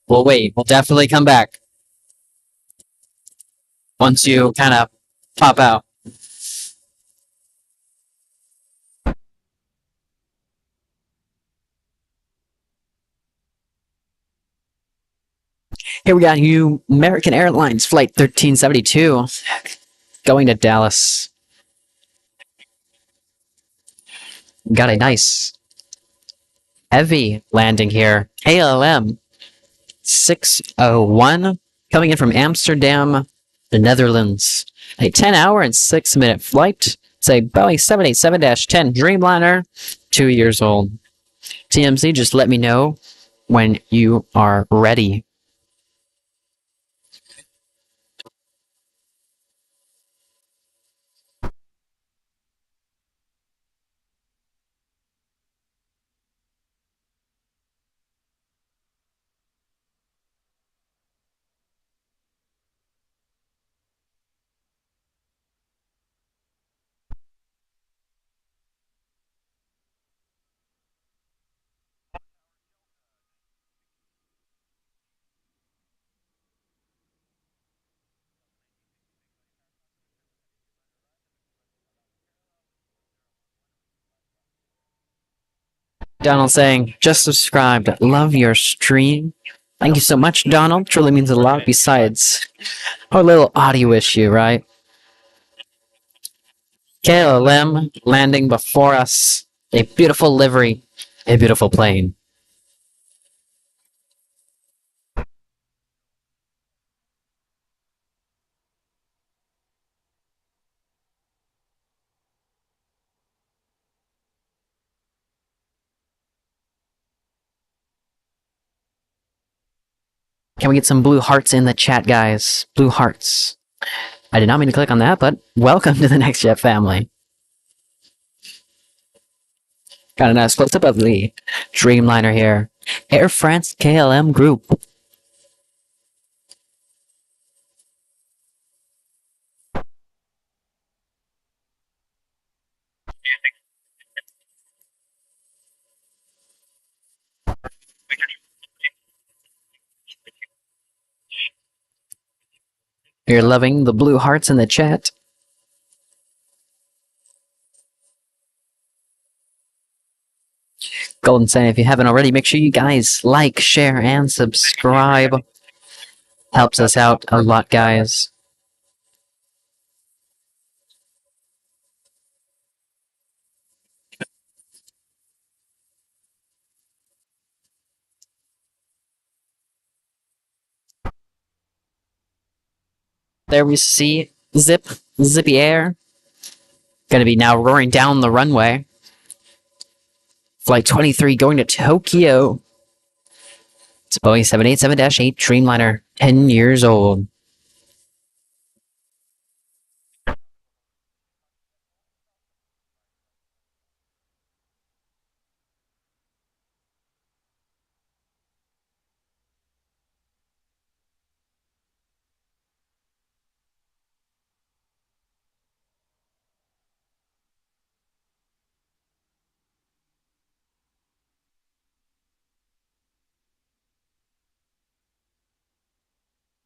We'll wait. We'll definitely come back. Once you kind of pop out. Here we got you, American Airlines Flight 1372, going to Dallas. Got a nice, heavy landing here. KLM 601, coming in from Amsterdam, the Netherlands. A 10-hour and 6-minute flight. It's a Boeing 787-10 Dreamliner, 2 years old. TMC, just let me know when you are ready. Donald saying, just subscribed. Love your stream. Thank you so much, Donald. Truly means a lot besides our little audio issue, right? KLM landing before us. A beautiful livery. A beautiful plane. Can we get some blue hearts in the chat, guys? Blue hearts. I did not mean to click on that, but welcome to the Next Jet family. Got a nice close-up of the Dreamliner here. Air France KLM Group. You're loving the blue hearts in the chat. Golden saying, if you haven't already, make sure you guys like, share, and subscribe. Helps us out a lot, guys. There we see Zippy Air. Gonna be now roaring down the runway. Flight 23 going to Tokyo. It's a Boeing 787-8 Dreamliner, 10 years old.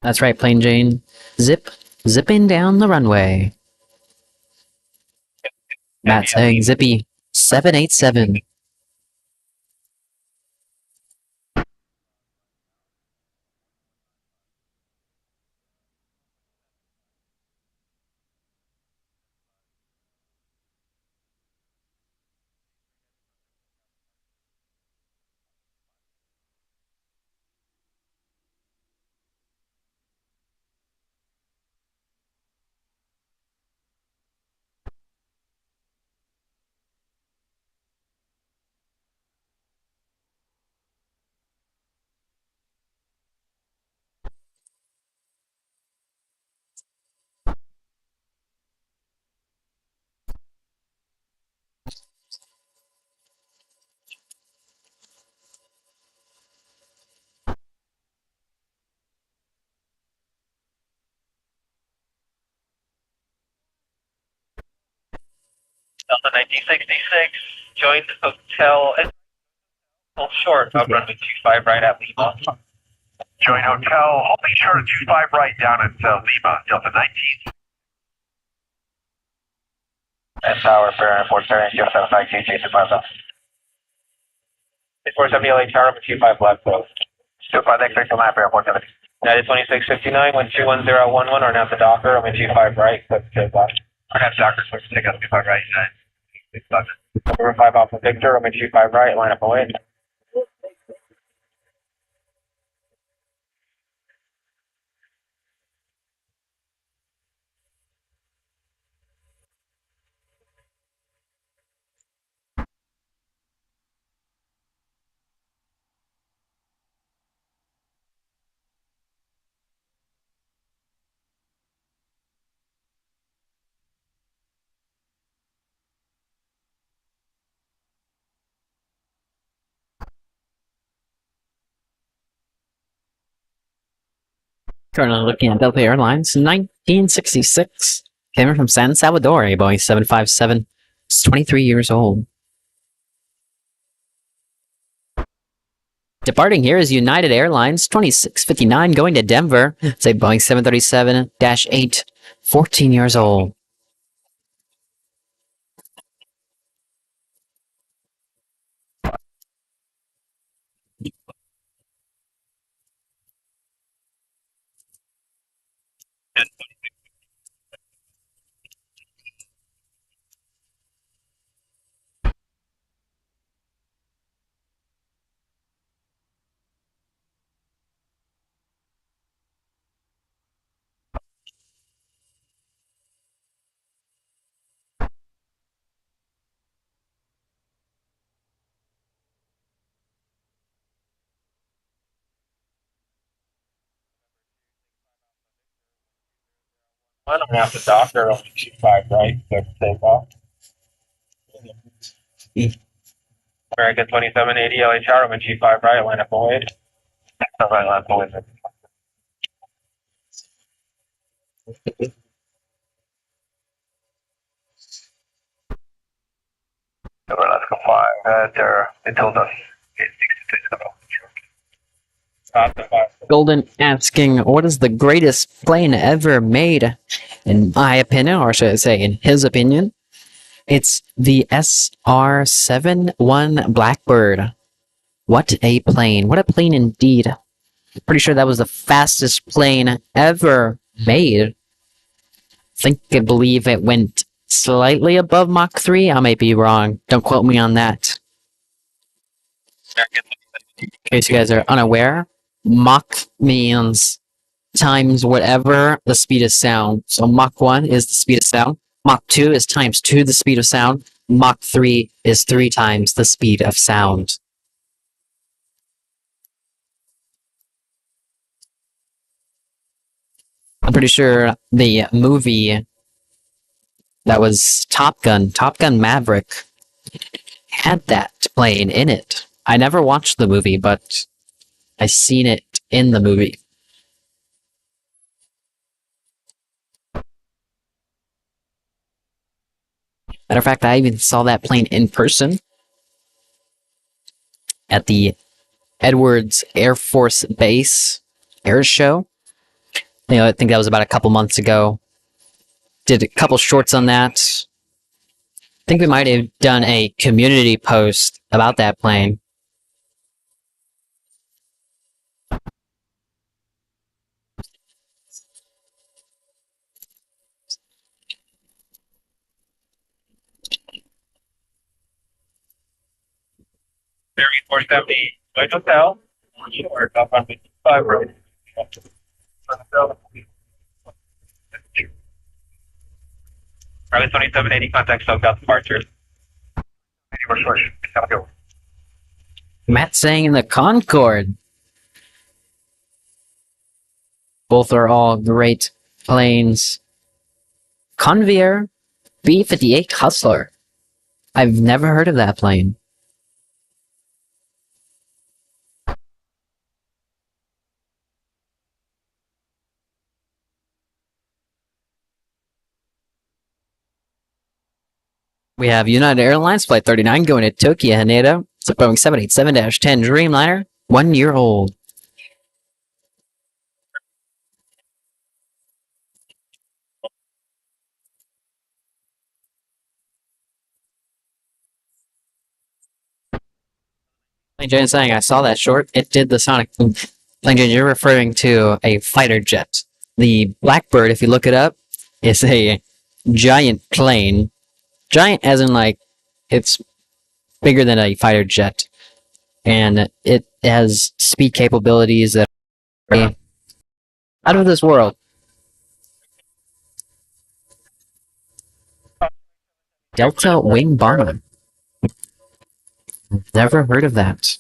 That's right, Plain Jane. Zipping down the runway. Matt saying Zippy 787. Delta 1966, joined hotel and short of runway 25 right at Lima. Join hotel, holding short of 25 right down at Lima, Delta 19. And tower, fair airport, fair, 075 KJ 250. 470 LA tower, 25 left, close. 25 X-ray to lap, airport 70. United 2659, 1211011, or now the Docker, 25 right, clip to left. I have Docker, so take out 25 right, Number 5 Alpha Victor, 25 right, line up away. Currently looking at Delta Airlines, 1966. Came in from San Salvador, a Boeing 757. It's 23 years old. Departing here is United Airlines 2659 going to Denver. It's a Boeing 737-8, 14 years old. I'm gonna have to doctor on 25 right, so take off. American 2780 LHR, I'm G5 right, line up void. Right, line up void. Well, let's go 5. They told us it's 62. Stop the 5. Golden asking, what is the greatest plane ever made? In my opinion, or should I say in his opinion, it's the SR-71 Blackbird. What a plane. What a plane indeed. Pretty sure that was the fastest plane ever made. I believe it went slightly above Mach 3. I may be wrong. Don't quote me on that. In case you guys are unaware, Mach means times whatever the speed of sound. So Mach 1 is the speed of sound. Mach 2 is times 2 the speed of sound. Mach 3 is 3 times the speed of sound. I'm pretty sure the movie that was Top Gun Maverick, had that plane in it. I never watched the movie, but I seen it in the movie. Matter of fact, I even saw that plane in person at the Edwards Air Force Base Air Show. I think that was about a couple months ago. Did a couple shorts on that. I think we might have done a community post about that plane. Ferry 470, Lloyd Hotel, New York, up on 55 road. Charlie 2780, contact SoCal departure. Matt saying in the Concorde. Both are all great planes. Convair B-58 Hustler. I've never heard of that plane. We have United Airlines Flight 39 going to Tokyo, Haneda. It's a Boeing 787-10 Dreamliner, 1 year old. Plain Jane saying, I saw that short. It did the sonic boom. Plain Jane, you're referring to a fighter jet. The Blackbird, if you look it up, is a giant plane. Giant as in, like, it's bigger than a fighter jet. And it has speed capabilities that are out of this world. Delta Wing Bomber. Never heard of that.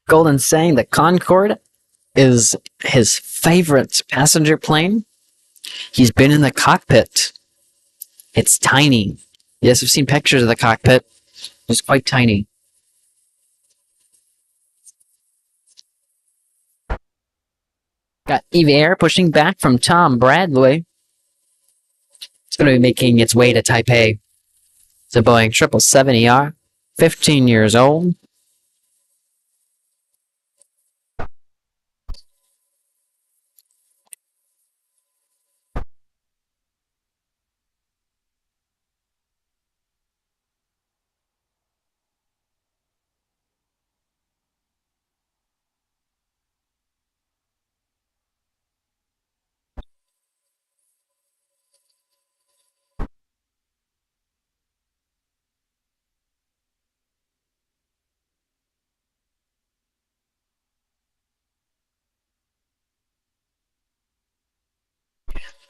Golden saying that Concorde is his favorite passenger plane. He's been in the cockpit. It's tiny. Yes, I've seen pictures of the cockpit. It's quite tiny. Got Eve Air pushing back from Tom Bradley. It's going to be making its way to Taipei. It's a Boeing 777ER, 15 years old.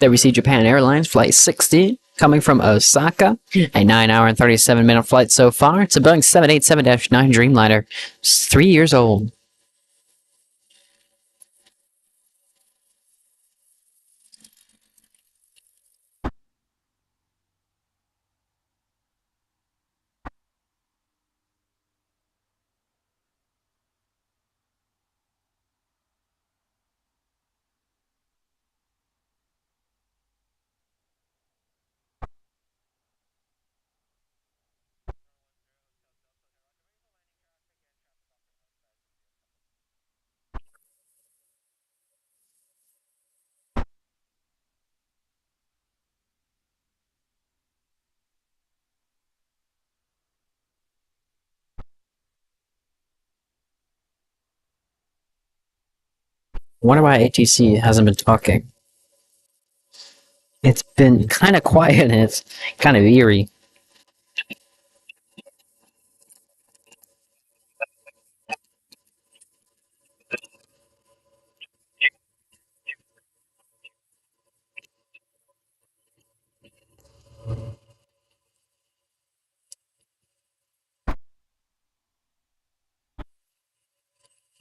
There we see Japan Airlines Flight 60 coming from Osaka. A 9-hour and 37-minute flight so far. It's a Boeing 787-9 Dreamliner. It's 3 years old. I wonder why ATC hasn't been talking. It's been kind of quiet and it's kind of eerie.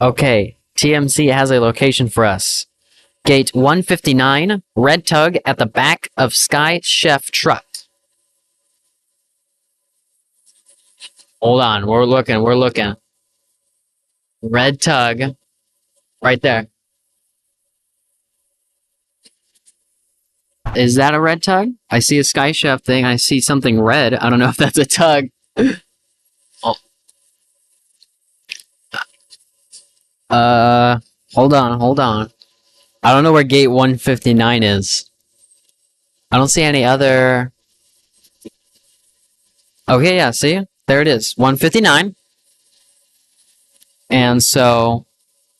Okay, TMC has a location for us. Gate 159, red tug at the back of Sky Chef truck. Hold on, we're looking. Red tug, right there. Is that a red tug? I see a Sky Chef thing. I see something red. I don't know if that's a tug. Oh. Hold on. I don't know where gate 159 is. I don't see any other... Okay, yeah, see? There it is. 159. And so,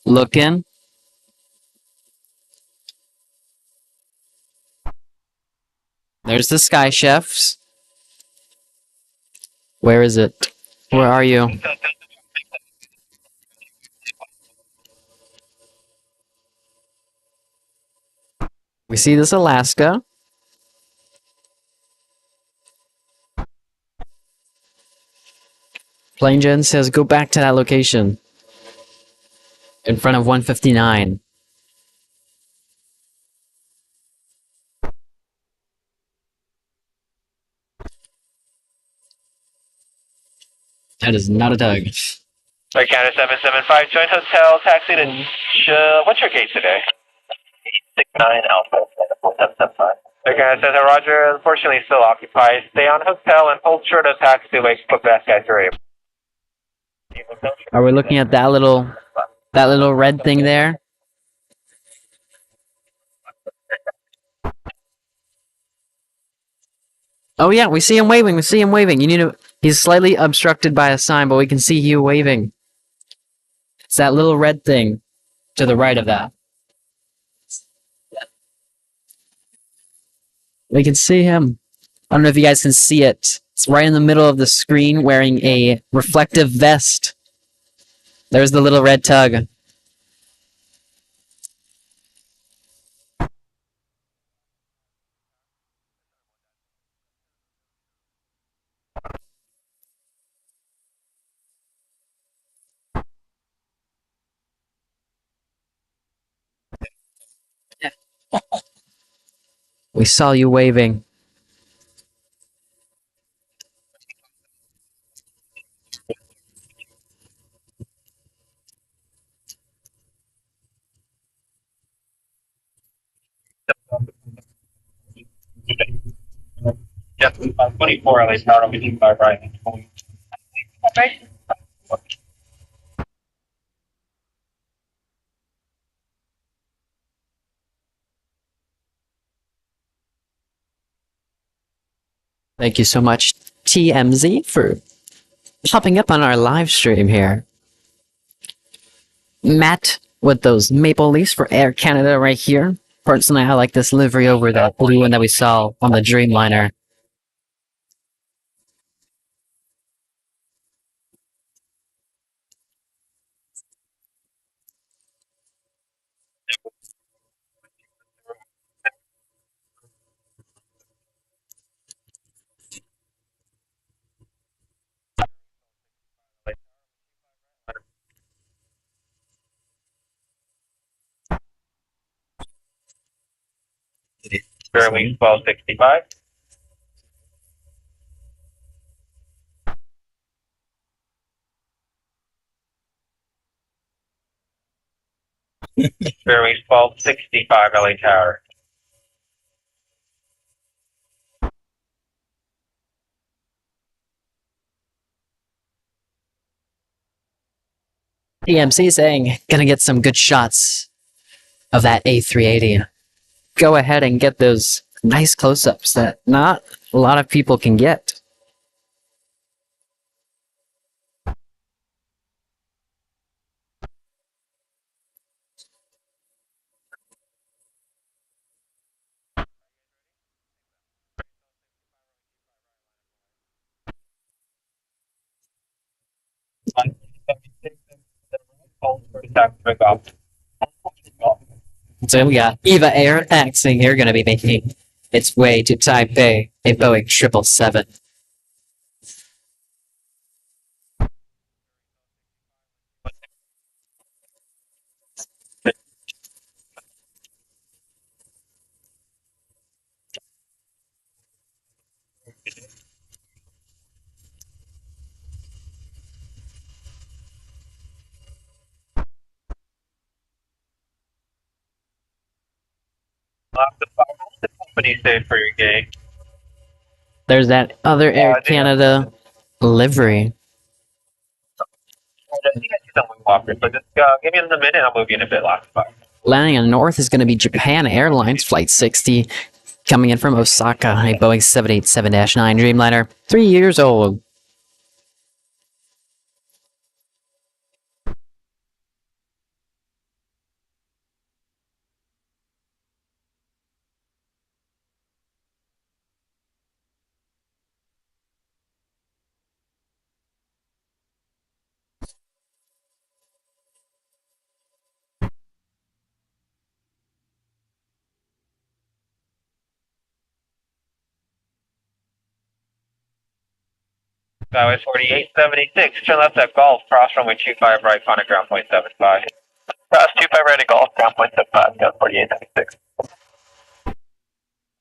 looking. There's the Sky Chefs. Where is it? Where are you? We see this Alaska. PlaneGen says go back to that location. In front of 159. That is not a tug. Right, counter 775, joint hotel, taxi to, what's your gate today? 869 Alpha, 775. Right, counter says, Roger, unfortunately still occupied. Stay on hotel and hold short of taxi, wait, put back guys are able. Are we looking at that little red thing there? Oh yeah, we see him waving, You need to... He's slightly obstructed by a sign, but we can see you waving. It's that little red thing to the right of that. We can see him. I don't know if you guys can see it. It's right in the middle of the screen wearing a reflective vest. There's the little red tug. We saw you waving. Yep, 24 LA start on between 5 right. Thank you so much, TMZ, for popping up on our live stream here. Matt with those maple leaves for Air Canada right here. Personally, I like this livery over that blue one that we saw on the Dreamliner. Fairway 1265. Fairway 1265 LA Tower. TMC saying, gonna get some good shots of that A380. Go ahead and get those nice close-ups that not a lot of people can get. So we got Eva Air taxiing here, gonna be making its way to Taipei, a Boeing 777. The company safe for your gig. There's that other Air Canada livery. I think I see some wing but just give me a minute, I'll move you in a bit, last 5. Landing on north is going to be Japan Airlines Flight 60, coming in from Osaka, a Boeing 787-9 Dreamliner, 3 years old. That was 4876. Turn left at Golf, cross runway 25 right, contact ground point 75. Cross 25 right at Golf, ground point 75, got 4876.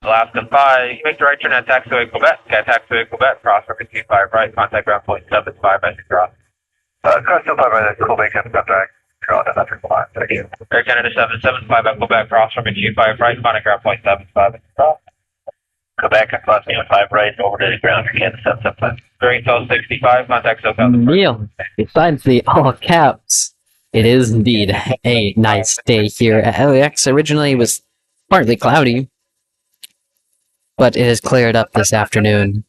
Alaska 5, you make the right turn at taxiway Quebec. At taxiway Quebec, cross runway 25 right, contact ground point 75 as you cross. Cross 25 right at Quebec, contact. Thank you. Air Canada 775 at Quebec, cross runway 25 right, contact ground point 75 as you cross. Quebec and cross 5 right over to the ground for Canada 775. Bearing 1265, contact SoCal. Neil, besides the all caps, it is indeed a nice day here at LAX. Originally it was partly cloudy, but it has cleared up this afternoon.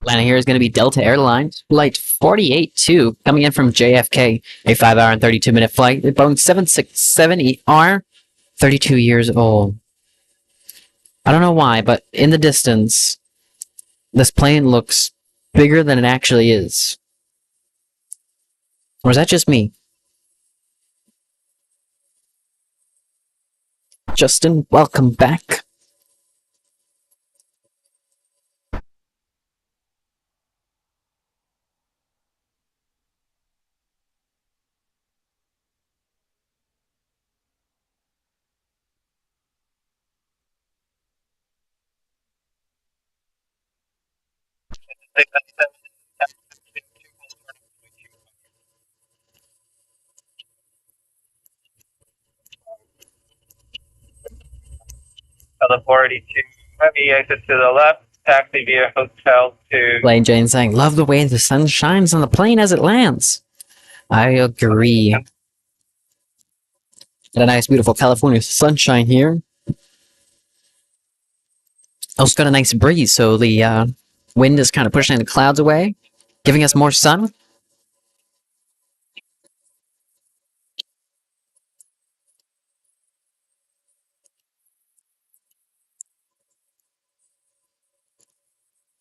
Landing here is going to be Delta Airlines Flight 48-2, coming in from JFK, a 5-hour and 32-minute flight. The Boeing 767ER, 32 years old. I don't know why, but in the distance, this plane looks bigger than it actually is. Or is that just me? Justin, welcome back. Other 482, heavy exit to the left, taxi via hotel to... Blaine Jane saying, love the way the sun shines on the plane as it lands. I agree. Got a nice, beautiful California sunshine here. Also got a nice breeze, so the Wind is kind of pushing the clouds away, giving us more sun.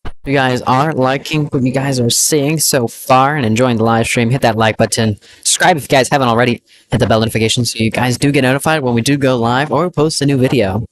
If you guys are liking what you guys are seeing so far and enjoying the live stream, hit that like button. Subscribe if you guys haven't already. Hit the bell notification so you guys do get notified when we do go live or post a new video.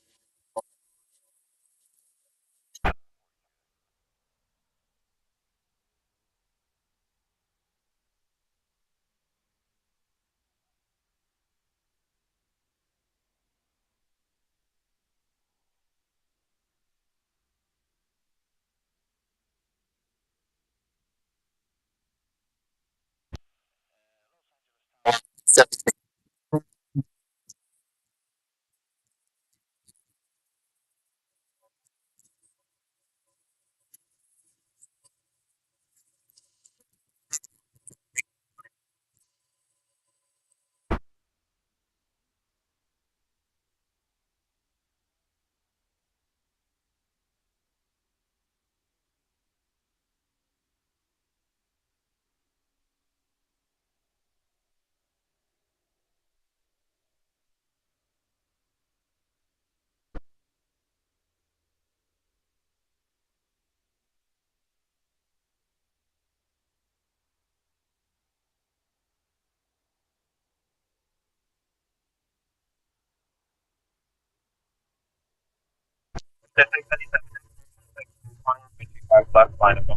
Left line of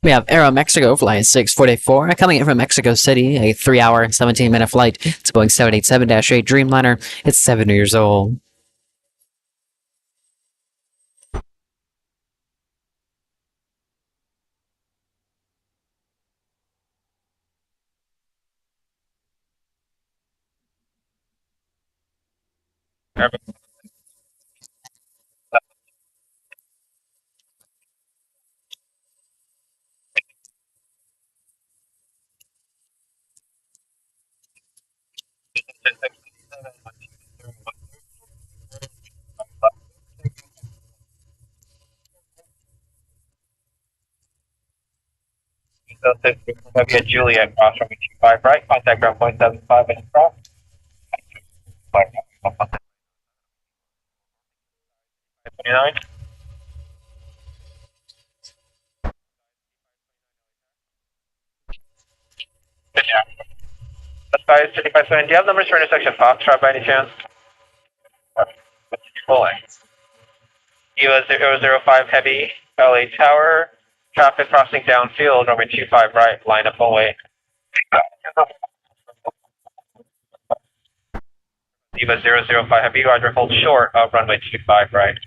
We have Aero Mexico flight 644 coming in from Mexico City, a 3-hour, 17-minute flight. It's a Boeing 787-8 Dreamliner. It's 7 years old. Heavy at Juliet, cross runway 25 right, contact ground point 75 and cross. 29. That's guys 3520. Do you have numbers for intersection Foxtrot by any chance? Pulling. EVA 005 heavy, LA Tower, traffic crossing downfield, runway 25 right, line up away. EVA 005 heavy, roger, hold short of runway 25 right.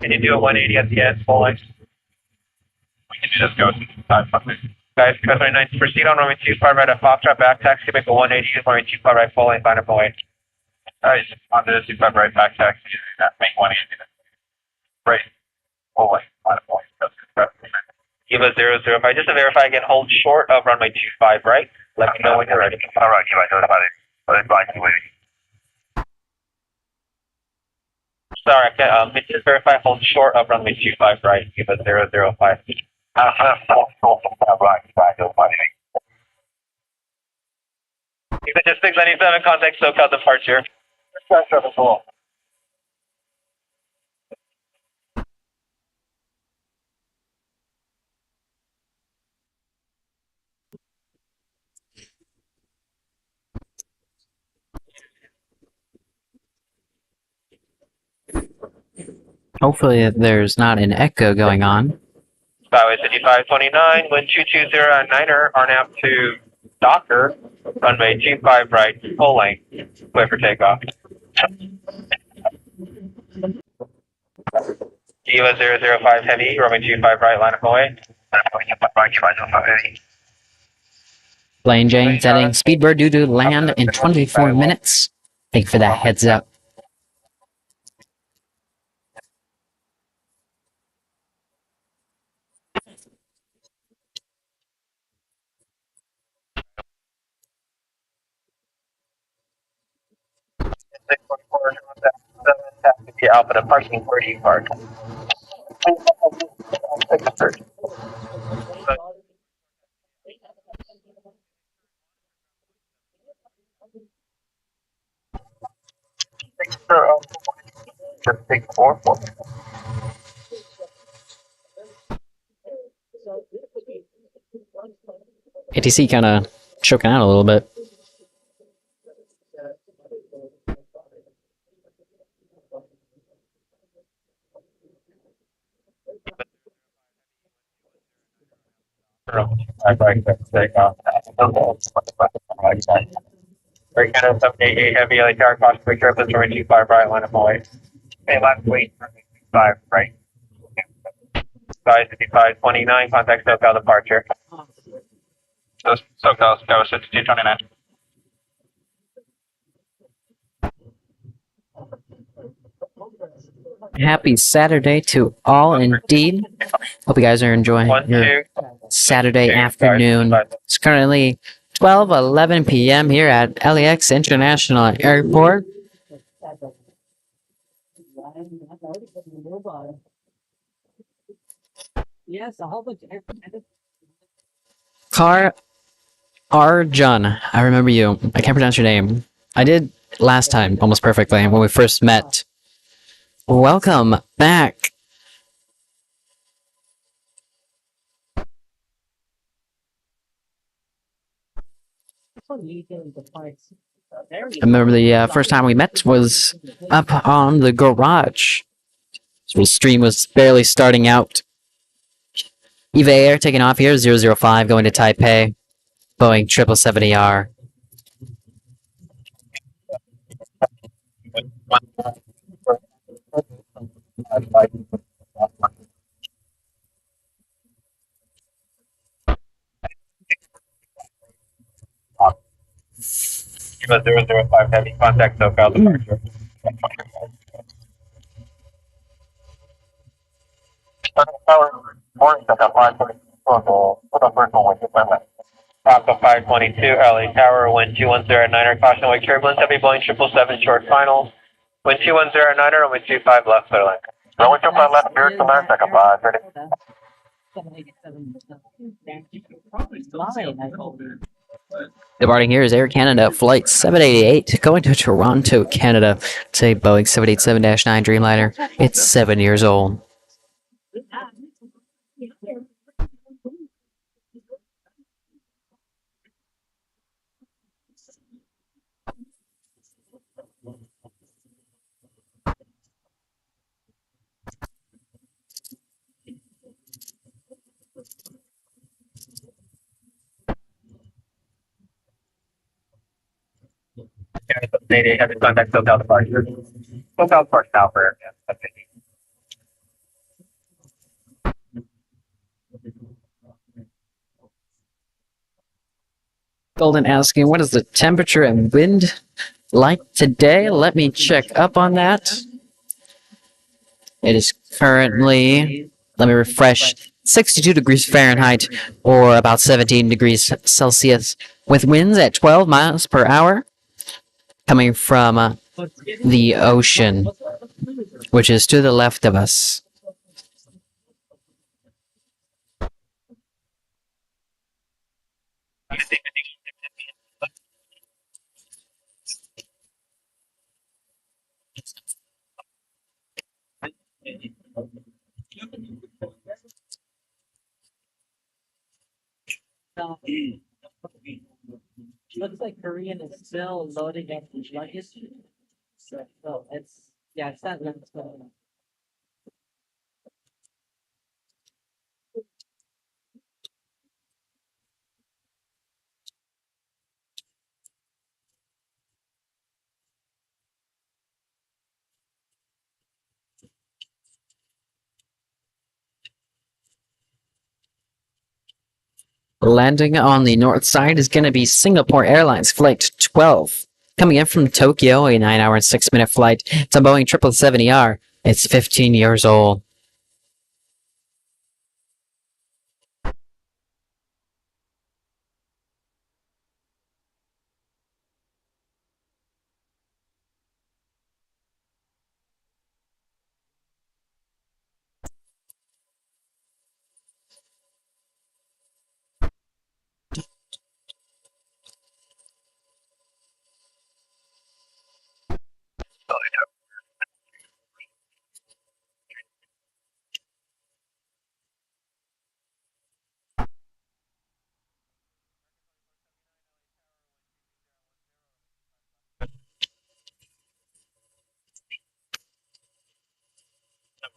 Can you do a 180 at the end, pulling? We can just go guys, 29, proceed on runway 25 right at Foxtrot, back taxi, make a 180, runway 25 right, pulling, line up away. Alright, on the 25 right, back taxi, make 180. Right, pulling, line up away. EVA 005, just to verify again, hold short of runway 25 right. Let me know when you're ready. Alright, sorry, I can't, just verify, hold short of runway 25 right, EVA 005. EVA just 697, contact SoCal departure. Hopefully there's not an echo going on. Skyway 5529, wind 220 at Niner, RNAV to Docker, runway 25 right, full length, clear for takeoff. EVA 005 heavy, runway 25 right, line up away. Plane Jane setting Speedbird due to land in 24 minutes. Thank you for that heads up. 644, have to be Alpha to parking. Where do you park? Just 644. ATC kind of choking out a little bit. Right, take off. Right, kind of 788 heavy LHR cross quick trip, let's run 25 right, line up away. Okay, last wait, 5 right. Size 5529, contact SoCal departure. SoCal, Sky 6229. Happy Saturday to all indeed. Hope you guys are enjoying your Saturday afternoon. It's currently 12:11 p.m. here at LAX International Airport. Car Arjun, I remember you. I can't pronounce your name. I did last time almost perfectly when we first met. Welcome back. I remember the first time we met was up on the garage. So the stream was barely starting out. EVA Air taking off here, 005 going to Taipei, Boeing 777ER. Kilo 005 heavy, contact SoCal departure. Morning, SoCal 522, Alpha 522, LA Tower, wind 2109er, caution wake turbulence, heavy Boeing 777 short final, wind 2109er, runway 25 left, clear line. Runway 25 left, clear to land, second 530. Departing here is Air Canada Flight 788 going to Toronto, Canada. It's a Boeing 787-9 Dreamliner. It's 7 years old. Mayday, have contact SoCal departure. SoCal departure now for Air. Golden asking, what is the temperature and wind like today? Let me check up on that. It is currently, let me refresh, 62 degrees Fahrenheit or about 17 degrees Celsius with winds at 12 miles per hour coming from the ocean, which is to the left of us. Looks like Korean is still loading up the luggage. So it's it's not Landing on the north side is going to be Singapore Airlines Flight 12. Coming in from Tokyo, a 9-hour and 6-minute flight. It's a Boeing 777ER. It's 15 years old.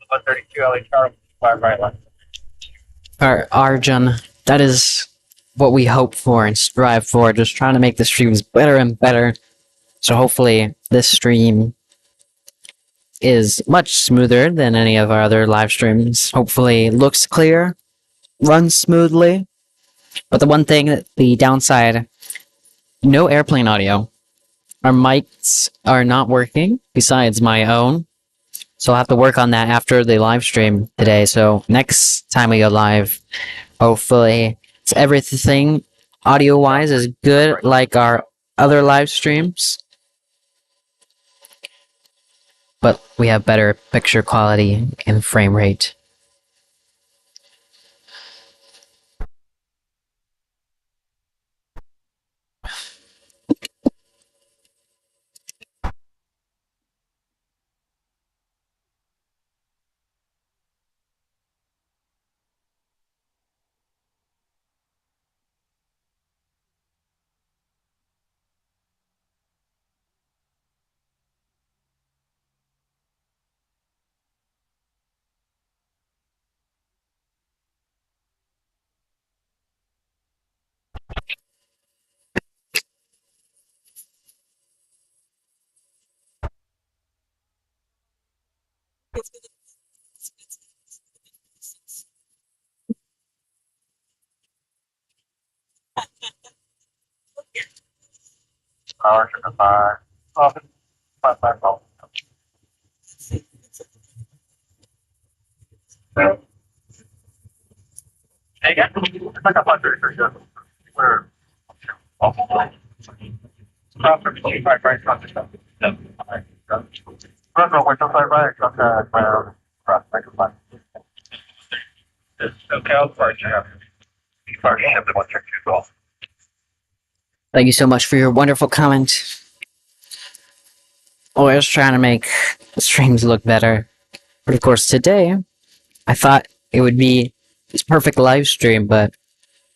132 LA Charlie, 5 right left. Arjun, that is what we hope for and strive for, just trying to make the streams better and better. So hopefully this stream is much smoother than any of our other live streams. Hopefully it looks clear, runs smoothly. But the one thing, the downside, no airplane audio. Our mics are not working, besides my own. So I'll have to work on that after the live stream today. So next time we go live, hopefully it's everything audio-wise is good like our other live streams. But we have better picture quality and frame rate. Power to the 5. Office, 5 roll. Hey, again, it's like 100 for sure. We're off the line. Cross from 25 right, cross the 7. Run roll, we're 25 right, cross the ground, cross the 5. It's okay, I'll start you up. You already have the 1-2 goal. Thank you so much for your wonderful comment. Always trying to make the streams look better. But of course today, I thought it would be this perfect live stream, but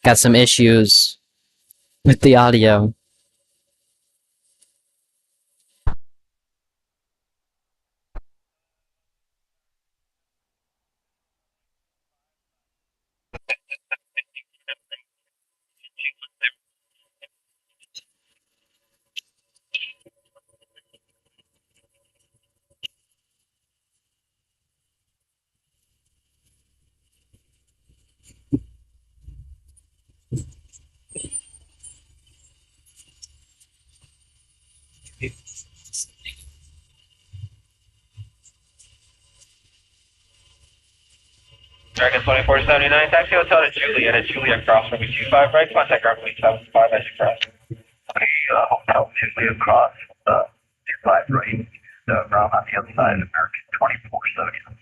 got some issues with the audio. Dragon 2479, taxi hotel to Juliet at Juliet cross from 25 right, contact ground fleet 75 as you cross. Hotel Juliet cross, 25 right, ground on the other side of American 2479.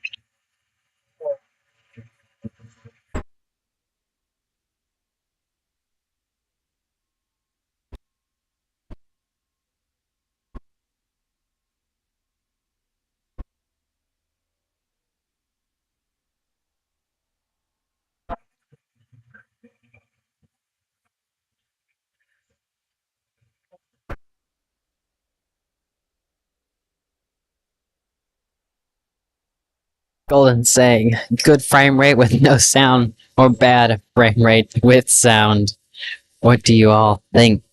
Golden saying, good frame rate with no sound, or bad frame rate with sound. What do you all think?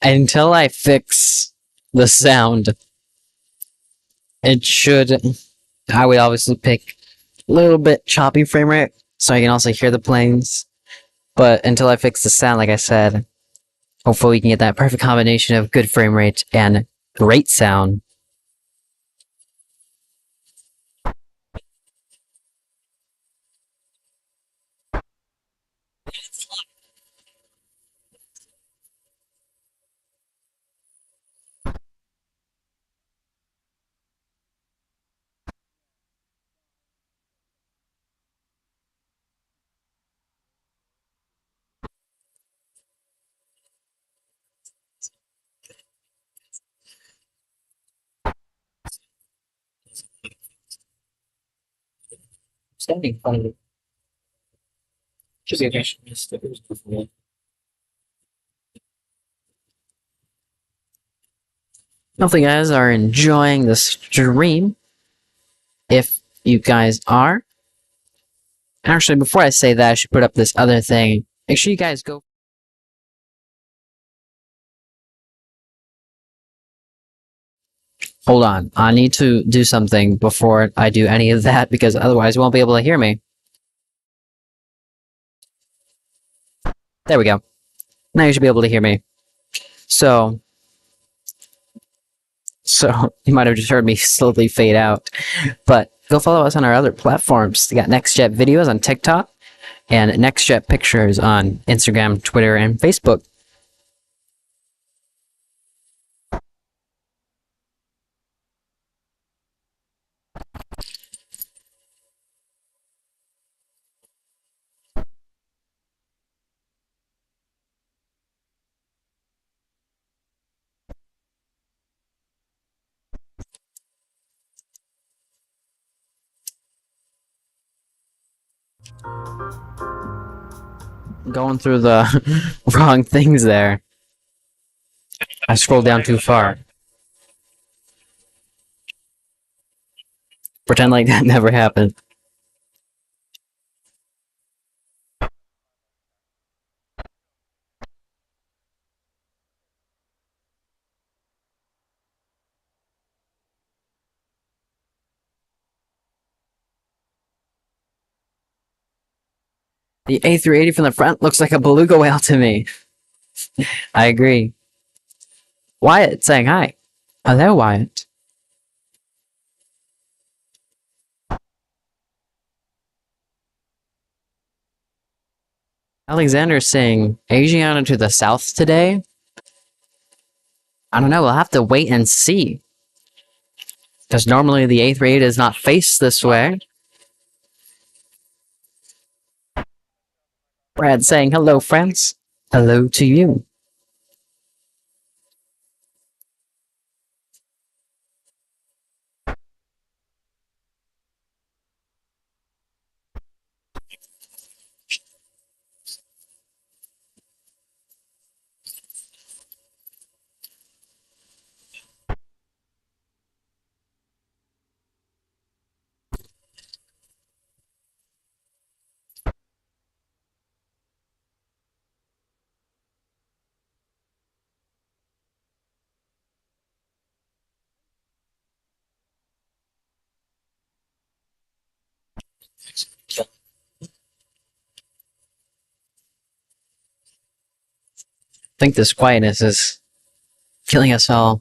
Until I fix the sound, it should... I would obviously pick a little bit choppy frame rate, so I can also hear the planes. But until I fix the sound, like I said, hopefully we can get that perfect combination of good frame rate and great sound. Standing funny. Should be okay. Hopefully you guys are enjoying the stream. you guys are. Actually, before I say that, I should put up this other thing. Make sure you guys go. Hold on. I need to do something before I do any of that, because otherwise you won't be able to hear me. There we go. Now you should be able to hear me. So you might have just heard me slowly fade out. But go follow us on our other platforms. We got NextJet videos on TikTok and NextJet pictures on Instagram, Twitter, and Facebook. Going through the wrong things there. I scrolled down too far. Pretend like that never happened. The A380 from the front looks like a beluga whale to me. I agree. Wyatt saying hi. Hello, Wyatt. Alexander saying, Asiana to the south today? I don't know, we'll have to wait and see. Because normally the A380 is not faced this way. Brad saying, hello, friends. Hello to you. I think this quietness is killing us all.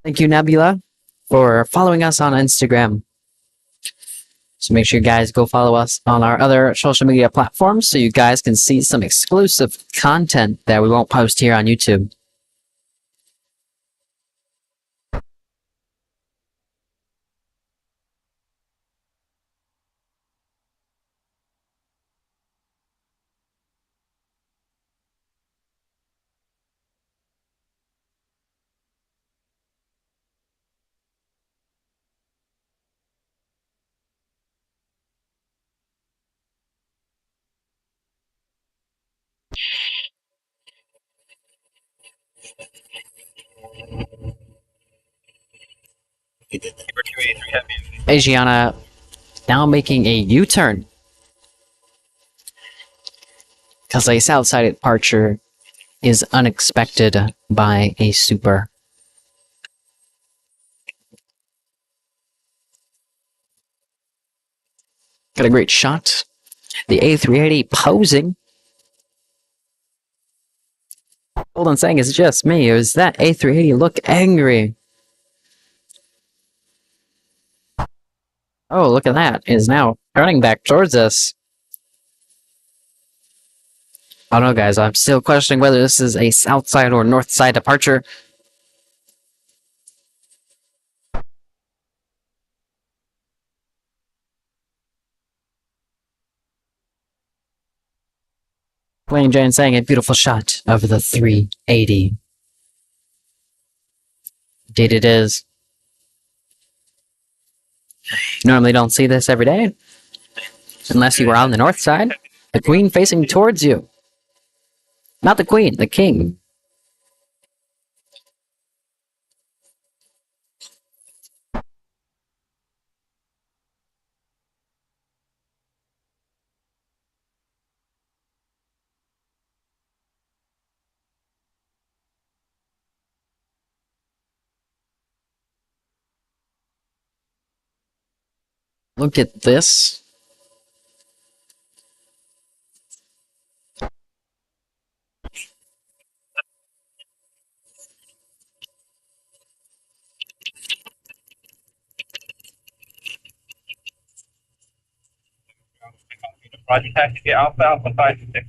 Thank you, Nebula, for following us on Instagram. So make sure you guys go follow us on our other social media platforms so you guys can see some exclusive content that we won't post here on YouTube. Asiana now making a U-turn because a South Side departure is unexpected by a super. Got a great shot. The A380 posing. Hold on, saying it's just me. Is that A380 look angry? Oh, look at that. It is now turning back towards us. I don't know, guys. I'm still questioning whether this is a south side or north side departure. Wayne Jane saying a beautiful shot of the 380. Indeed it is. You normally don't see this every day. Unless you were on the north side. The queen facing towards you. Not the queen, the king. Look at this. Roger, taxi to Alpha Alpha 56.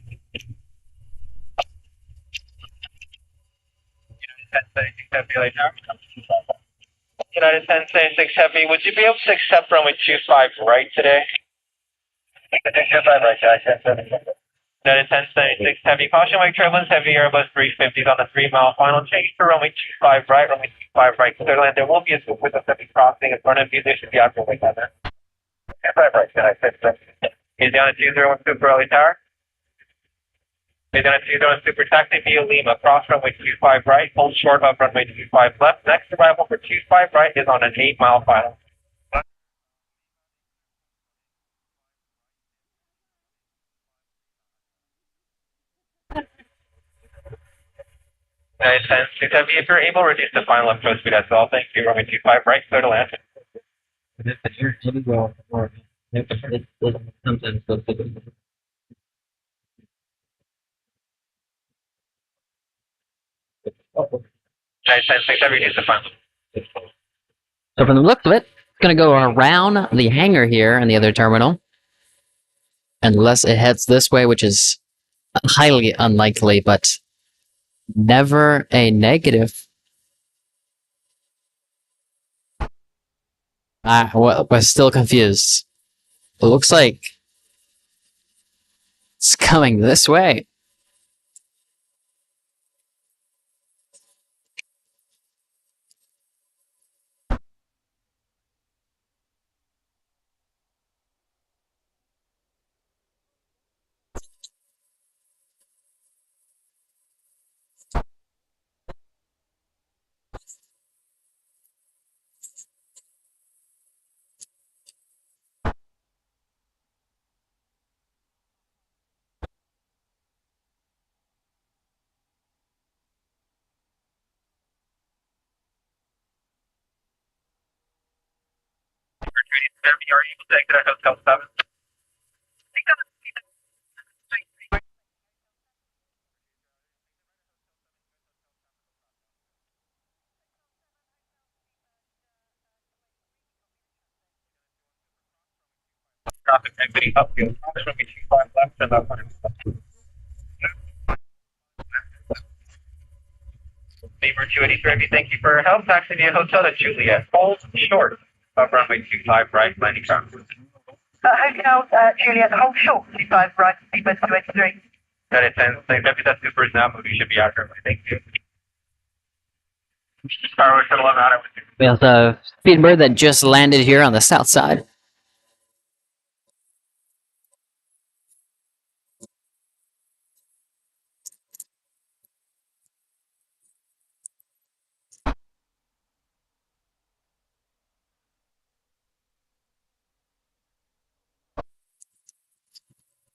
United 1076 Heavy right now. United 1076 Heavy, would you be able to accept runway 25 right today? 25 right, guys. United 1076 Heavy, caution wake turbulence, heavy Airbus 350s on a 3-mile final change to runway 25 right, runway 25 right, clear land. There will be a swoop with a heavy crossing in front of you. There should be after wake on there. 25 right, United 1076. Is down at 201 Super Early Tower. Is down at 201 Super Taxi via Lima, cross runway 25 right, hold short of runway 25 left. Next arrival for 25 right is on an 8-mile final. Nice, and if you're able, reduce the final approach speed as well. Thank you. Runway 25 right, clear to land. Nice, and reduce the final. So from the look of it, it's gonna go around the hangar here in the other terminal. Unless it heads this way, which is highly unlikely, but never a negative. We're still confused. It looks like it's coming this way. Are you able to exit at Hotel 7? Traffic exiting upfield. Cross runway 25 left and up. Beamer 283, thank you for your help. Taxi via Hotel to Juliet. Hold short of runway 25 right, landing ground. Hotel, Juliet, hold short, 25 right, Beamer 283. That is 10. That super is now moving. You should be out currently. Thank you. Star Wars Shuttle, I'm out with you. We have the Speedbird that just landed here on the south side.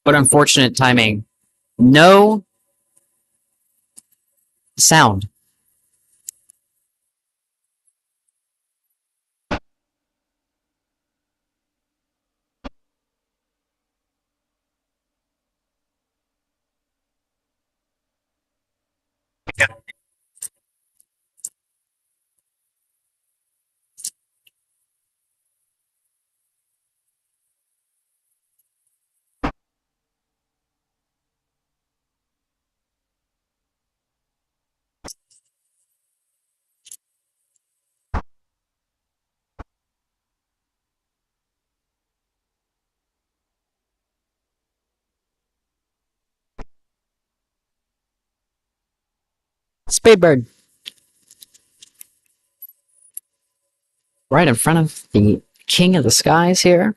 But unfortunate timing. No sound. Speedbird. Right in front of the King of the Skies here.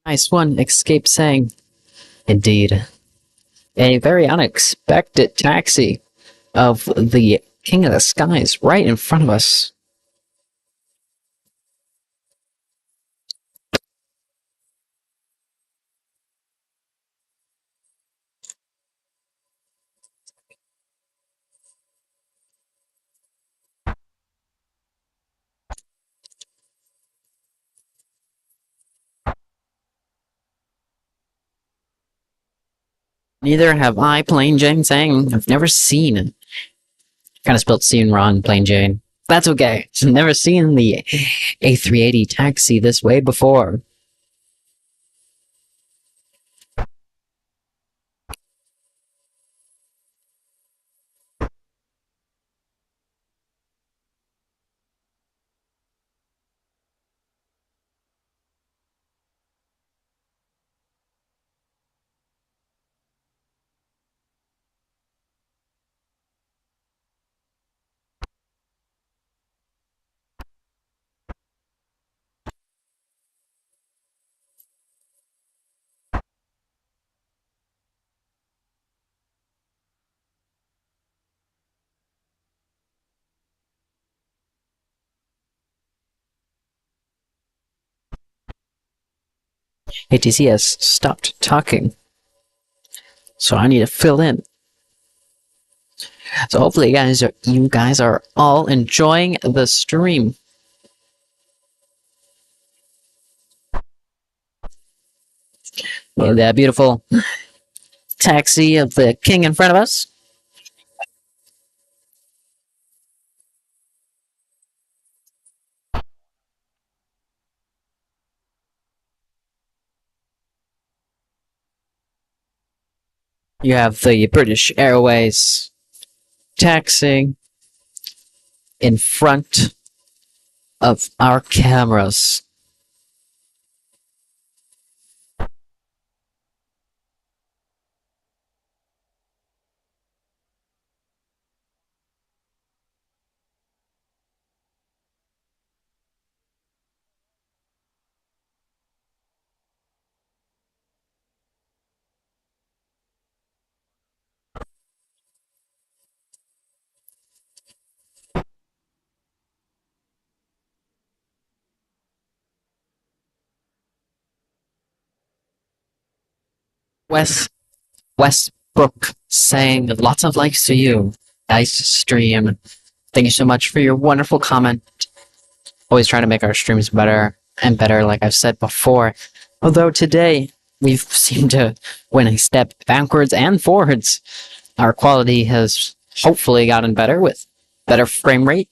Nice one, Escape saying. Indeed. A very unexpected taxi of the King of the Skies right in front of us. Neither have I, Plain Jane saying. I've never seen it. Kind of spelled scene wrong, Plain Jane. That's okay. I've never seen the A380 taxi this way before. ATC has stopped talking, so I need to fill in. So hopefully, you guys are all enjoying the stream. That beautiful taxi of the king in front of us. You have the British Airways taxi in front of our cameras. Westbrook saying lots of likes to you. Nice stream. Thank you so much for your wonderful comment. Always trying to make our streams better and better, like I've said before. Although today we've seemed to win a step backwards and forwards. Our quality has hopefully gotten better with better frame rate,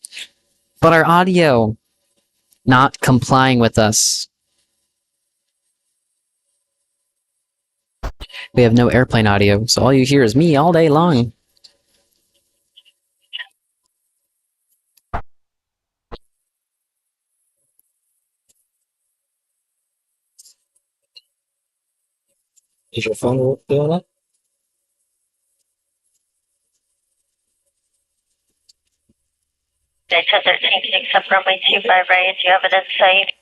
but our audio not complying with us. We have no airplane audio, so all you hear is me all day long. Is your phone doing that? Delta 13 takes up runway 25 right. Do you have it in sight?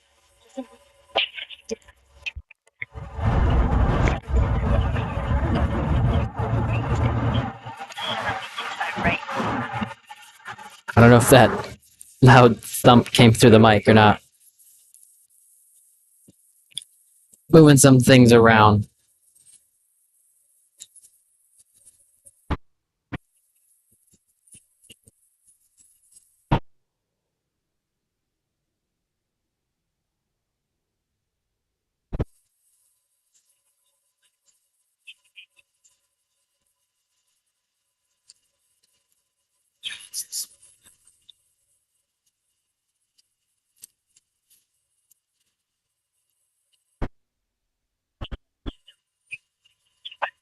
I don't know if that loud thump came through the mic or not. Moving some things around.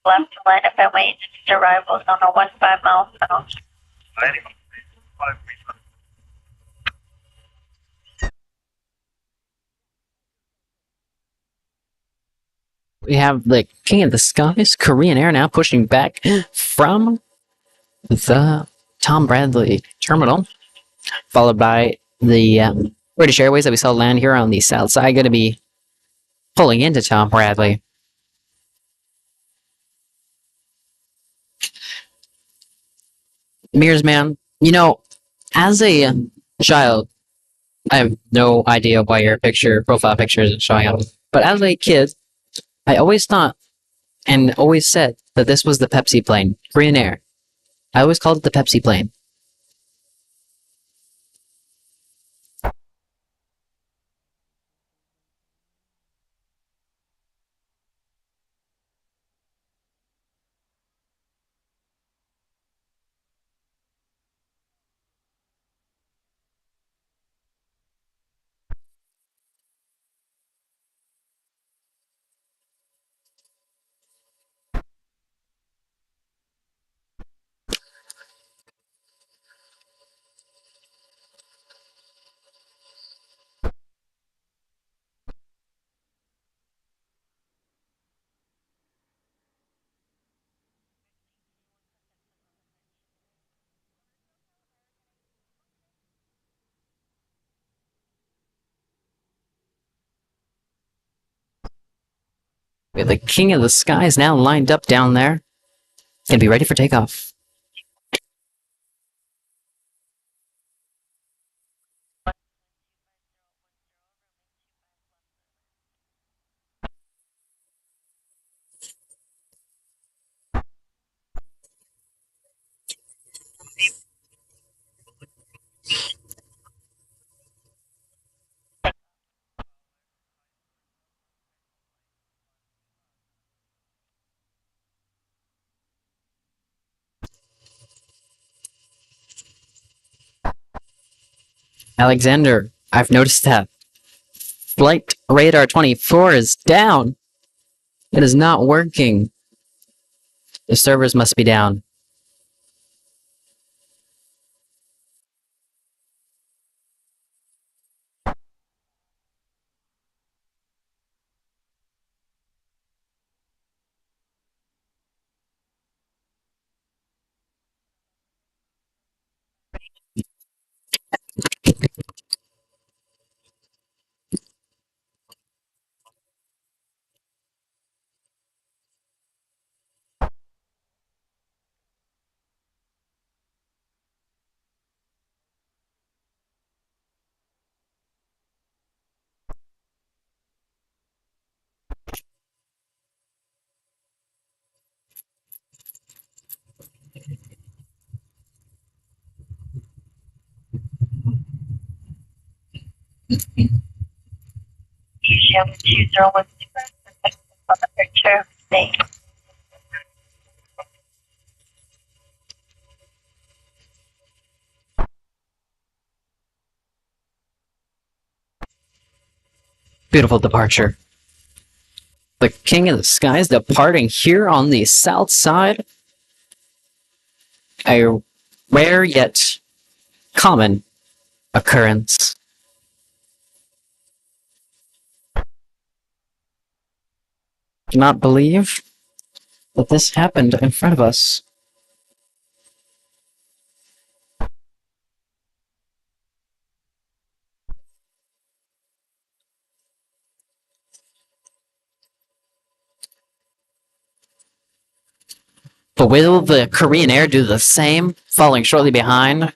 Left to line up and wait. Arrivals on a 15 miles per hour. We have the King of the Skies, Korean Air, now pushing back from the Tom Bradley terminal, followed by the British Airways that we saw land here on the south side, going to be pulling into Tom Bradley. Mears Man You know, as a child, I have no idea why your profile picture isn't showing up. But as a kid, I always thought and always said that this was the Pepsi plane, Korean Air. I always called it the Pepsi plane. The king of the sky is now lined up down there and be ready for takeoff. Alexander, I've noticed that flight radar 24 is down. It is not working. The servers must be down. Asia 2012 on the picture. Thank you. Beautiful departure. The king of the sky is departing here on the south side. A rare yet common occurrence. Cannot believe that this happened in front of us. But will the Korean Air do the same, falling shortly behind?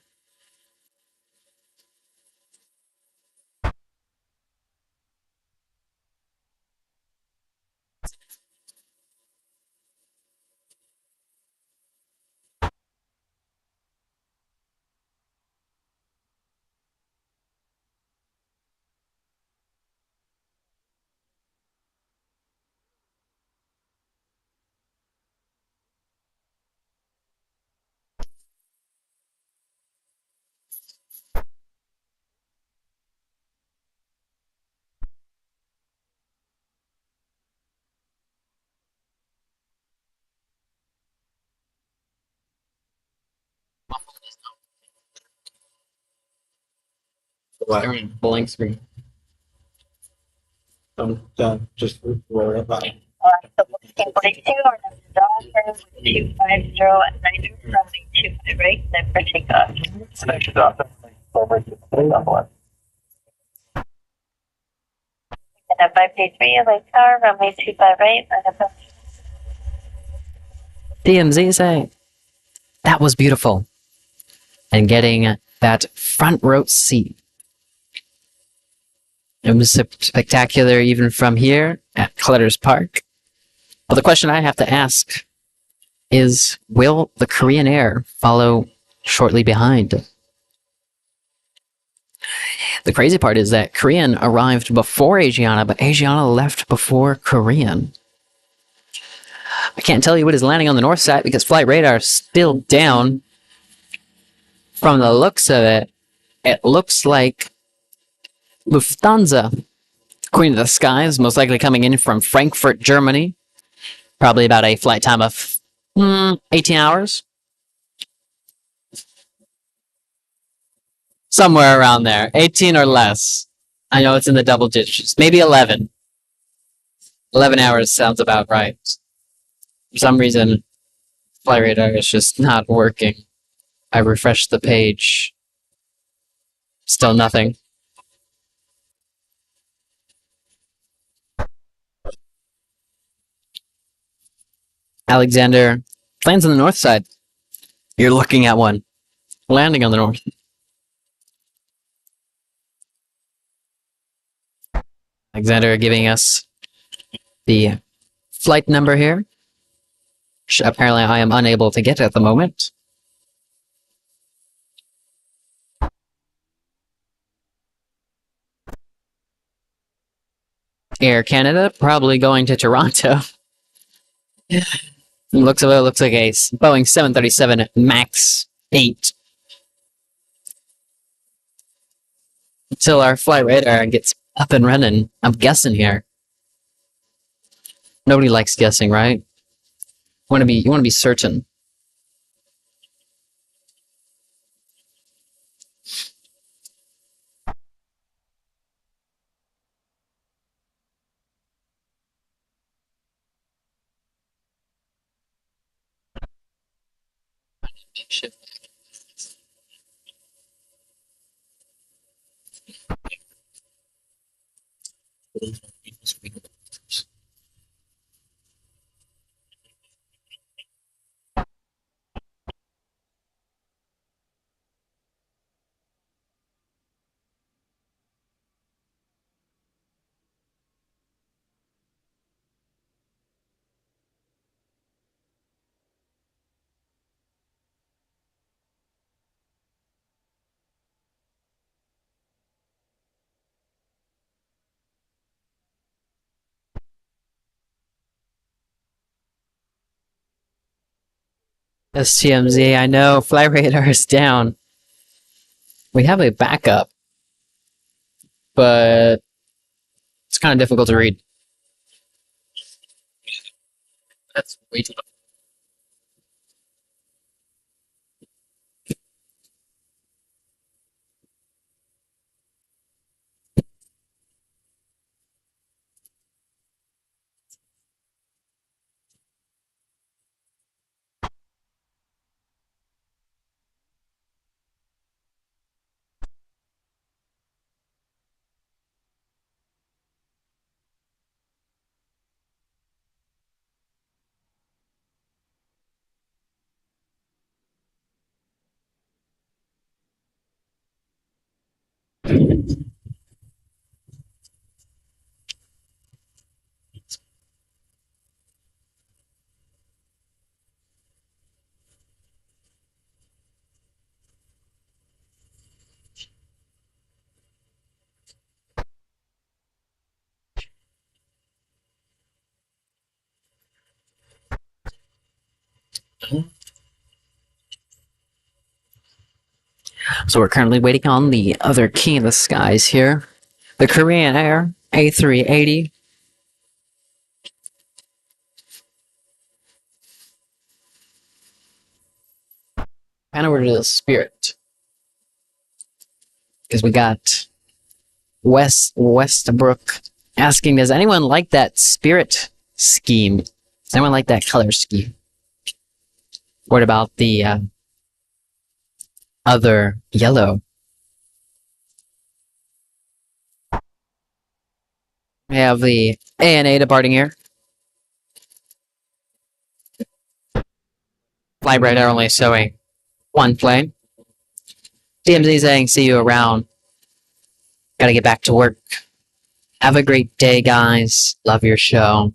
What? Blank screen. Don't just worry about it. So booking 42 or November with 250 and 90 from 258, then for takeoff. Next stop. Over to the And at 533, like tower, runway 258, and at DMZ say, that was beautiful. and getting that front row seat. It was spectacular even from here at Clutters Park. But the question I have to ask is, will the Korean Air follow shortly behind? The crazy part is that Korean arrived before Asiana, but Asiana left before Korean. I can't tell you what is landing on the north side because flight radar is still down. From the looks of it, it looks like Lufthansa, Queen of the Skies, most likely coming in from Frankfurt, Germany. Probably about a flight time of 18 hours. Somewhere around there. 18 or less. I know it's in the double digits. Maybe 11. 11 hours sounds about right. For some reason, flight radar is just not working. I refreshed the page. Still nothing. Alexander lands on the north side. You're looking at one. Landing on the north. Alexander giving us the flight number here, which apparently I am unable to get at the moment. Air Canada, probably going to Toronto. Looks like a Boeing 737 MAX 8. Until our flight radar gets up and running, I'm guessing here. Nobody likes guessing, right? You want to be certain. STMZ, I know, flight radar is down. We have a backup, but it's kind of difficult to read. That's way too much. So we're currently waiting on the other King of the Skies here. The Korean Air A380. And over to the Spirit. Because we got Westbrook asking, does anyone like that Spirit scheme? Does anyone like that color scheme? What about the other yellow? We have the ANA departing here. Flight radar only showing one plane. DMZ saying, see you around. Gotta get back to work. Have a great day, guys. Love your show.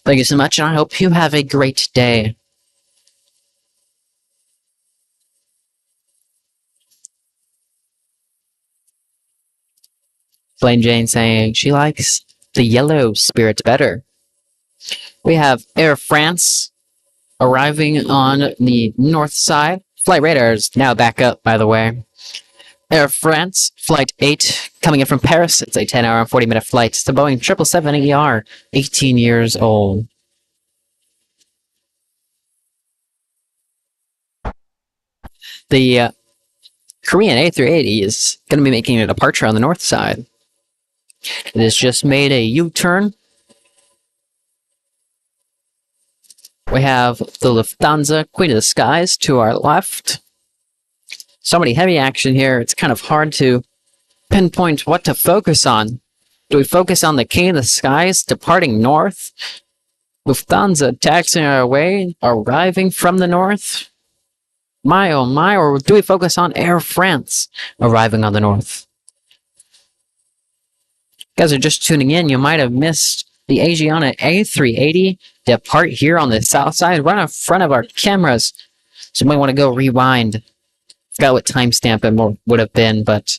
Thank you so much, and I hope you have a great day. Plain Jane saying she likes the yellow Spirit better. We have Air France arriving on the north side. Flight radar is now back up, by the way. Air France, Flight 8, coming in from Paris. It's a 10-hour and 40-minute flight. It's the Boeing 777-ER, 18 years old. The Korean A380 is going to be making a departure on the north side. It has just made a U-turn. We have the Lufthansa Queen of the Skies to our left. So many heavy action here, it's kind of hard to pinpoint what to focus on. Do we focus on the King of the Skies departing north? Lufthansa taxiing our way, arriving from the north? My oh my, or do we focus on Air France arriving on the north? You guys are just tuning in, you might have missed the Asiana A380 depart here on the south side, right in front of our cameras. So you might want to go rewind. Forgot what timestamp it would have been, but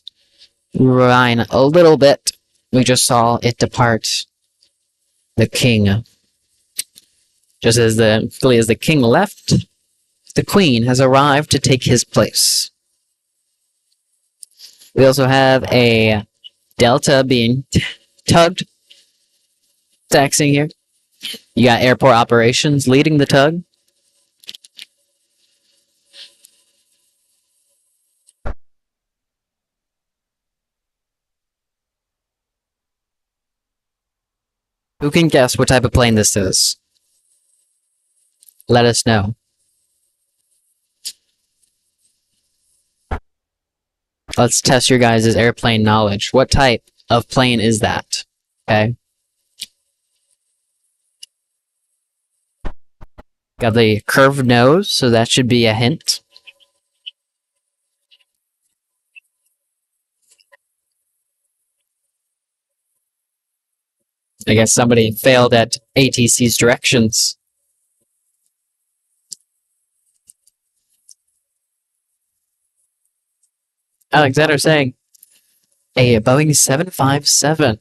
rewind a little bit. We just saw it depart the king. Just as the king left, the queen has arrived to take his place. We also have a Delta being tugged, taxiing here. You got airport operations leading the tug. Who can guess what type of plane this is? Let us know. Let's test your guys' airplane knowledge. What type of plane is that? Okay. Got the curved nose, so that should be a hint. I guess somebody failed at ATC's directions. Alexander saying, a Boeing 757.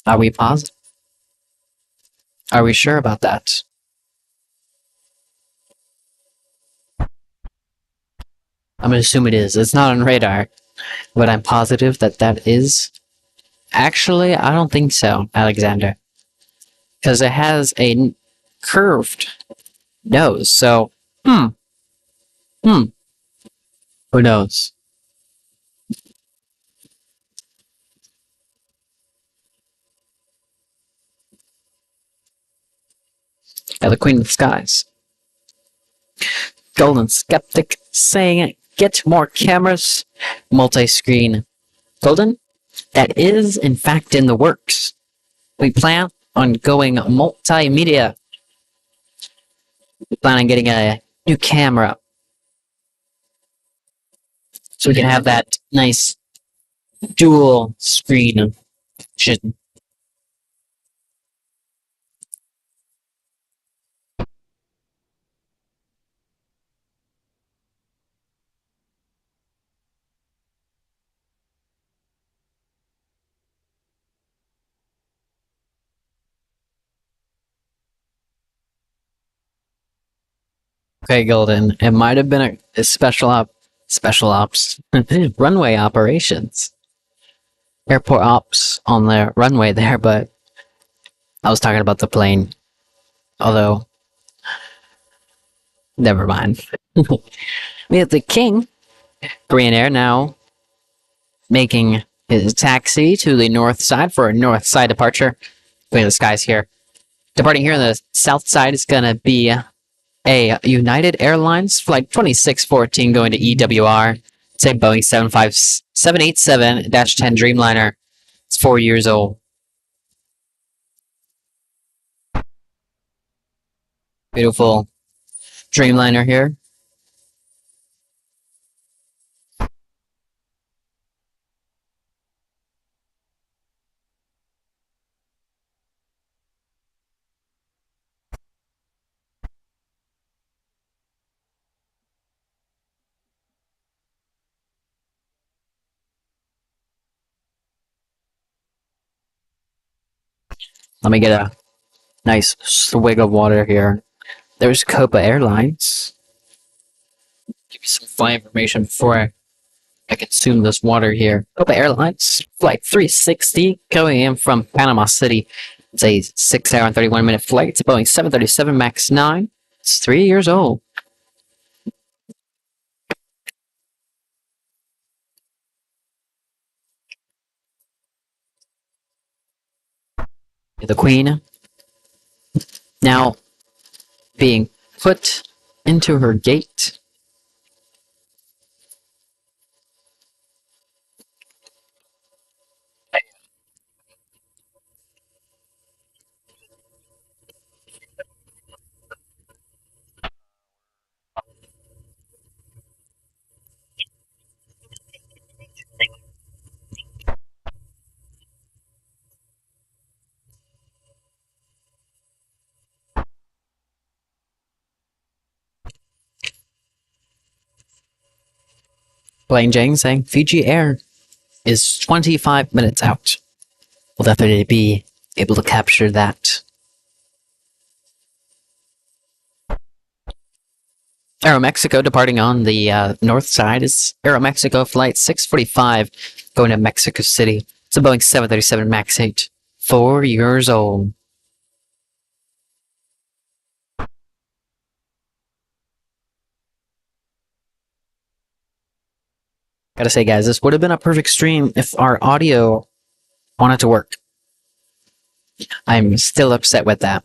Are we positive? Are we sure about that? I'm gonna assume it is. It's not on radar, but I'm positive that that is. Actually, I don't think so, Alexander. Because it has a curved nose, so, who knows? The Queen of the Skies. Golden Skeptic saying, get more cameras, multi-screen. Golden, that is in fact in the works. We plan on going multimedia. We plan on getting a new camera. So we can have that nice dual screen. Okay, Golden. It might have been a special ops, runway operations, airport ops on the runway there, but I was talking about the plane. Although, never mind. We have the King, Korean Air, now making his taxi to the north side for a north side departure. Queen of the Skies here. Departing here on the south side is going to be a United Airlines flight 2614 going to EWR. It's a Boeing 787-10 Dreamliner. It's 4 years old. Beautiful Dreamliner here. Let me get a nice swig of water here. There's Copa Airlines. Give you some flight information before I consume this water here. Copa Airlines, flight 360, going in from Panama City. It's a 6-hour and 31-minute flight. It's a Boeing 737 MAX 9. It's 3 years old. The Queen now being put into her gate. Plain Jane saying Fiji Air is 25 minutes out. We'll definitely be able to capture that. Aeromexico departing on the north side is Aeromexico flight 645 going to Mexico City. It's a Boeing 737 MAX 8. 4 years old. Gotta say, guys, this would have been a perfect stream if our audio wanted to work. I'm still upset with that.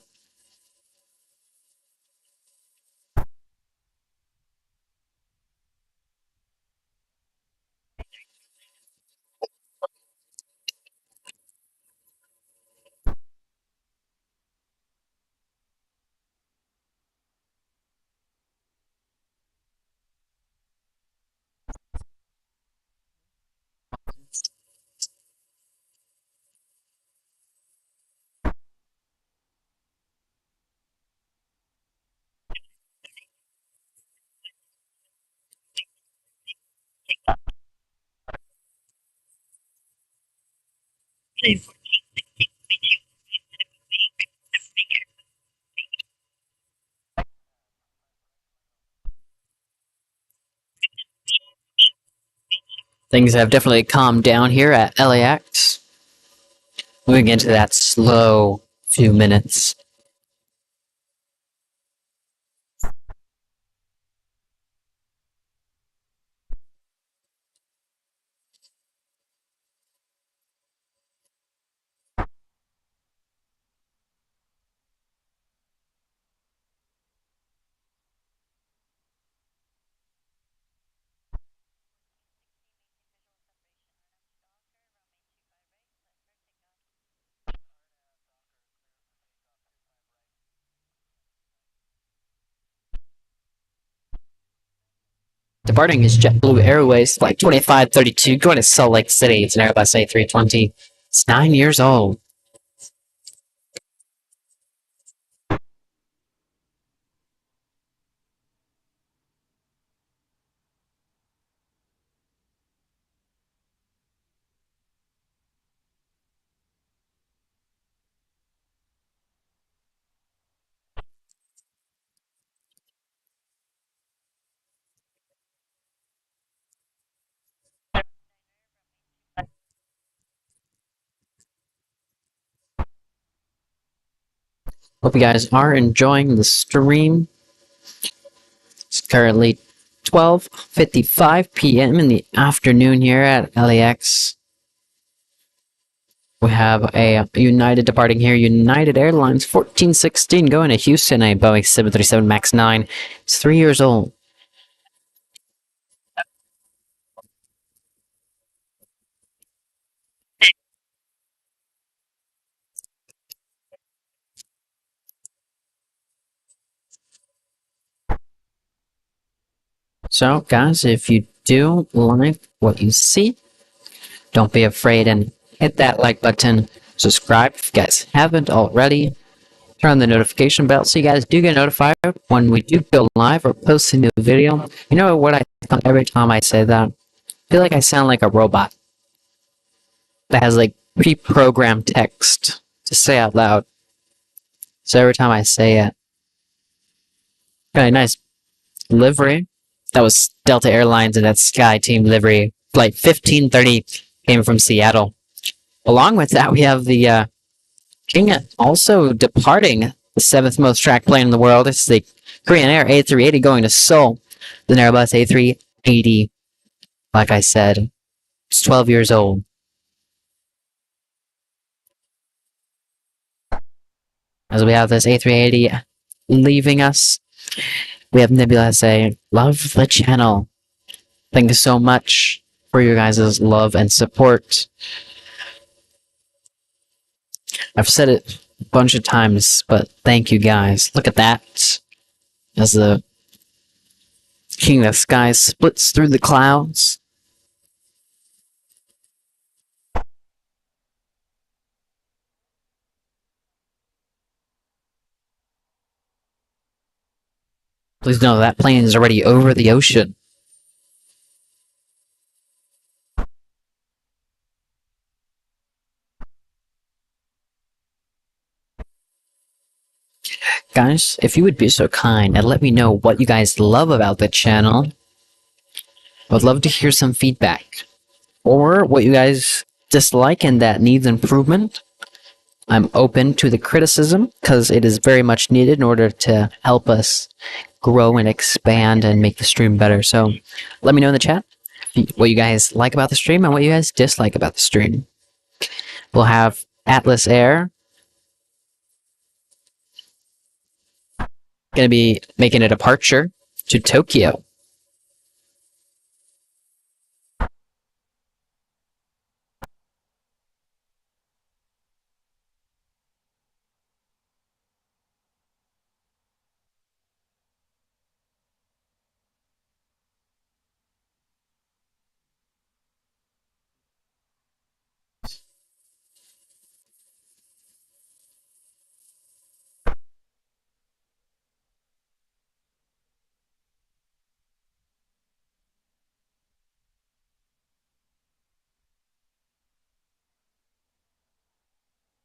Things have definitely calmed down here at LAX. Moving into that slow few minutes. Departing is JetBlue Airways, flight 2532, going to Salt Lake City. It's an Airbus A320. It's 9 years old. Hope you guys are enjoying the stream. It's currently 12:55 p.m. in the afternoon here at LAX. We have a United departing here. United Airlines 1416 going to Houston, a Boeing 737 MAX 9. It's 3 years old. So, guys, if you do like what you see, don't be afraid and hit that like button. Subscribe if you guys haven't already. Turn on the notification bell so you guys do get notified when we do go live or post a new video. You know what I think every time I say that? I feel like I sound like a robot that has like pre-programmed text. to say out loud. So every time I say it, okay, nice livery. That was Delta Airlines and that Sky Team livery. Flight 1530 came from Seattle. Along with that, we have the King also departing the 7th most tracked plane in the world. It's the Korean Air A380 going to Seoul. The Airbus A380, like I said, it's 12 years old. As we have this A380 leaving us, we have Nebula say, "Love the channel. Thank you so much for your guys' love and support." I've said it a bunch of times, but thank you guys. Look at that. As the King of the Sky splits through the clouds. Please know that plane is already over the ocean. Guys, if you would be so kind and let me know what you guys love about the channel, I would love to hear some feedback. Or what you guys dislike and that needs improvement. I'm open to the criticism because it is very much needed in order to help us grow and expand and make the stream better. So let me know in the chat what you guys like about the stream and what you guys dislike about the stream. We'll have Atlas Air going to be making a departure to Tokyo.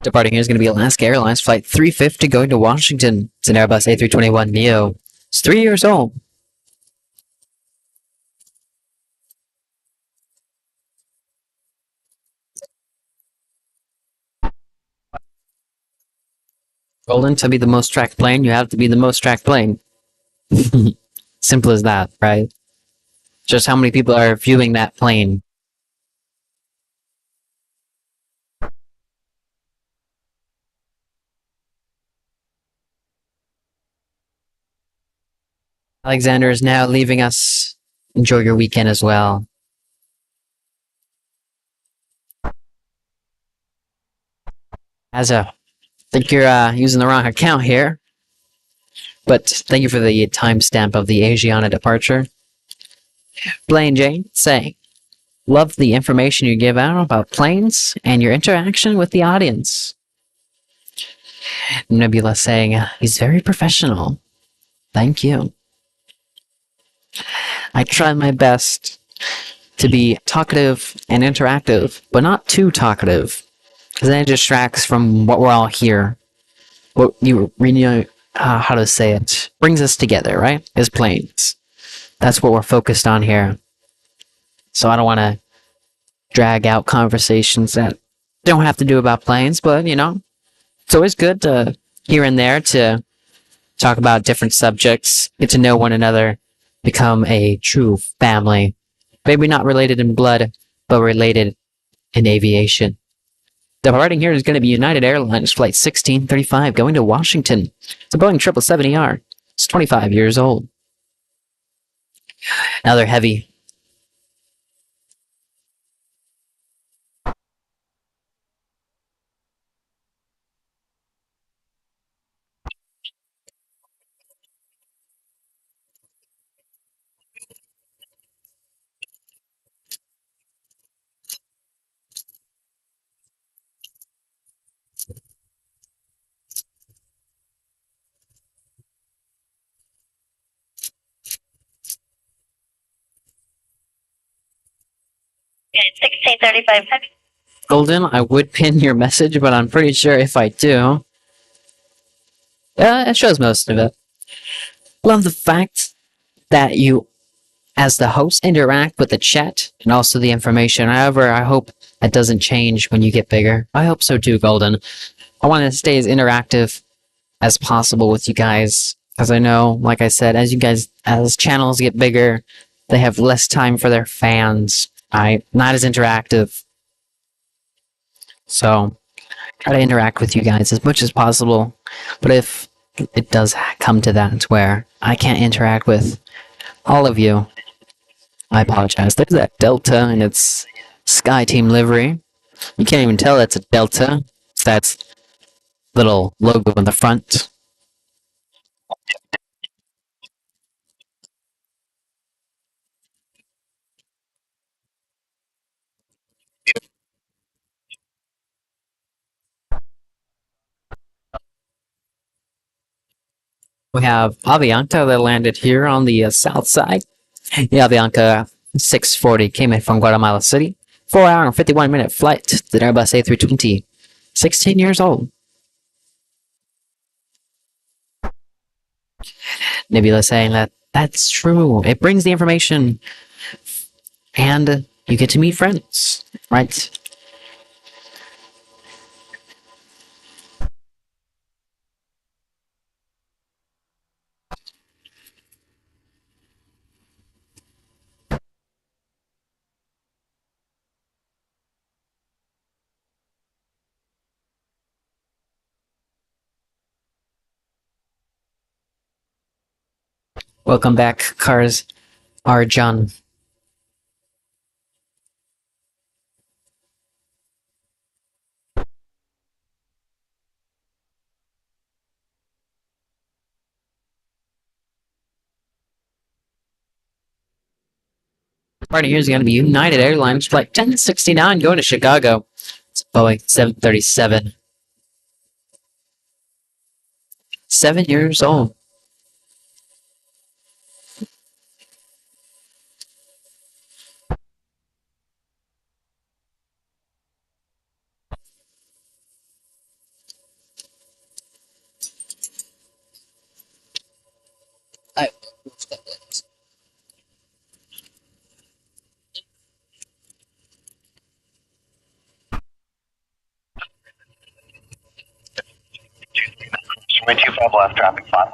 Departing here is going to be Alaska Airlines Flight 350 going to Washington. It's an Airbus A321neo. It's 3 years old. Golden, to be the most tracked plane, you have to be the most tracked plane. Simple as that, right? Just how many people are viewing that plane. Alexander is now leaving us. Enjoy your weekend as well. I think you're using the wrong account here. But thank you for the timestamp of the Asiana departure. Blaine Jane saying, "Love the information you give out about planes and your interaction with the audience." Nebula saying, "He's very professional. Thank you." I try my best to be talkative and interactive, but not too talkative, because then it distracts from what we're all here. What you know, how to say it, brings us together, right? As planes. That's what we're focused on here. So I don't want to drag out conversations that don't have to do about planes, but you know, it's always good to here and there to talk about different subjects, get to know one another, become a true family. Maybe not related in blood, but related in aviation. Departing here is going to be United Airlines Flight 1635 going to Washington. It's a Boeing 777ER. It's 25 years old. Now they're heavy. Okay, 1635 heavy. Golden, I would pin your message, but I'm pretty sure if I do, it shows most of it. Love the fact that you, as the host, interact with the chat and also the information. However, I hope that doesn't change when you get bigger. I hope so too, Golden. I want to stay as interactive as possible with you guys, because I know, like I said, as channels get bigger, they have less time for their fans. Not as interactive. So, try to interact with you guys as much as possible. But if it does come to that where I can't interact with all of you, I apologize. There's that Delta and its Sky Team livery. You can't even tell that's a Delta. It's that little logo in the front. We have Avianca that landed here on the south side. The Avianca 640 came in from Guatemala City. 4 hour and 51-minute flight to the Airbus A320. 16 years old. Nebula saying that that's true. It brings the information and you get to meet friends, right? Welcome back, Cars Arjan. Party here is going to be United Airlines Flight 1069 going to Chicago. It's Boeing 737. 7 years old. Runway 25 left, traffic 5.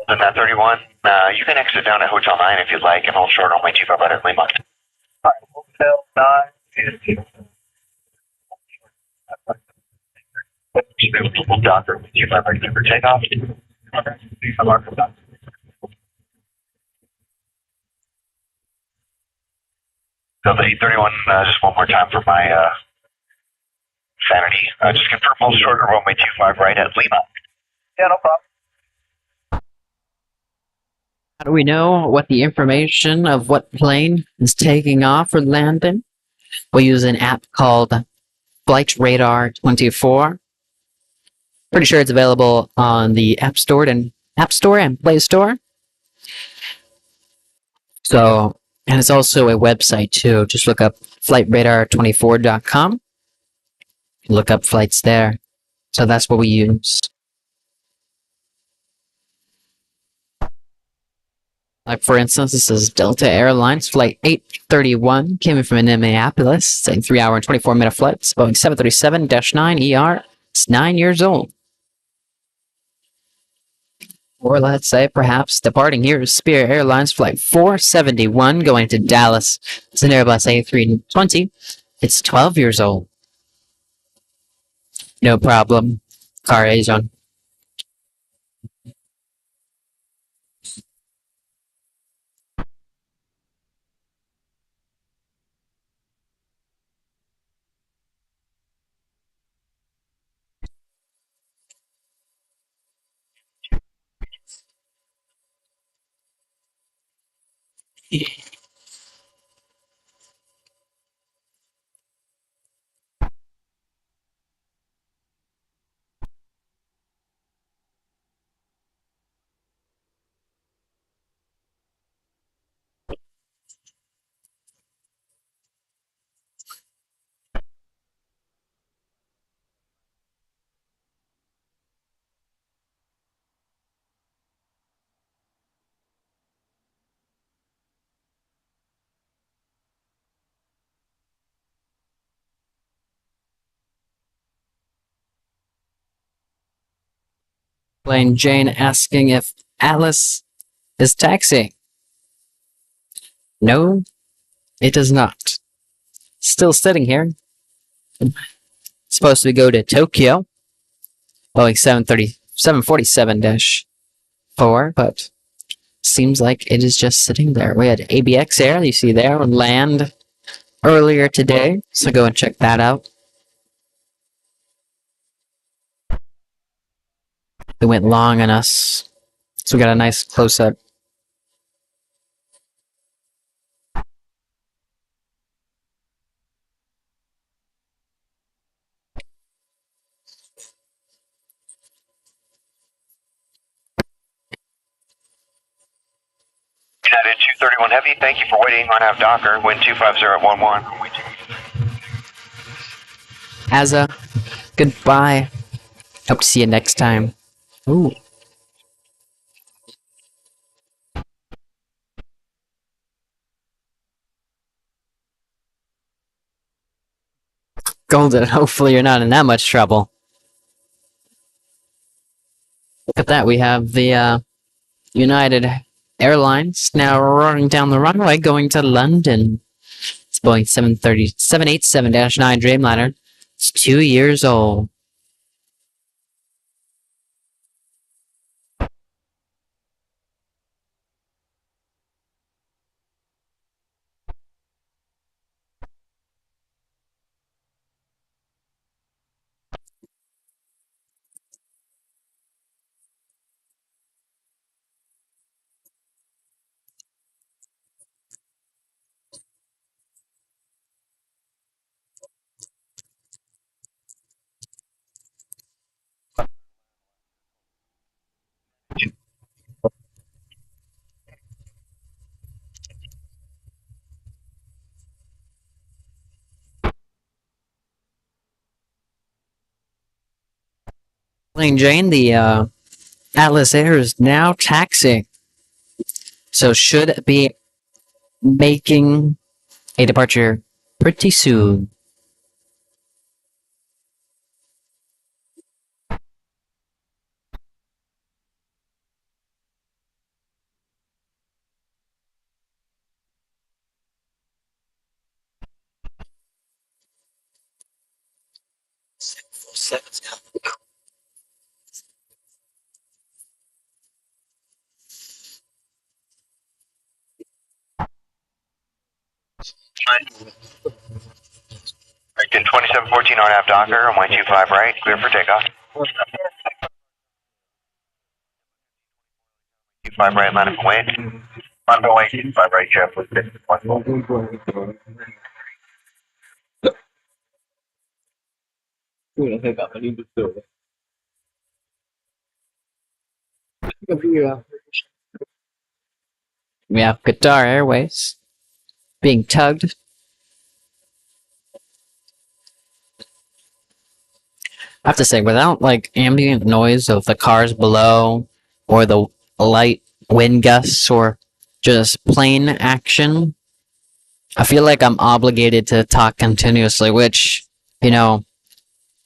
Delta 31, you can exit down at Hotel 9 if you'd like and hold short runway 25 right at Lima. Alright, Hotel 9 is Doctor 25 right for takeoff. Delta 831, just one more time for my sanity. Just confirm hold short on runway 25 right at Lima. Yeah, no problem. How do we know what the information of what plane is taking off or landing? We use an app called Flight Radar 24. Pretty sure it's available on the App Store and Play Store. So, and it's also a website too. Just look up flightradar24.com. Look up flights there. So that's what we use. Like for instance, this is Delta Airlines Flight 831, came in from Minneapolis. It's a 3 hour and 24-minute flight. It's Boeing 737-9ER. It's 9 years old. Or let's say perhaps departing here is Spirit Airlines Flight 471 going to Dallas. It's an Airbus A320. It's 12 years old. No problem. Car Asian. Lane Jane asking if Atlas is taxiing. No, it does not. Still sitting here. Supposed to go to Tokyo. Boeing 747-4, but seems like it is just sitting there. We had ABX Air, you see there, land earlier today, so go and check that out. They went long on us, so we got a nice close-up. United 231 Heavy, thank you for waiting on Av Docker, wind 250 at 11. Asa, goodbye. Hope to see you next time. Ooh. Golden, hopefully you're not in that much trouble. Look at that, we have the United Airlines now running down the runway going to London. It's Boeing 787-9 Dreamliner. It's 2 years old. Lane Jane, the Atlas Air is now taxiing. So should be making a departure pretty soon. American 2714 on Av Docker, on 125 right, clear for takeoff. 25 right, landing for wind. On Boeing 25 right, Jeff, with 51. We have Qatar Airways being tugged. I have to say, without like ambient noise of the cars below or the light wind gusts or just plain action, I feel like I'm obligated to talk continuously, which, you know,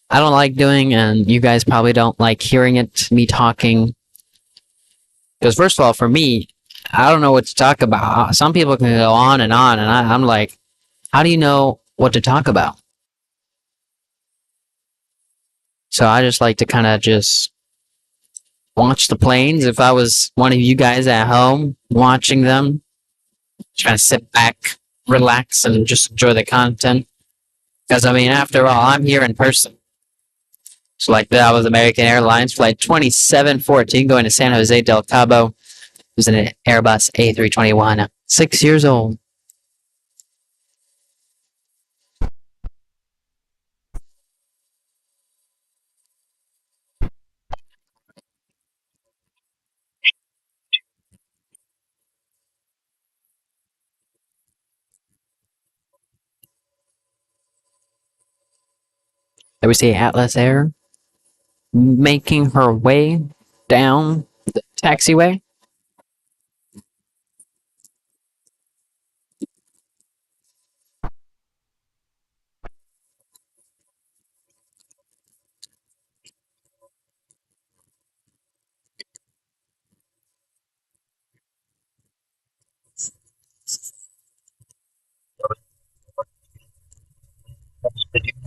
I don't like doing, and you guys probably don't like hearing it, me talking. Because, first of all, for me, I don't know what to talk about. Some people can go on, and I'm like, how do you know what to talk about? So I just like to kind of just watch the planes. If I was one of you guys at home watching them, trying to sit back, relax, and just enjoy the content. Because, I mean, after all, I'm here in person. So, like, that was American Airlines Flight 2714 going to San Jose del Cabo. It was an Airbus A321, 6 years old. There we see Atlas Air making her way down the taxiway.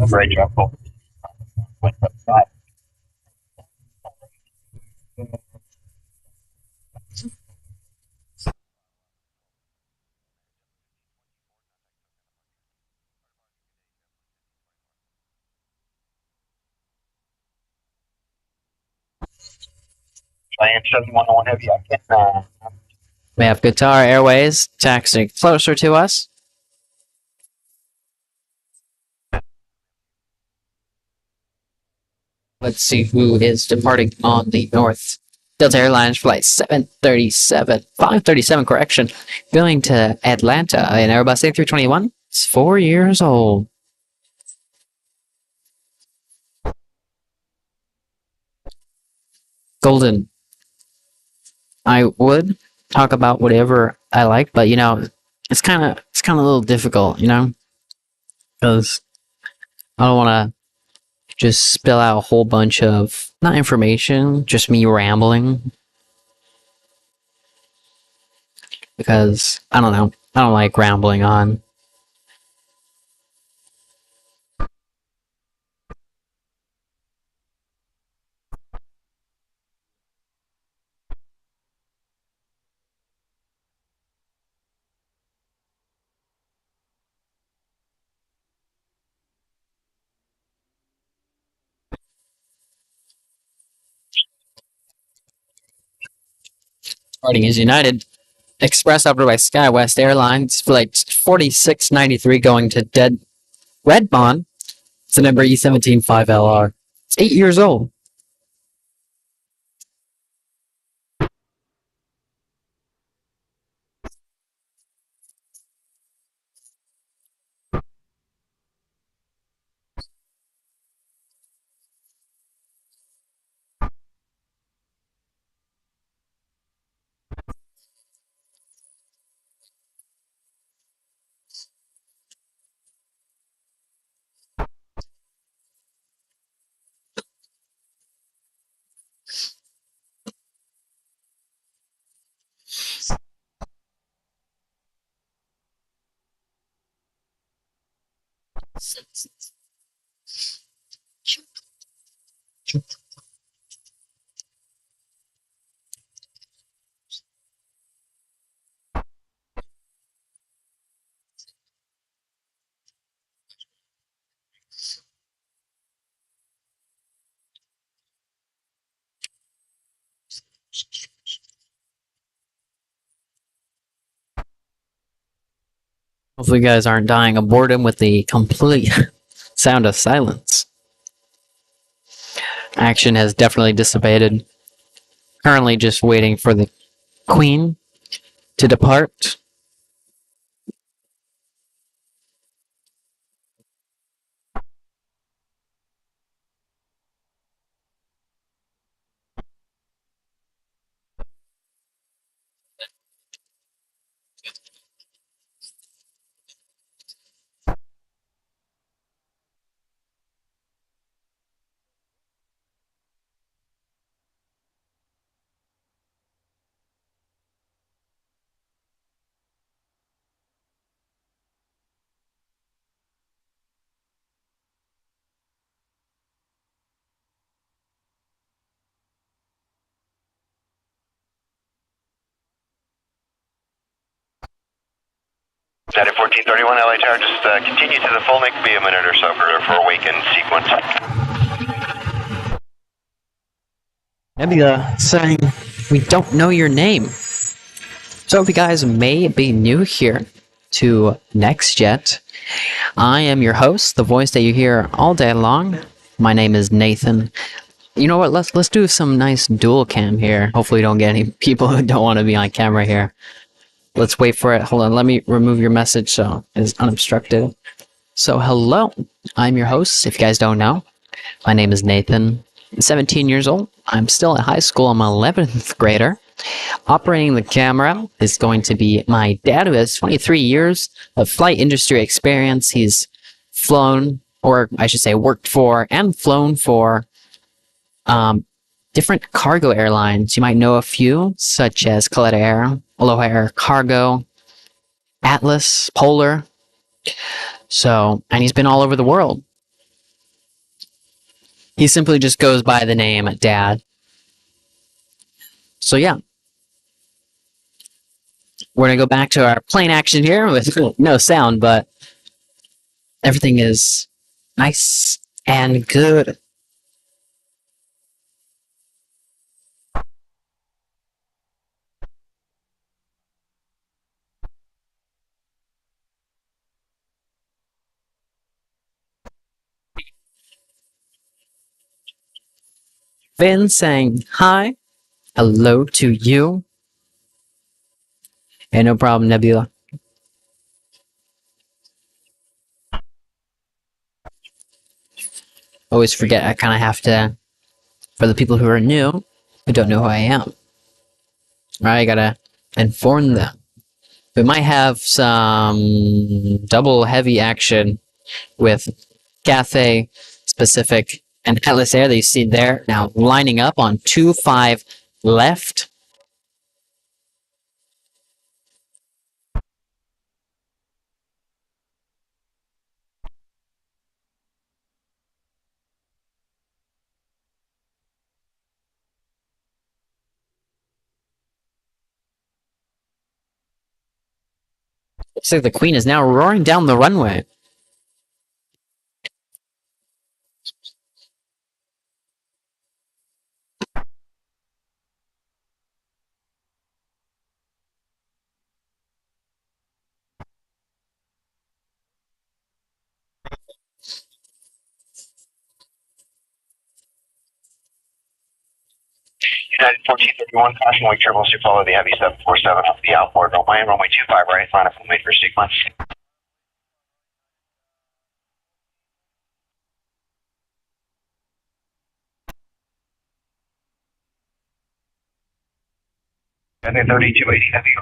Bridge up. 175. Giant 7101 heavy. I can, We have Qatar Airways taxiing closer to us. Let's see who is departing on the North. Delta Airlines flight 537 correction, going to Atlanta, an Airbus A321. It's 4 years old. Golden. I would talk about whatever I like, but it's kind of a little difficult, because I don't want to just spill out a whole bunch of not information, just me rambling. Because I don't know, I don't like rambling on. Starting is United Express operated by SkyWest Airlines, flight 4693 going to Redmond. It's the number E175LR. It's 8 years old. Hopefully you guys aren't dying of boredom with the complete sound of silence. Action has definitely dissipated. Currently just waiting for the Queen to depart. United 1431 LA Tower, just continue to the full, next be a minute or so for awaken sequence. Nebula saying, we don't know your name. So if you guys may be new here to NextJet, I am your host, the voice that you hear all day long. My name is Nathan. You know what, let's do some nice dual cam here. Hopefully we don't get any people who don't want to be on camera here. Let's wait for it. Hold on, let me remove your message so it's unobstructed. So hello, I'm your host, if you guys don't know. My name is Nathan. I'm 17 years old. I'm still at high school. I'm an 11th grader. Operating the camera is going to be my dad, who has 23 years of flight industry experience. He's flown, or I should say worked for and flown for different cargo airlines. You might know a few, such as Coletta Air, Aloha Air Cargo, Atlas, Polar. So, and he's been all over the world. He simply just goes by the name Dad. So yeah. We're gonna go back to our plane action here with no sound, but everything is nice and good. Vin saying hi, hello to you. Hey, no problem, Nebula. Always forget I kind of have to, for the people who are new, who don't know who I am, I gotta inform them. We might have some double heavy action with Cathay, Specific, and Atlas Air that you see there. Now lining up on 2-5 left. Looks like the Queen is now roaring down the runway. United 1431, caution, wake triples to follow the heavy 747 off the outboard runway, runway 25 right, line up and wait for sequence. I think 3280 heavy.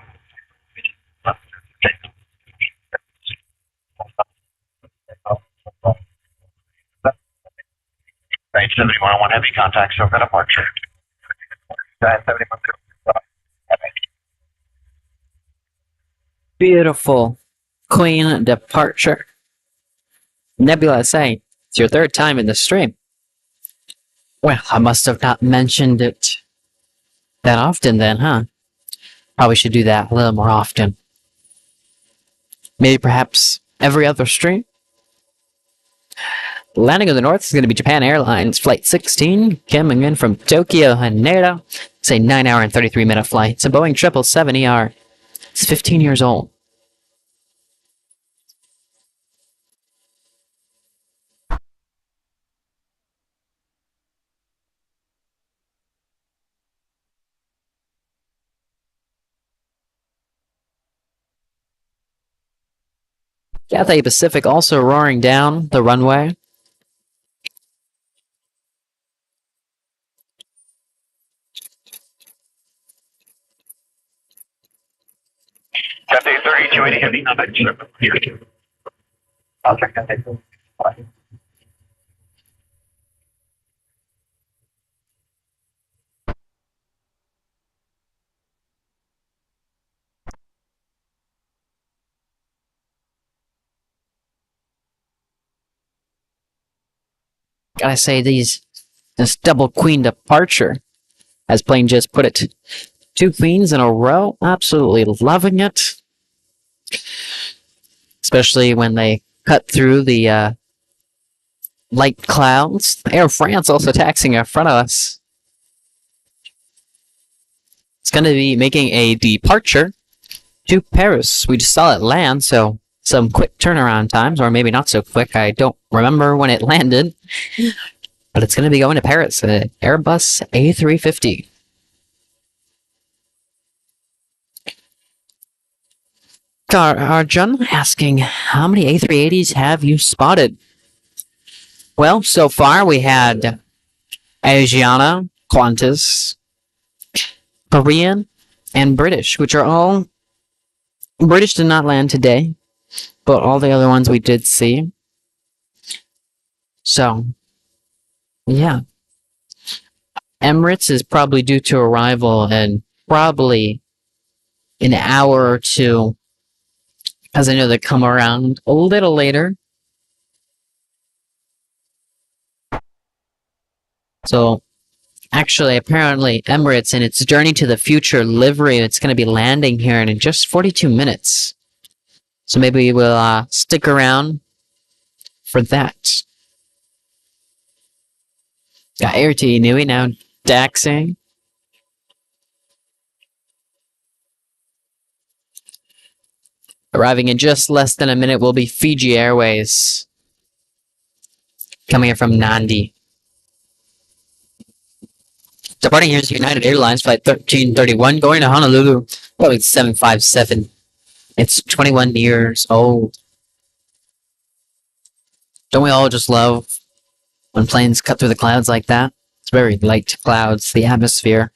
Right, 7101 heavy contact, so got departure. 71. Beautiful Queen departure. Nebula saying, it's your third time in the stream. Well, I must have not mentioned it that often then, huh? Probably should do that a little more often. Maybe perhaps every other stream? Landing in the north is going to be Japan Airlines Flight 16, coming in from Tokyo, Haneda. It's a 9-hour and 33-minute flight. It's a Boeing 777ER. It's 15 years old. Cathay Pacific also roaring down the runway. Cathay 3280 heavy contact. I'll check Cathay. Gotta say, this double Queen departure, as Plane just put it. 2 Queens in a row, absolutely loving it. Especially when they cut through the light clouds. Air France also taxiing in front of us. It's going to be making a departure to Paris. We just saw it land, so some quick turnaround times, or maybe not so quick. I don't remember when it landed. But it's going to be going to Paris, an Airbus A350. Arjun asking, how many A380s have you spotted? Well, so far we had Asiana, Qantas, Korean, and British, which are all... British did not land today, but all the other ones we did see. So, yeah. Emirates is probably due to arrival in probably an hour or two, as I know they come around a little later. So, actually, apparently, Emirates in its Journey to the Future livery, it's going to be landing here in just 42 minutes. So maybe we'll stick around for that. Got Air T Nui now daxing. Arriving in just less than a minute will be Fiji Airways. Coming in from Nandi. Departing here is United Airlines Flight 1331 going to Honolulu. Probably 757. It's 21 years old. Don't we all just love when planes cut through the clouds like that? It's very light clouds, the atmosphere.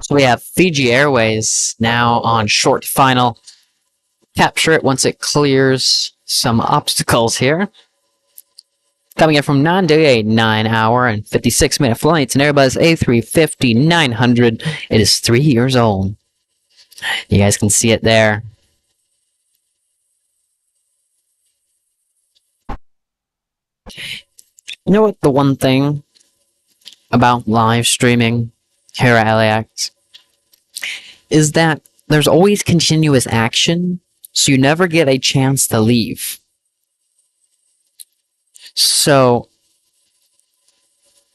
So we have Fiji Airways now on short final. Capture it once it clears some obstacles here. Coming in from Nandi, a 9-hour and 56-minute flight. It's an Airbus A350 900. It is 3 years old. You guys can see it there. You know what the one thing about live streaming here at LAX is that there's always continuous action, so you never get a chance to leave. So,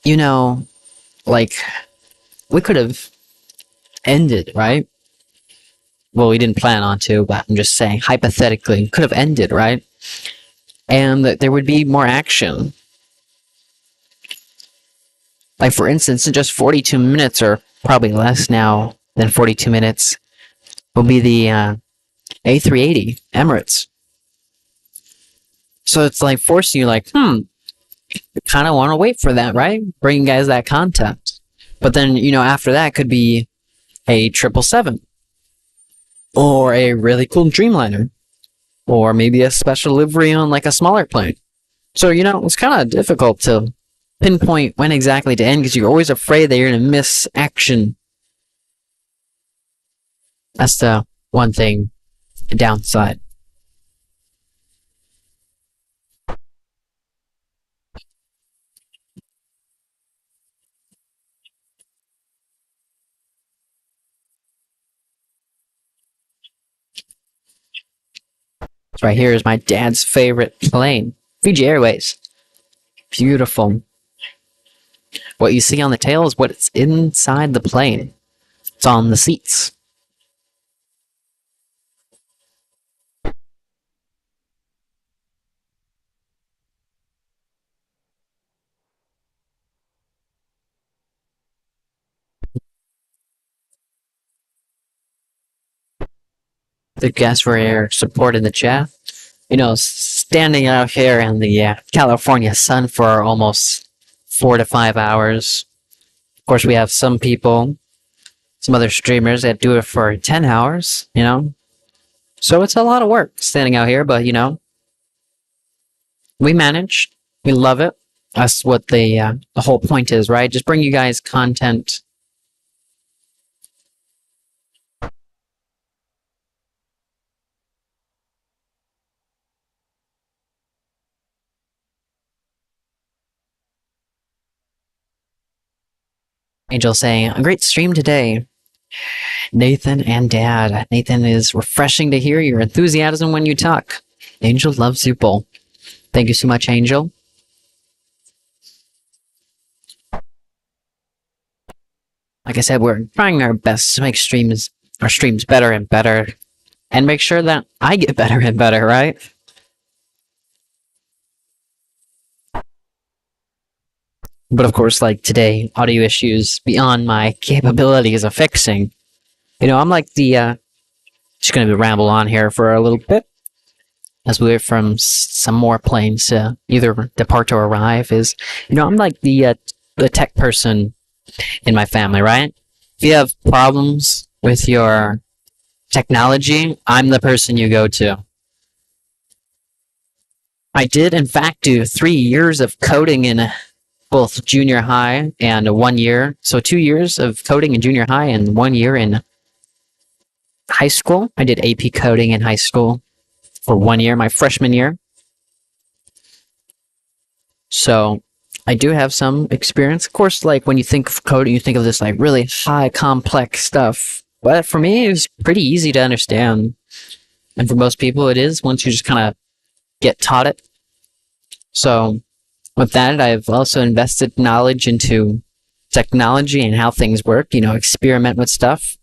you know, like, we could have ended, right? Well, we didn't plan on to, but I'm just saying, hypothetically, could have ended, right? And there would be more action. Like, for instance, in just 42 minutes, or probably less now than 42 minutes, will be the A380 Emirates. So it's like forcing you, like, you kind of want to wait for that, right? Bring guys that content. But then, you know, after that could be a 777. Or a really cool Dreamliner. Or maybe a special livery on, like, a smaller plane. So, you know, it's kind of difficult to pinpoint when exactly to end because you're always afraid that you're going to miss action. That's the one thing, the downside. Right here is my dad's favorite plane, Fiji Airways. Beautiful. What you see on the tail is what's inside the plane. It's on the seats. The guests for your support in the chat. You know, standing out here in the California sun for almost 4 to 5 hours. Of course, we have some people, some other streamers that do it for 10 hours, you know? So it's a lot of work standing out here, but, you know, we manage. We love it. That's what the whole point is, right? Just bring you guys content. Angel saying, a great stream today. Nathan and Dad. Nathan is refreshing to hear your enthusiasm when you talk. Angel loves you both. Thank you so much, Angel. like I said, we're trying our best to make our streams better and better, and make sure that I get better and better, right? But of course, like today, audio issues beyond my capabilities of fixing. I'm like just gonna ramble on here for a little bit as we wait from some more planes to either depart or arrive. I'm like the tech person in my family, right? If you have problems with your technology, I'm the person you go to. I did, in fact, do 3 years of coding in both junior high and 1 year. So 2 years of coding in junior high and 1 year in high school. I did AP coding in high school for 1 year, my freshman year. So I do have some experience. Of course, like when you think of coding, you think of this like really high, complex stuff. But for me, it was pretty easy to understand. And for most people, it is once you just kind of get taught it. So with that, I've also invested knowledge into technology and how things work, experiment with stuff.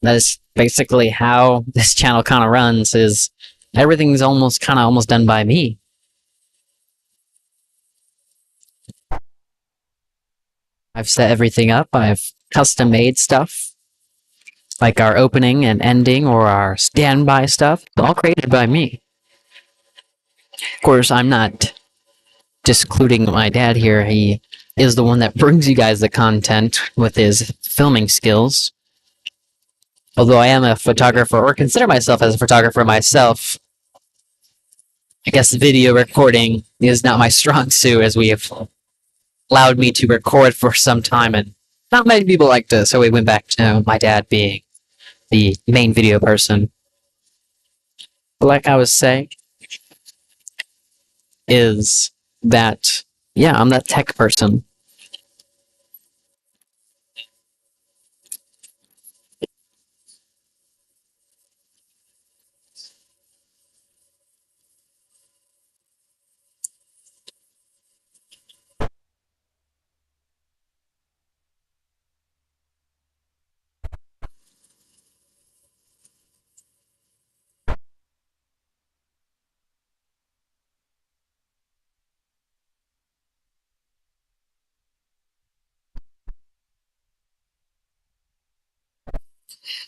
That is basically how this channel kind of runs, is everything's almost done by me. I've set everything up. I've custom made stuff, like our opening and ending or our standby stuff, all created by me. Of course, I'm not discluding my dad here. He is the one that brings you guys the content with his filming skills. Although I am a photographer, or consider myself as a photographer myself, I guess video recording is not my strong suit, as we have allowed me to record for some time, and not many people like to, so we went back to my dad being the main video person. But like I was saying, is that, yeah, I'm that tech person.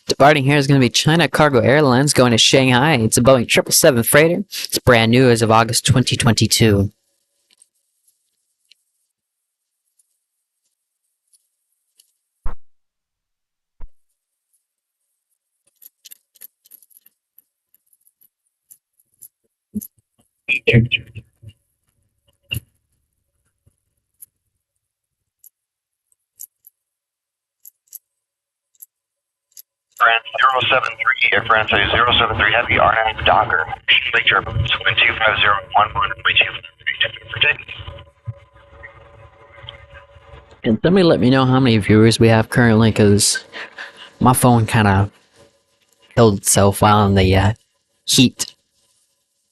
Departing here is going to be China Cargo Airlines going to Shanghai. It's a Boeing 777 freighter. It's brand new as of August 2022. France 073, Air France A073 Heavy, R9 Docker, Lake Turbulence, wind 25011, runway 253, for takeoff. And somebody let me know how many viewers we have currently, because my phone kind of killed itself while in the heat.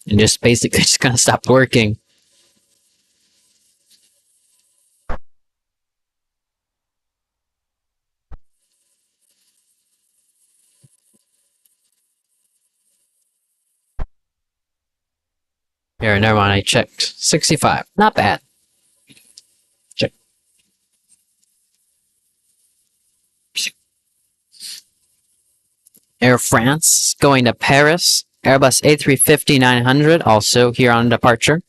And just basically just kind of stopped working. Here, never mind, I checked. 65. Not bad. Check. Air France going to Paris. Airbus A350-900 also here on departure.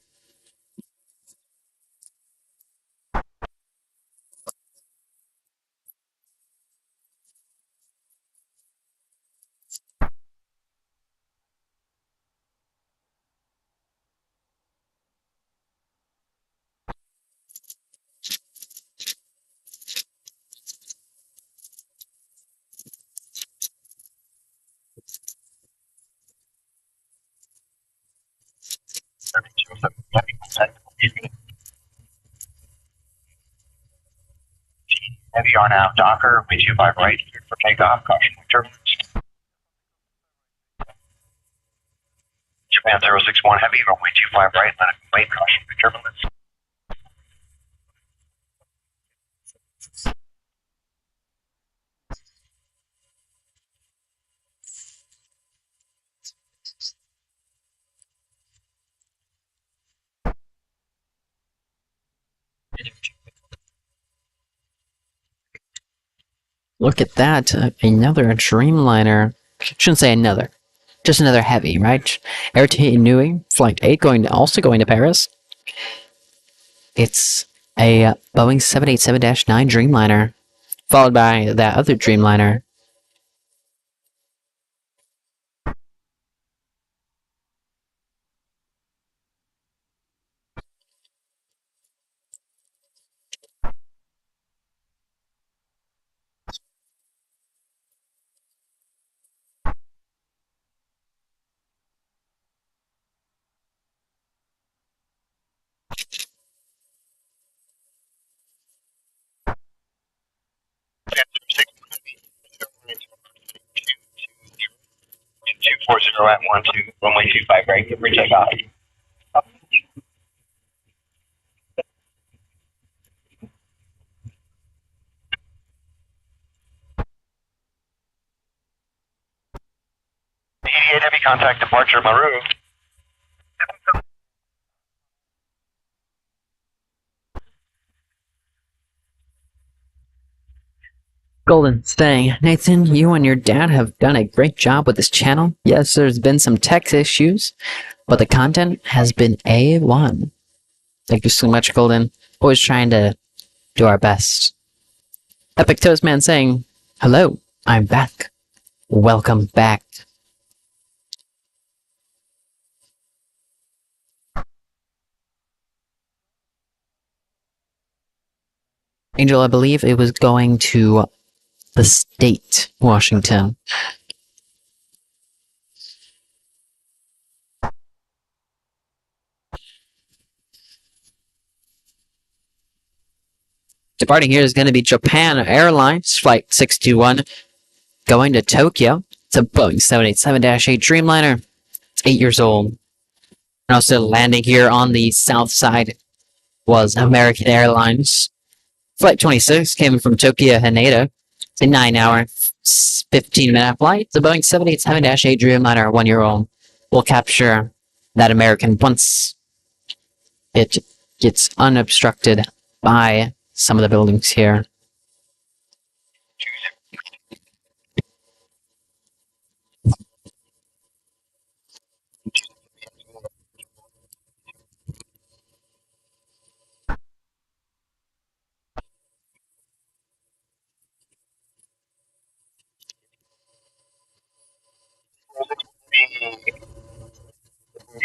Heavy R9 Docker, wind 25 right, cleared for takeoff, caution turbulence. Japan 061 Heavy, runway 25 right, let it wait, caution turbulence. Look at that. Another Dreamliner. Shouldn't say another. Just another heavy, right? Air Nui, Flight 8 also going to Paris. It's a Boeing 787-9 Dreamliner, followed by that other Dreamliner. Two four zero at 12 runway 25 right, give her takeoff. Heavy contact departure Maru. Golden thing. Nathan, you and your dad have done a great job with this channel. Yes, there's been some tech issues, but the content has been A1. Thank you so much, Golden. Always trying to do our best. Epic Toastman saying, hello, I'm back. Welcome back. Angel, I believe it was going to the state, Washington. Departing here is going to be Japan Airlines, Flight 621, going to Tokyo. It's a Boeing 787-8 Dreamliner. It's 8 years old. And also landing here on the south side was American Airlines. Flight 26 came from Tokyo Haneda. It's a 9-hour, 15-minute flight. It's a Boeing 787-8 Dreamliner, 1 year old. We'll capture that American once it gets unobstructed by some of the buildings here.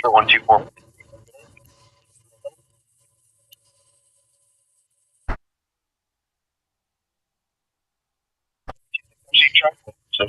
For 124. So,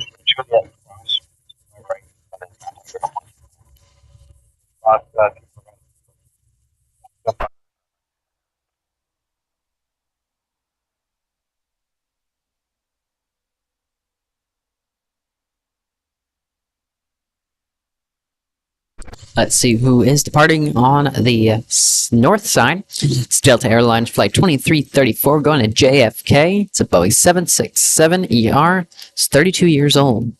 Let's see who is departing on the north side. It's Delta Airlines Flight 2334 going to JFK. It's a Boeing 767ER. It's 32 years old.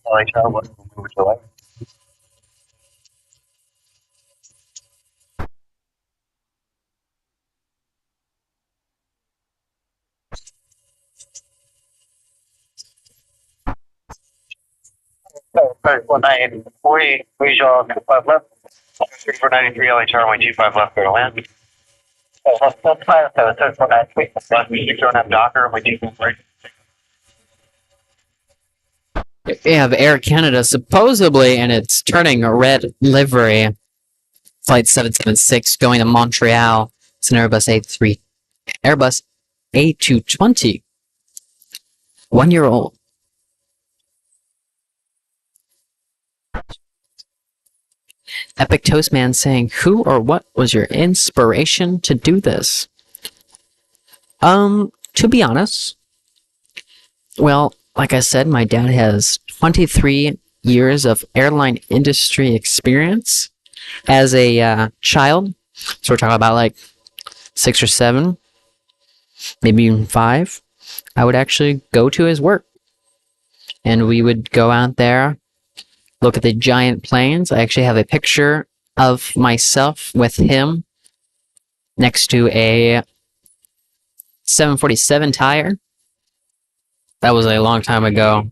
LHR, what would you like? Sorry, 198, 40, Regional 25 left. 3493 LHR, 125 left, go to land. That's 5, 3493. Left, 609 Docker, 125 right. We have Air Canada supposedly, and it's turning a red livery. Flight 776 going to Montreal. It's an Airbus A220. 1 year old. Epic Toastman saying, who or what was your inspiration to do this? To be honest, well, like I said, my dad has 23 years of airline industry experience as a child. So we're talking about like 6 or 7, maybe even 5. I would actually go to his work. And we would go out there, look at the giant planes. I actually have a picture of myself with him next to a 747 tire. That was a long time ago.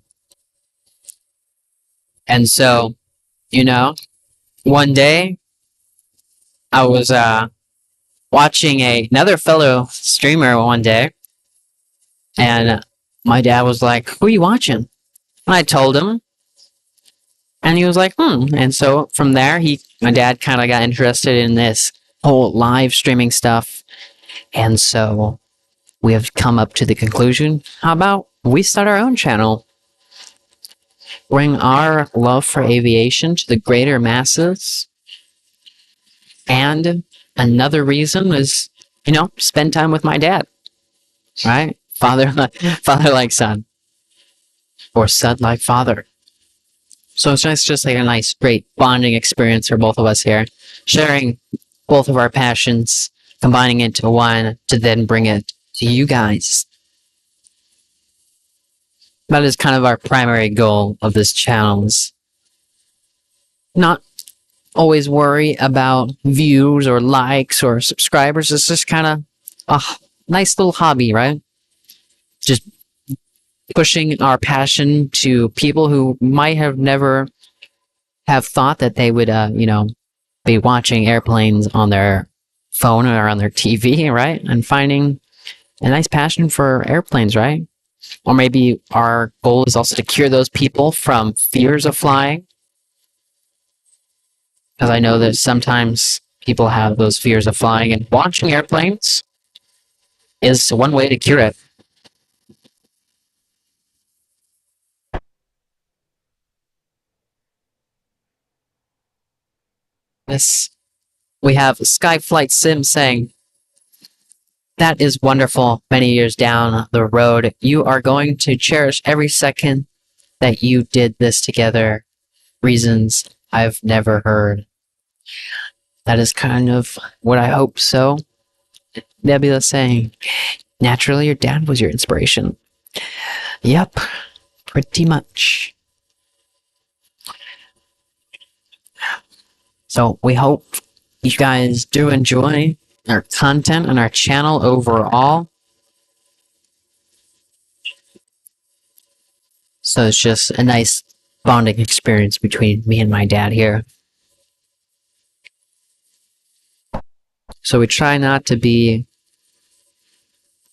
And so, one day I was watching another fellow streamer one day, and my dad was like, who are you watching? And I told him, and he was like, And so from there, my dad kind of got interested in this whole live streaming stuff. And so we have come up to the conclusion, how about we start our own channel? Bring our love for aviation to the greater masses. And another reason is, spend time with my dad. Right? Father like son. Or son like father. So it's just like a nice, great bonding experience for both of us here. Sharing both of our passions, combining into one to then bring it to you guys. That is kind of our primary goal of this channel. Is not always worry about views or likes or subscribers. It's just kind of a nice little hobby, right? Just pushing our passion to people who might have never have thought that they would, be watching airplanes on their phone or on their TV, right? And finding a nice passion for airplanes, right? Or maybe our goal is also to cure those people from fears of flying. Because I know that sometimes people have those fears of flying, and watching airplanes is one way to cure it. This, we have Skyflight Sim saying, that is wonderful. Many years down the road, you are going to cherish every second that you did this together. Reasons I've never heard. That is kind of what I hope so. Nebula saying, naturally, your dad was your inspiration. Yep, pretty much. So we hope you guys do enjoy our content and our channel overall. So it's just a nice bonding experience between me and my dad here. So we try not to be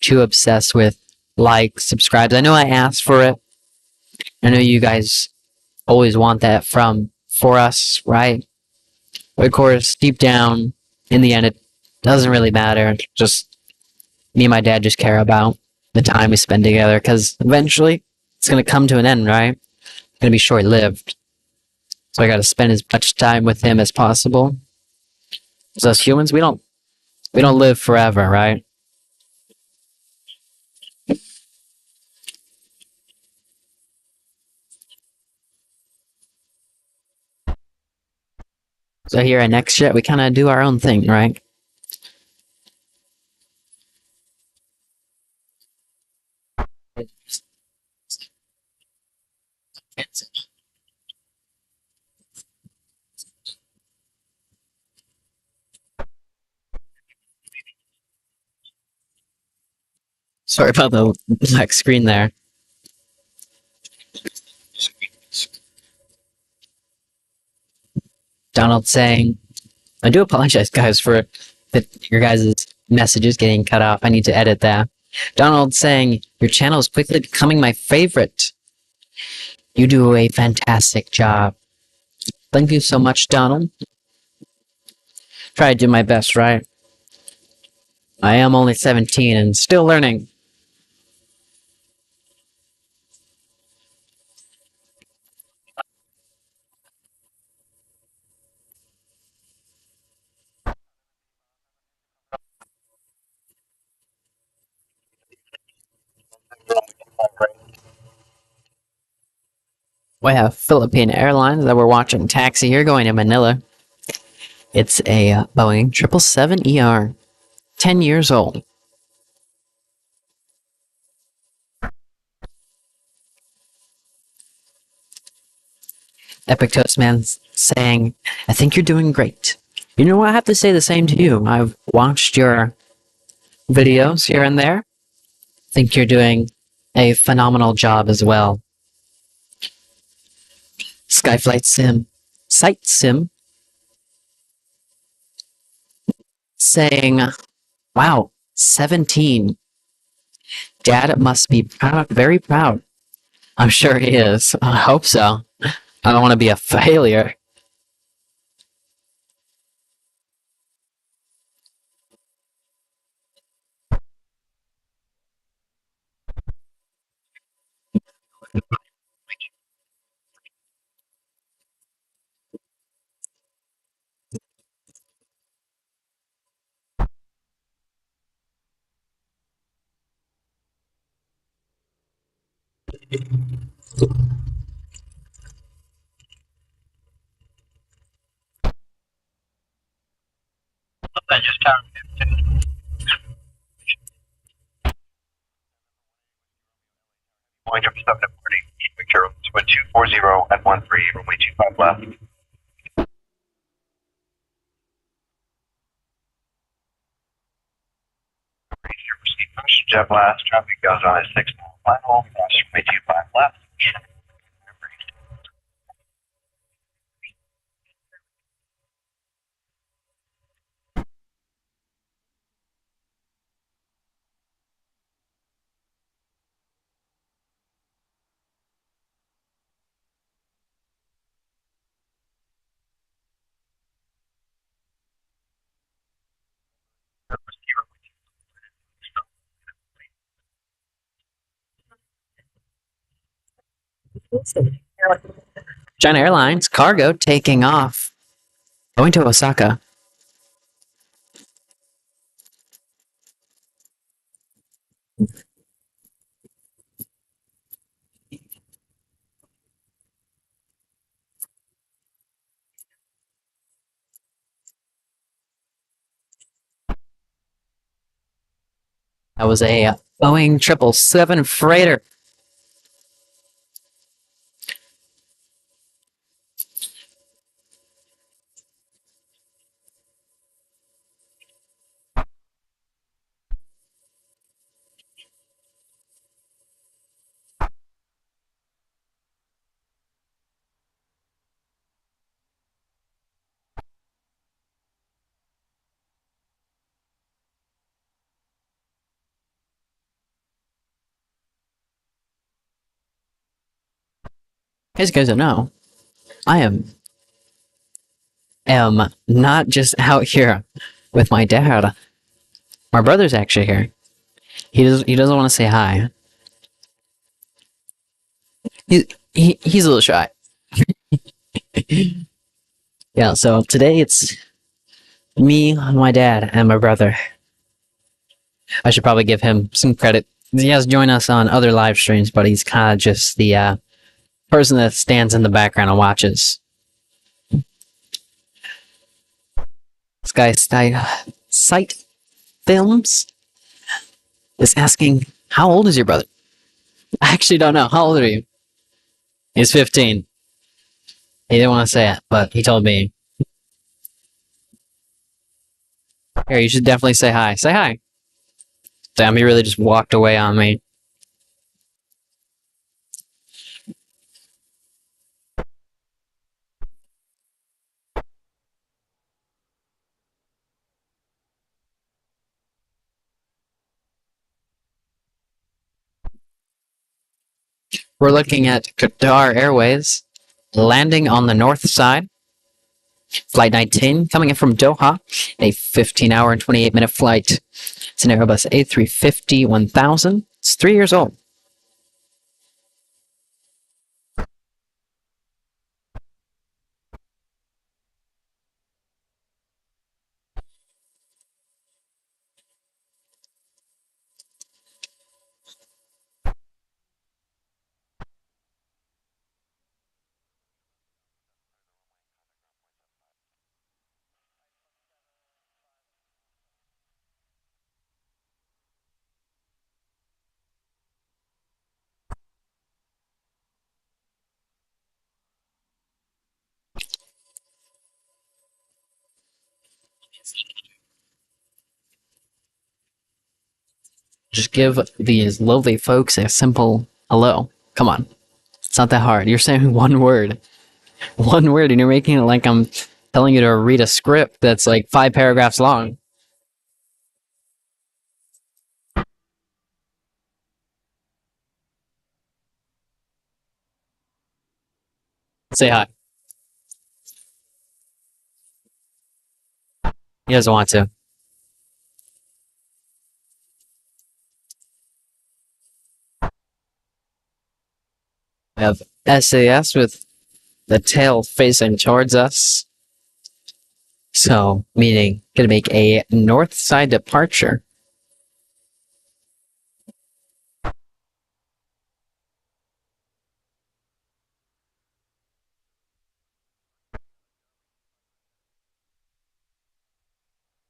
too obsessed with likes, subscribes. I know I asked for it. I know you guys always want that for us, right? But of course, deep down, in the end, it doesn't really matter. Just me and my dad just care about the time we spend together, because eventually it's gonna come to an end, right? It's gonna be short-lived. So I gotta spend as much time with him as possible. Because us humans, we don't live forever, right? So here at Next Jet, we kind of do our own thing, right? Sorry about the black screen there. Donald saying, I do apologize, guys, for your guys' messages getting cut off. I need to edit that. Donald saying, your channel is quickly becoming my favorite. You do a fantastic job. Thank you so much, Donald. Try to do my best, right? I am only 17 and still learning. We have Philippine Airlines that we're watching taxi here going to Manila. It's a Boeing 777ER, 10 years old. Epic Toastman saying, I think you're doing great. You know what? I have to say the same to you. I've watched your videos here and there. I think you're doing a phenomenal job as well. Skyflight Sim, Sight Sim, saying, wow, 17. Dad must be proud, very proud. I'm sure he is. I hope so. I don't want to be a failure. I just found Point up 7 reporting. Victor, wind 240 at 13, runway 25 left. Jet blast, traffic goes on at 6 mile final, cross runway 25 left. China Airlines cargo taking off, going to Osaka. That was a Boeing 777 freighter. As you guys don't know, I am not just out here with my dad. My brother's actually here. He doesn't want to say hi. He's a little shy. Yeah, so today it's me, my dad, and my brother. I should probably give him some credit. He has joined us on other live streams, but he's kind of just the person that stands in the background and watches. This guy, Sight Films, is asking, how old is your brother? I actually don't know. How old are you? He's 15. He didn't want to say it, but he told me. Here, you should definitely say hi. Say hi. Damn, he really just walked away on me. We're looking at Qatar Airways landing on the north side. Flight 19 coming in from Doha, a 15-hour and 28-minute flight. It's an Airbus A350 1000. It's 3 years old. Just give these lovely folks a simple hello. Come on. It's not that hard. You're saying one word. One word, and you're making it like I'm telling you to read a script that's like 5 paragraphs long. Say hi. He doesn't want to. We have SAS with the tail facing towards us. So, meaning, gonna make a north side departure.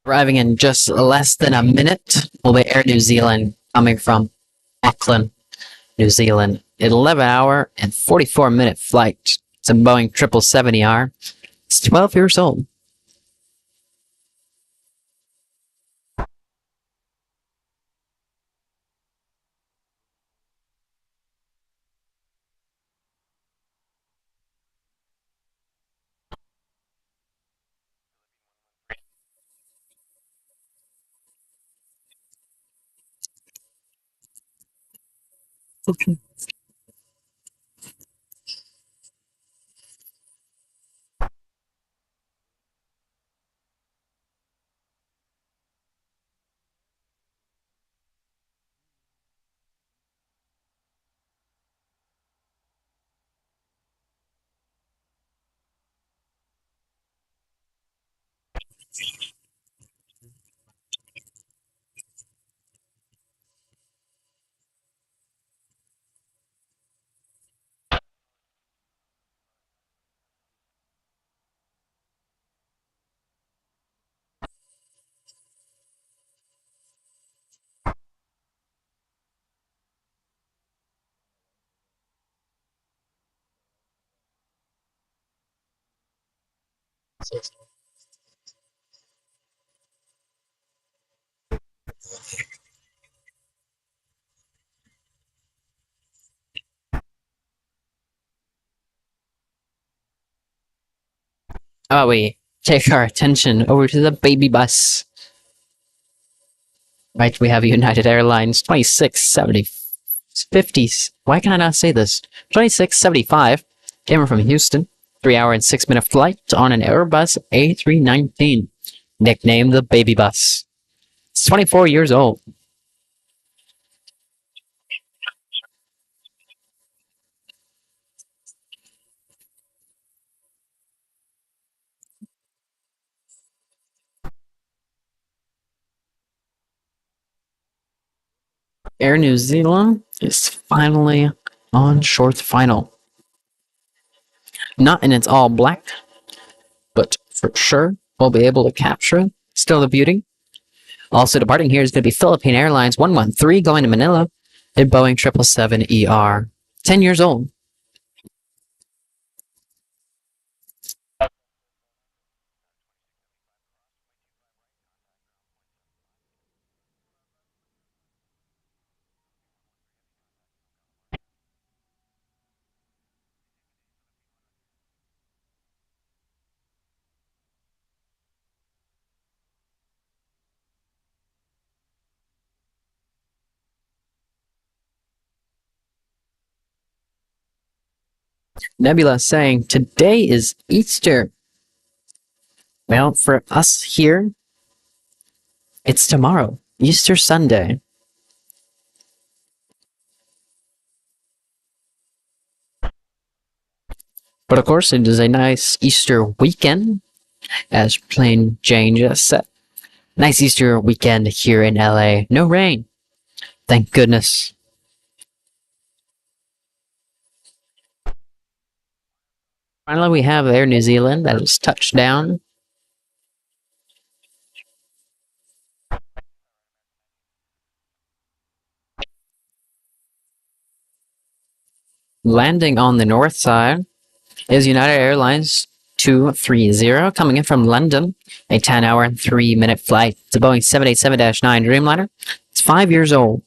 Arriving in just less than a minute will be Air New Zealand coming from Auckland, New Zealand. 11-hour and 44-minute flight. It's a Boeing 777ER. It's 12 years old. How about we take our attention over to the baby bus? Right, we have United Airlines 2670 50s. Why can I not say this? 2675 came from Houston. 3-hour and 6-minute flight on an Airbus A319, nicknamed the baby bus. It's 24 years old. Air New Zealand is finally on short final. Not in its all black, but for sure we'll be able to capture it. Still the beauty. Also departing here is going to be Philippine Airlines 113 going to Manila, a Boeing 777ER. 10 years old. Nebula saying, today is Easter. Well, for us here, it's tomorrow, Easter Sunday. But of course, it is a nice Easter weekend, as Plain Jane just said. Nice Easter weekend here in LA. No rain. Thank goodness. Finally, we have Air New Zealand that has touched down. Landing on the north side is United Airlines 230 coming in from London. A 10-hour and 3-minute flight. It's a Boeing 787-9 Dreamliner. It's 5 years old.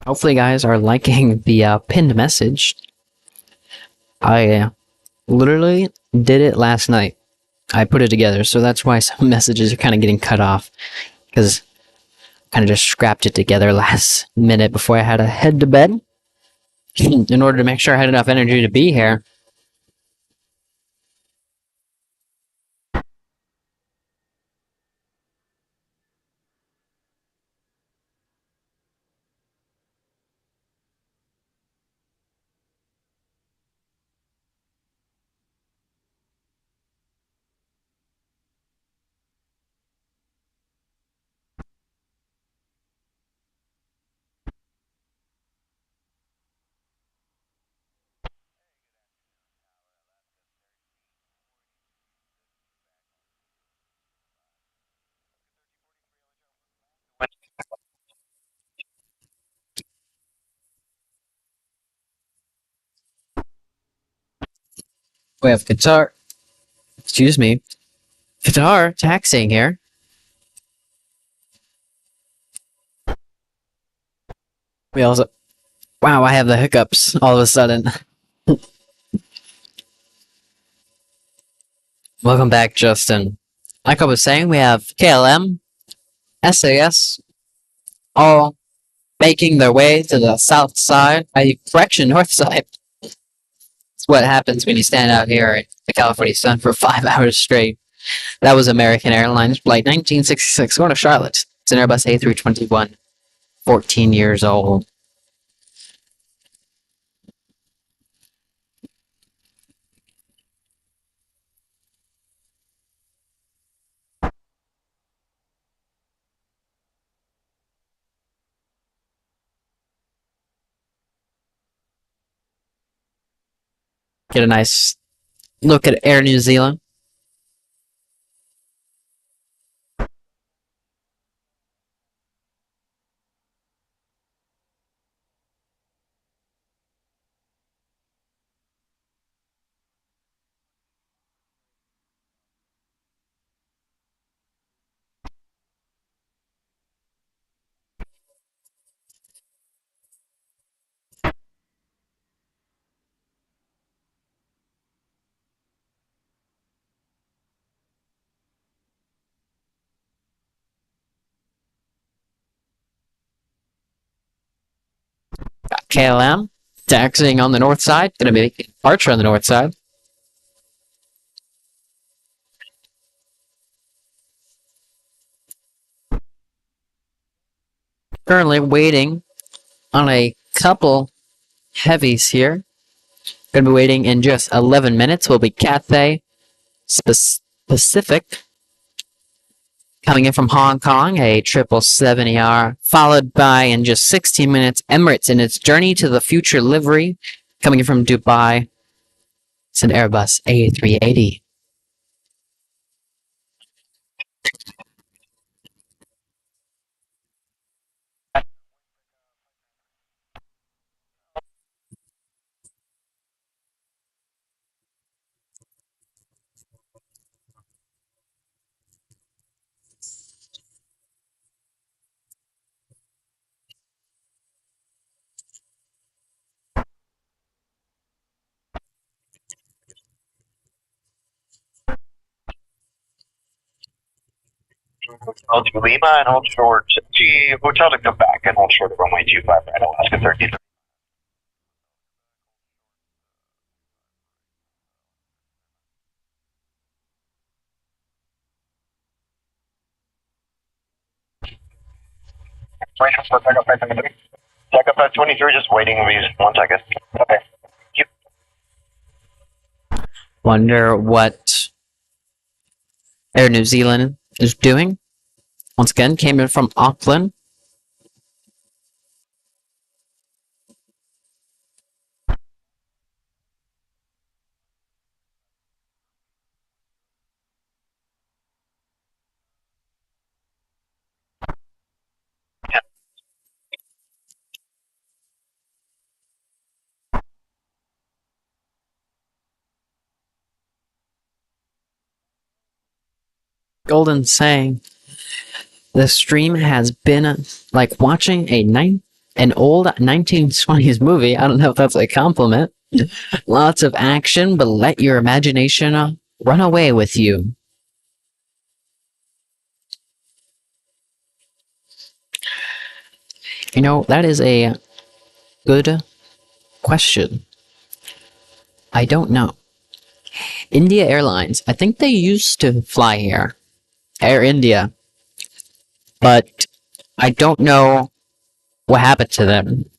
Hopefully, you guys are liking the pinned message. I literally did it last night. I put it together, so that's why some messages are kind of getting cut off. Because I kind of just scrapped it together last minute before I had to head to bed. In order to make sure I had enough energy to be here. We have Qatar. Excuse me. Qatar taxiing here. We also. Wow, I have the hiccups all of a sudden. Welcome back, Justin. Like I was saying, we have KLM, SAS, all making their way to the south side. Correction, north side. It's what happens when you stand out here in the California sun for 5 hours straight. That was American Airlines Flight 1966 going to Charlotte. It's an Airbus A321, 14 years old. Get a nice look at Air New Zealand. Got KLM taxiing on the north side. Gonna be making departure on the north side. Currently waiting on a couple heavies here. Gonna be waiting in just 11 minutes. Will be Cathay Pacific coming in from Hong Kong, a 777ER, followed by in just 16 minutes Emirates in its journey to the future livery coming in from Dubai. It's an Airbus A380. Hold to Lima and hold short G Hotel to come back and hold short of runway 25 right, Alaska 13. Wait for backup 523. Backup 523, just waiting these 1 second. Okay. Yep. Wonder what Air New Zealand is doing. Once again, came in from Auckland. Golden saying the stream has been like watching an old 1920s movie. I don't know if that's a compliment. Lots of action, but let your imagination run away with you. You know, that is a good question. I don't know. India Airlines, I think they used to fly here. Air India. But I don't know what happened to them.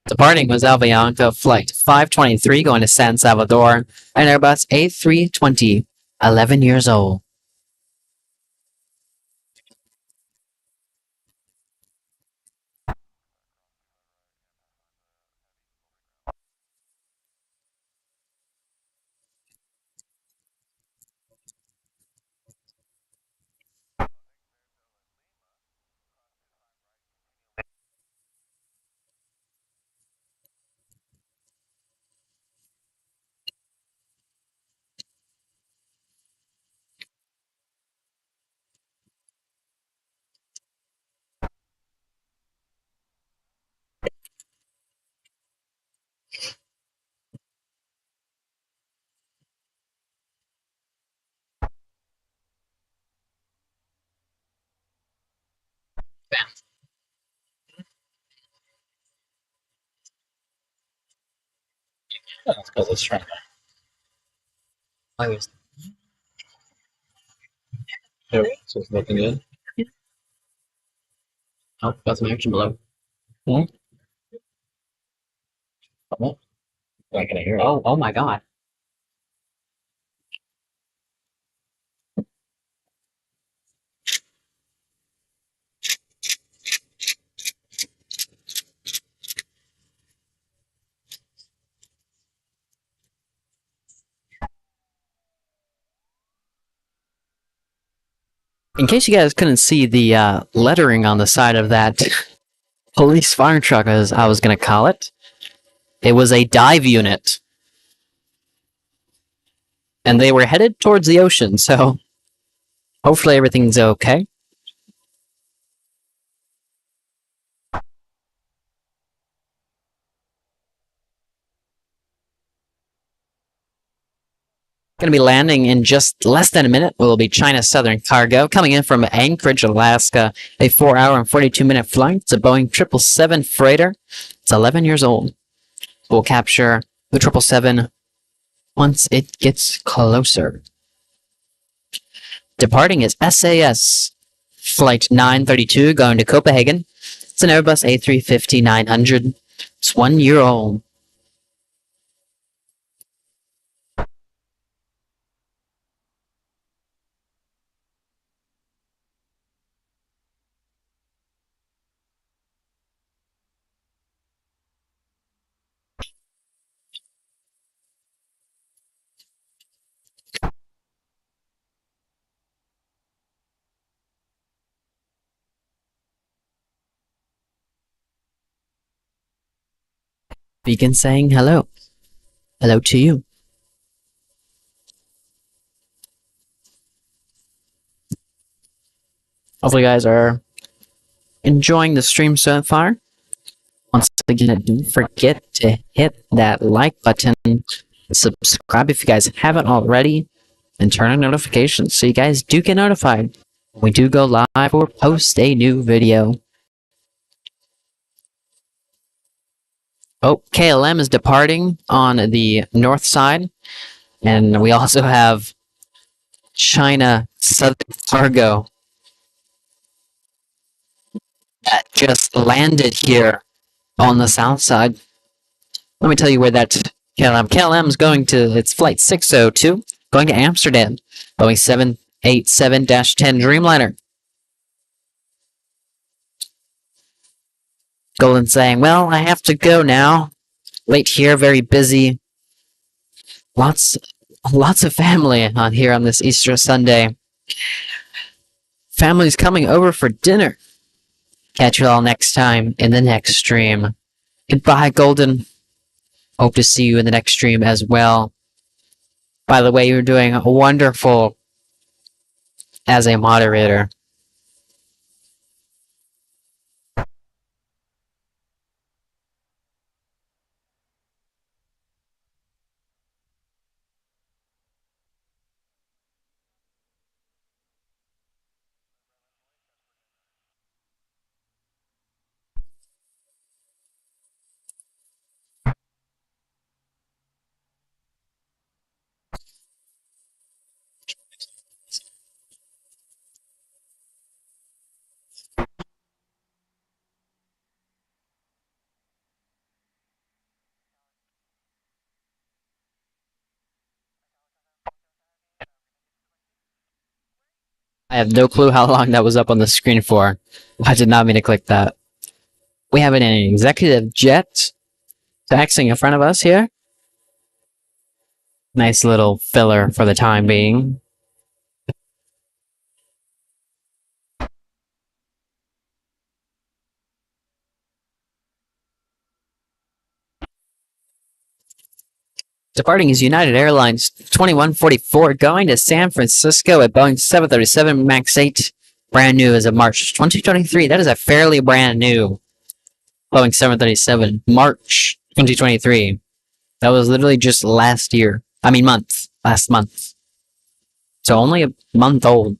Departing was Avianca Flight 523 going to San Salvador, and Airbus A320, 11 years old. That's because it's trying. I was Yep, so it's looking good. oh, got some action below. I'm not gonna hear it. Oh my god. In case you guys couldn't see the lettering on the side of that police fire truck, as I was gonna call it, it was a dive unit. And they were headed towards the ocean, so hopefully everything's okay. Going to be landing in just less than a minute. Will be China Southern Cargo coming in from Anchorage, Alaska. A 4-hour and 42-minute flight. It's a Boeing 777 freighter. It's 11 years old. We'll capture the 777 once it gets closer. Departing is SAS Flight 932 going to Copenhagen. It's an Airbus A350-900. It's 1 year old. Beacon saying hello. Hello to you. Hopefully you guys are enjoying the stream so far. Once again, don't forget to hit that like button, subscribe if you guys haven't already, and turn on notifications so you guys do get notified when we do go live or post a new video. Oh, KLM is departing on the north side, and we also have China Southern Cargo that just landed here on the south side. Let me tell you where that KLM is going to. It's flight 602, going to Amsterdam, Boeing 787-10 Dreamliner. Golden saying, well, I have to go now. Late here, very busy. Lots of family on here on this Easter Sunday. Family's coming over for dinner. Catch you all next time in the next stream. Goodbye, Golden. Hope to see you in the next stream as well. By the way, you're doing wonderful as a moderator. I have no clue how long that was up on the screen for. I did not mean to click that. We have an executive jet taxiing in front of us here. Nice little filler for the time being. Departing is United Airlines 2144 going to San Francisco at Boeing 737 MAX 8. Brand new as of March 2023. That is a fairly brand new Boeing 737. March 2023. That was literally just last year. I mean month. Last month. So only a month old.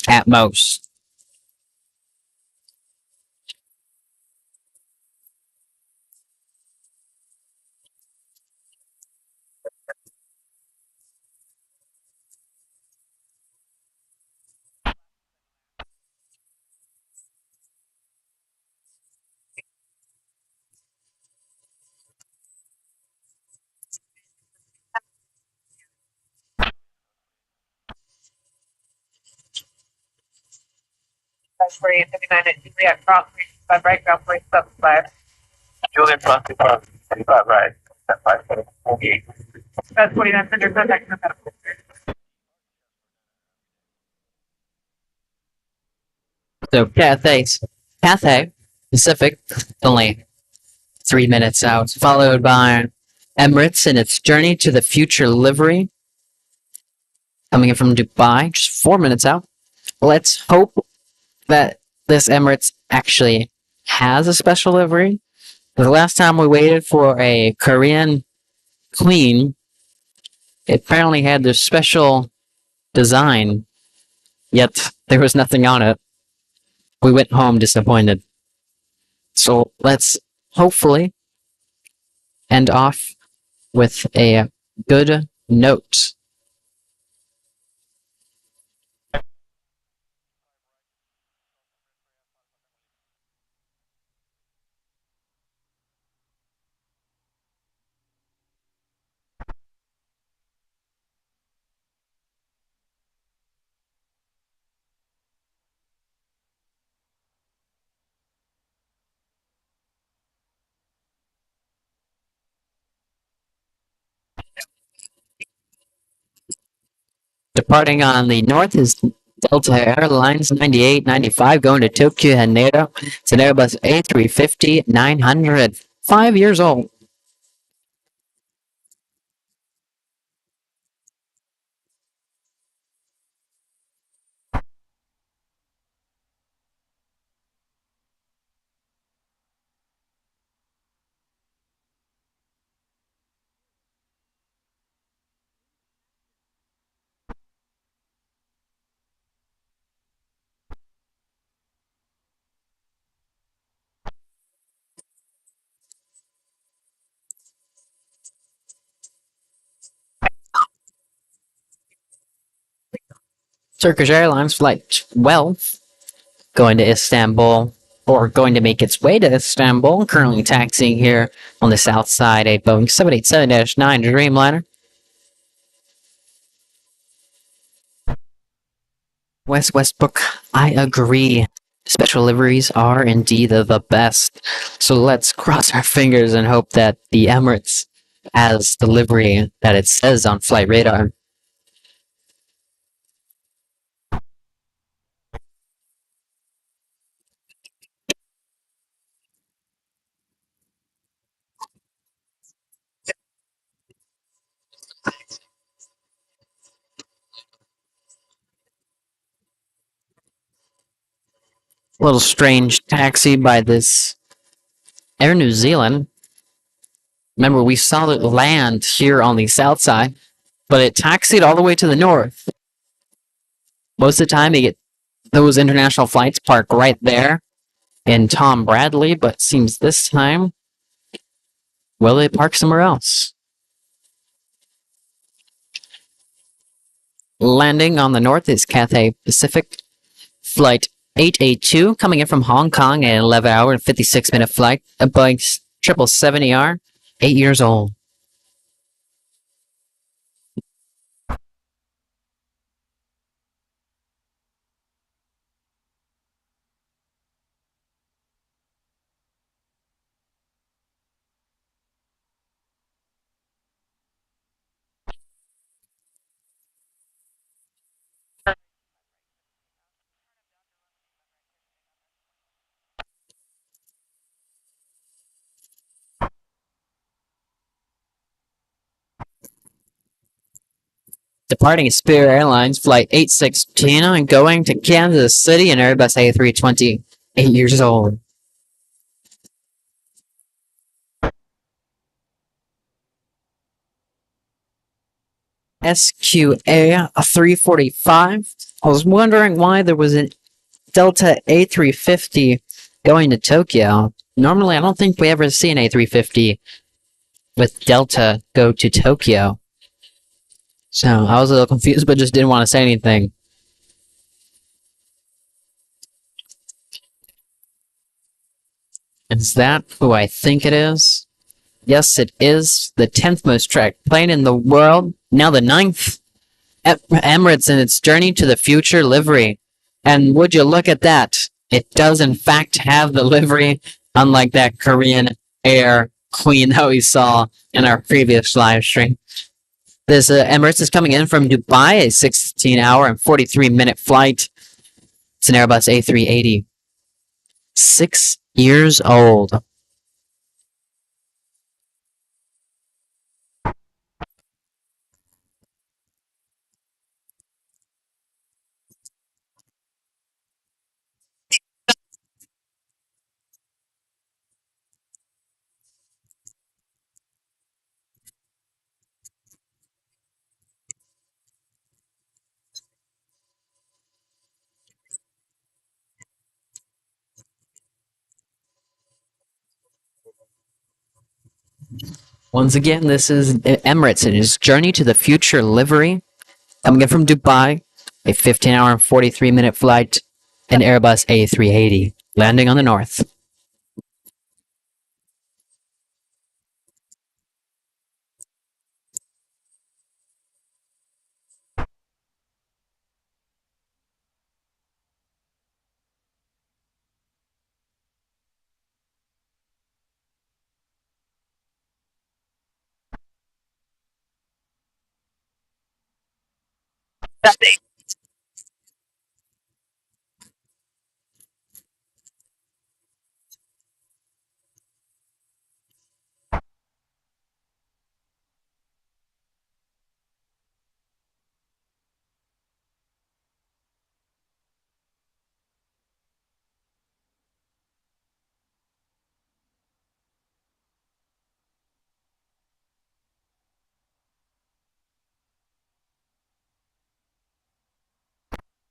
At most. That's 4859 at Juliet, cross 35 right, ground 475. Juliet cross 35 right. That's 548. That's 4900, contact number. So Cathay Pacific, only 3 minutes out, followed by Emirates in its journey to the future livery, coming in from Dubai, just 4 minutes out. Let's hope that this Emirates actually has a special livery. The last time we waited for a Korean Queen, it apparently had this special design, yet there was nothing on it. We went home disappointed. So let's hopefully end off with a good note. Departing on the north is Delta Airlines 9895 going to Tokyo Haneda. It's an Airbus A350-900. 5 years old. Turkish Airlines Flight 12 going to Istanbul, or going to make its way to Istanbul, currently taxiing here on the south side, a Boeing 787-9 Dreamliner. West Westbrook, I agree. Special liveries are indeed the best. So let's cross our fingers and hope that the Emirates has the livery that it says on flight radar. A little strange taxi by this Air New Zealand. Remember, we saw it land here on the south side, but it taxied all the way to the north. Most of the time, you get those international flights park right there in Tom Bradley, but seems this time, will they park somewhere else? Landing on the north is Cathay Pacific Flight 882, coming in from Hong Kong, an 11-hour and 56-minute flight, a Boeing 777ER, 8 years old. Departing Spirit Airlines Flight 816 and going to Kansas City, an Airbus A320, 8 years old. SQA 345. I was wondering why there was a Delta A350 going to Tokyo. Normally, I don't think we ever see an A350 with Delta go to Tokyo. So I was a little confused, but just didn't want to say anything. Is that who I think it is? Yes, it is. The 10th most tracked plane in the world. Now the 9th. Emirates in its journey to the future livery. And would you look at that? It does in fact have the livery, unlike that Korean Air Queen that we saw in our previous live stream. This Emirates is coming in from Dubai, a 16-hour and 43-minute flight. It's an Airbus A380. 6 years old. Once again, this is Emirates in its journey to the future livery. Coming in from Dubai, a 15-hour and 43-minute flight, an Airbus A380, landing on the north.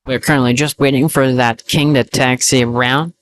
We're currently just waiting for that king to taxi around.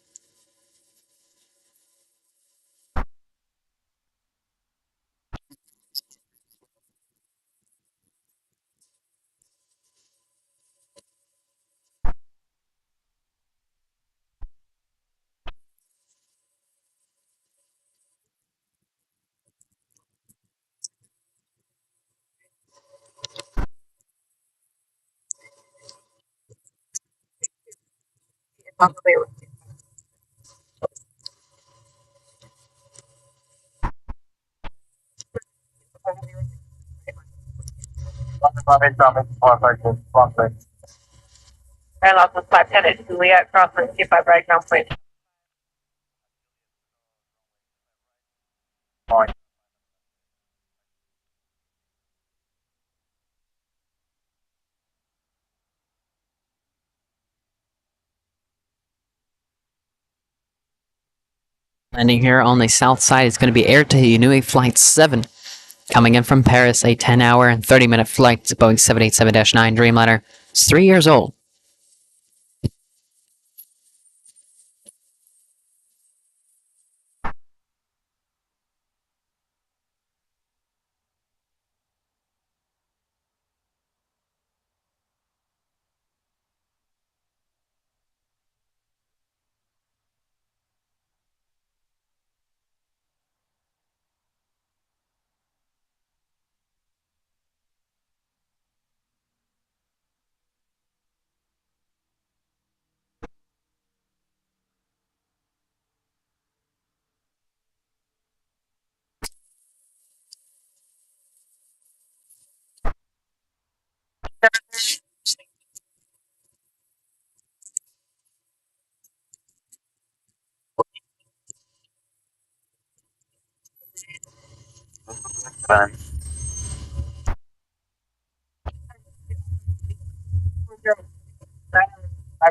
And also 510 at Juliet, crossing 25 right, ground point. Landing here on the south side is going to be Air Tahiti Flight 7. Coming in from Paris, a 10-hour and 30-minute flight. It's a Boeing 787-9 Dreamliner. It's 3 years old.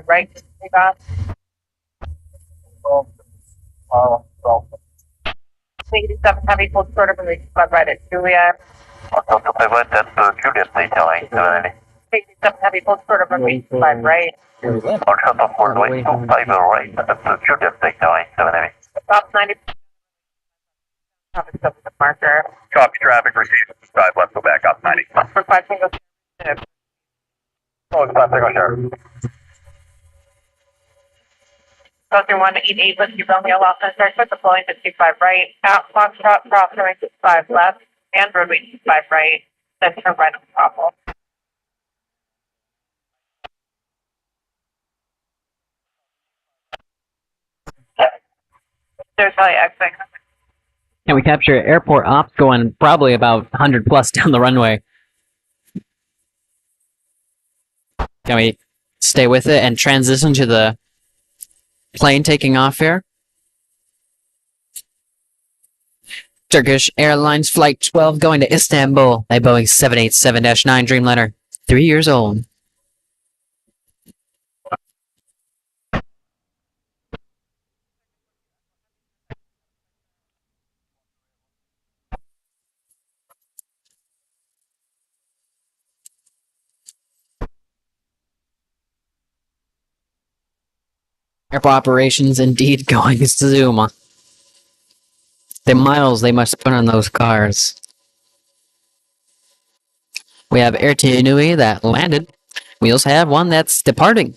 Right, take off. 87 heavy, full short of release, 5 right at Juliet. That's Juliet, they telling 87 heavy, full short of release, 5 right. Orchard Fort Way, 25 right, that's Juliet, they telling 780. Stop 90. Traffic stop with the marker. Copy traffic, receive 5 left, go back up 90. For 5 single. Oh, it's 5 single, sure. Crossing 188 with you, Romeo, Los Angeles, start deploying to 25 right, out, Foxtrot, crossing 5 left, and roadway 25 right, then turn right on Bravo. There's LAX. And we capture airport ops going probably about 100 plus down the runway. Can we stay with it and transition to the plane taking off here? Turkish Airlines Flight 12 going to Istanbul. A Boeing 787-9 Dreamliner. 3 years old. Airport operations indeed going to Zoom. The miles they must put on those cars. We have Air Tahiti that landed. We also have one that's departing.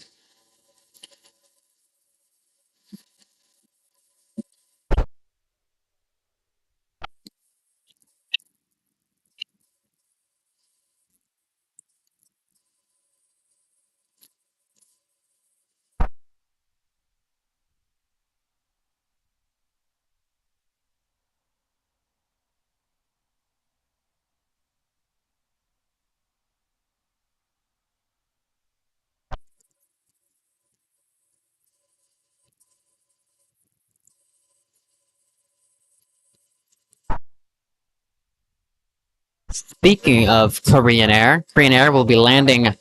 Speaking of Korean Air will be landing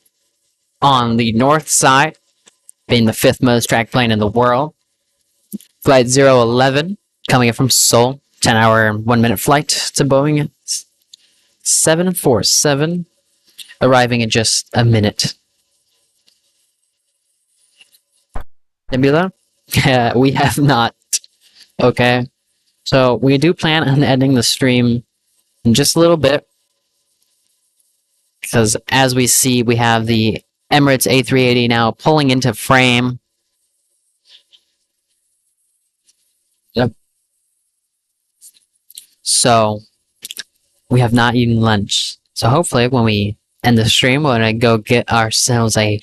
on the north side, being the 5th most tracked plane in the world. Flight 011, coming in from Seoul, 10-hour and 1-minute flight to Boeing 747, arriving in just a minute. Nebula? Yeah, we have not. Okay. So we do plan on ending the stream in just a little bit. Because as we see, we have the Emirates A380 now pulling into frame. Yep. So we have not eaten lunch. So hopefully when we end the stream, we're going to go get ourselves a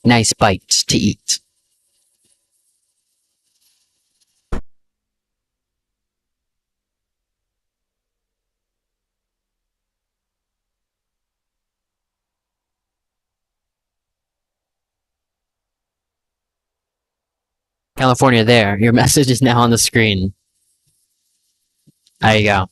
nice bite to eat. California there. Your message is now on the screen. There you go.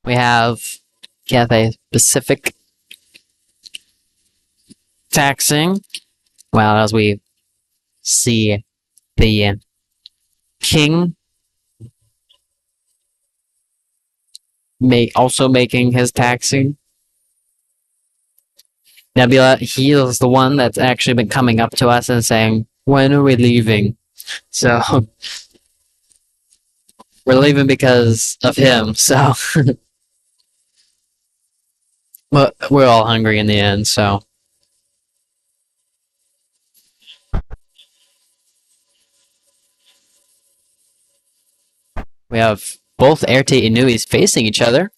We have Cathay Pacific taxing. Well, as we see the King also making his taxi. Nebula, he is the one that's actually been coming up to us and saying, "When are we leaving?" So we're leaving because of him. So but we're all hungry in the end. So we have both Airte Inuis facing each other.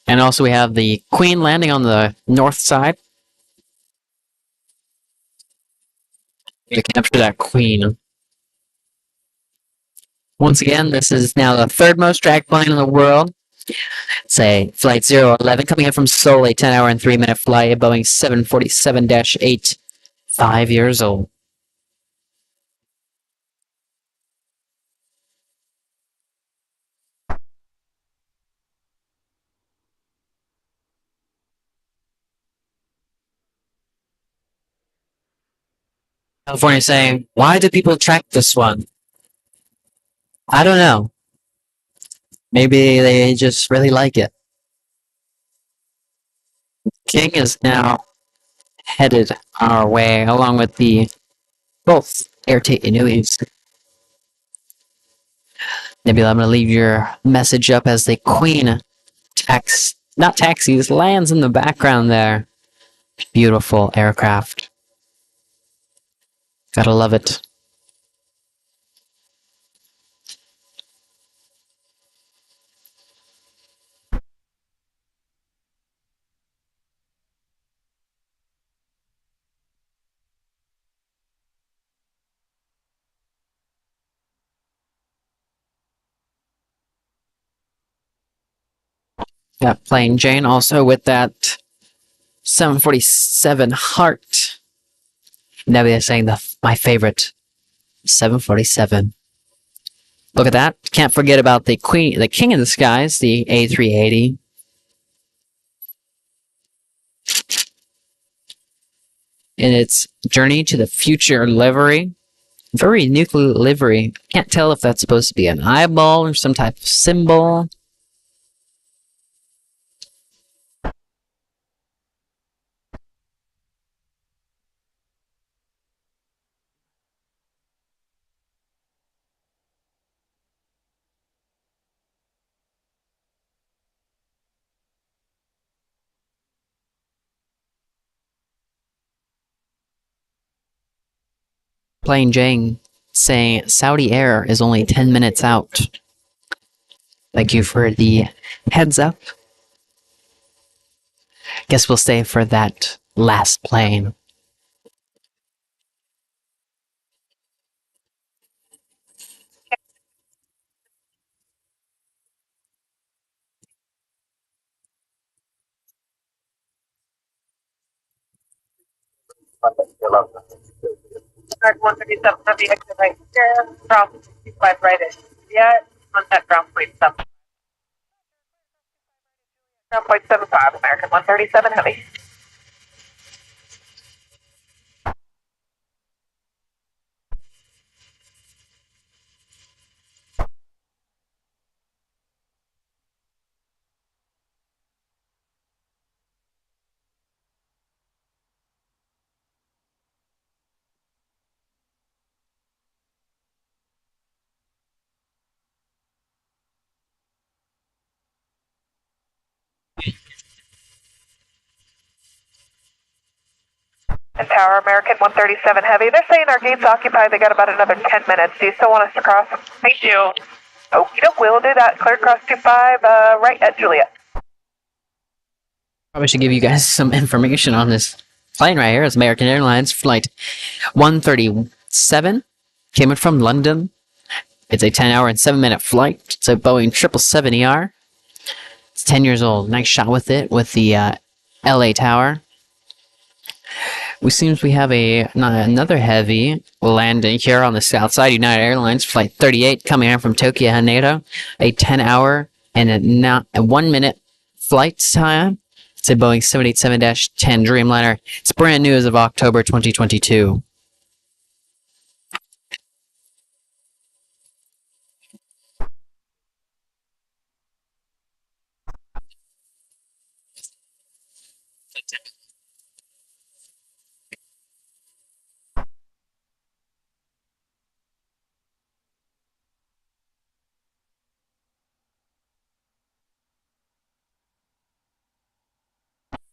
And also we have the Queen landing on the north side. To capture that Queen. Once again, this is now the third most tracked plane in the world. It's a Flight 011 coming in from Seoul, a 10-hour and 3-minute flight, a Boeing 747-8, 5 years old. California saying, why do people track this one? I don't know. Maybe they just really like it. King is now headed our way, along with the both Airte Inuits. Nebula, I'm gonna leave your message up as the Queen taxis, lands in the background there. Beautiful aircraft. Gotta love it. Got Plain Jane also with that 747 Heart. Nebula saying my favorite 747. Look at that. Can't forget about the King in the Skies, the A380. In its Journey to the Future livery. Very unique livery. Can't tell if that's supposed to be an eyeball or some type of symbol. Plain Jane saying Saudi Air is only 10 minutes out. Thank you for the heads up. Guess we'll stay for that last plane. Start 137 heavy exit right here, cross 25 right at Juliet, contact ground point 7. Ground point 75, American 137 heavy. And Tower, American 137 heavy. They're saying our gate's occupied. They got about another 10 minutes. Do you still want us to cross? Thank you. Okie doke, we'll do that. Clear cross 25, right at Juliet. Probably should give you guys some information on this plane right here. It's American Airlines Flight 137, came in from London. It's a 10-hour and 7-minute flight. It's a Boeing 777ER. It's 10 years old. Nice shot with it with the LA Tower. We have another heavy landing here on the south side. United Airlines Flight 38 coming in from Tokyo Haneda. A 10-hour and a 1 minute flight time. It's a Boeing 787-10 Dreamliner. It's brand new as of October 2022.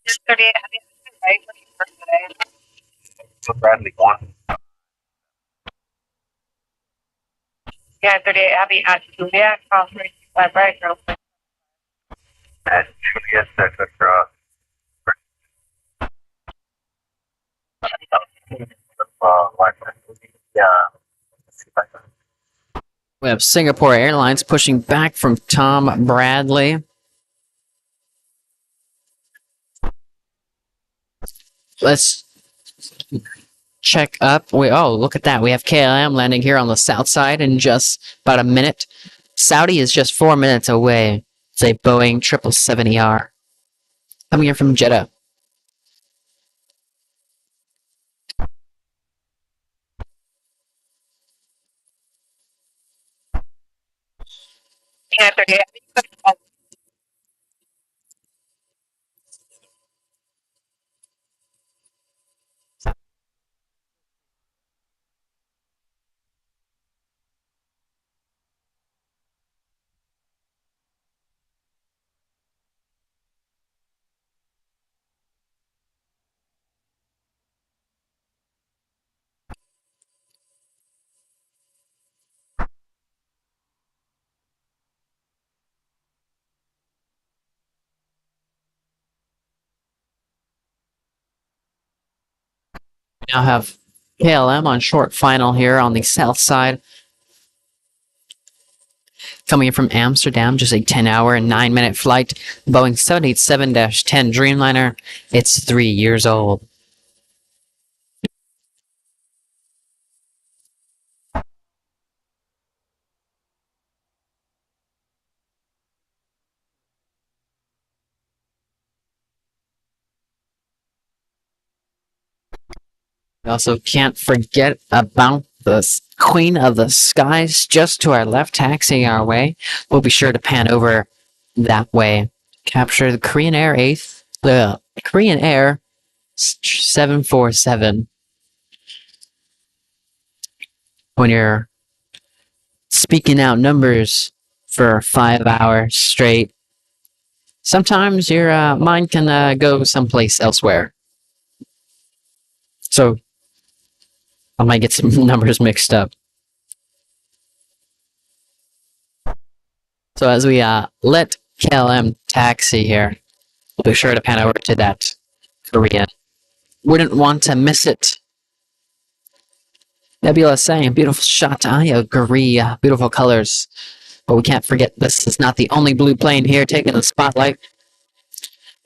Just 38 heavy, right? Looking for today. So Bradley 1. Yeah, 38 heavy at Julia, cross 325 right, girl. At Juliet, Texas Cross. Yeah. We have Singapore Airlines pushing back from Tom Bradley. Let's check up. Oh, look at that. We have KLM landing here on the south side in just about a minute. Saudi is just 4 minutes away. It's a Boeing 777ER. Coming in from Jeddah. Yeah, 38 heavy. We now have KLM on short final here on the south side. Coming in from Amsterdam, just a 10-hour and 9-minute flight. Boeing 787-10 Dreamliner. It's 3 years old. We also can't forget about the Queen of the Skies just to our left, taxiing our way. We'll be sure to pan over that way. Capture the Korean Air 747. When you're speaking out numbers for 5 hours straight, sometimes your mind can go someplace elsewhere. So I might get some numbers mixed up. So as we let KLM taxi here, we'll be sure to pan over to that Korean. Wouldn't want to miss it. Nebula saying, beautiful shot. I agree. Beautiful colors. But we can't forget this is not the only blue plane here taking the spotlight.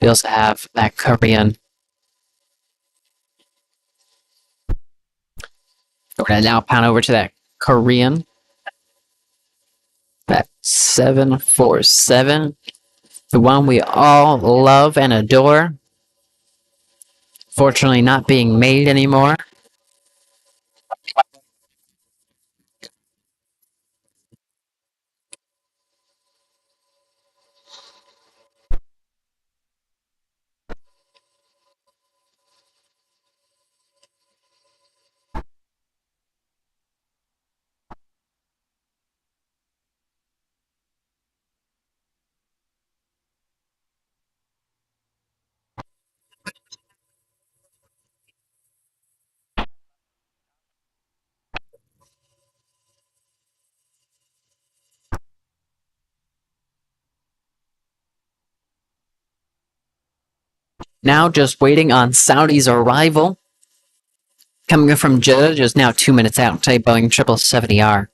We also have that Korean. We're going to now pan over to that Korean. That 747. The one we all love and adore. Fortunately not being made anymore. Now just waiting on Saudi's arrival. Coming from Jeddah, just now 2 minutes out. A Boeing 777ER.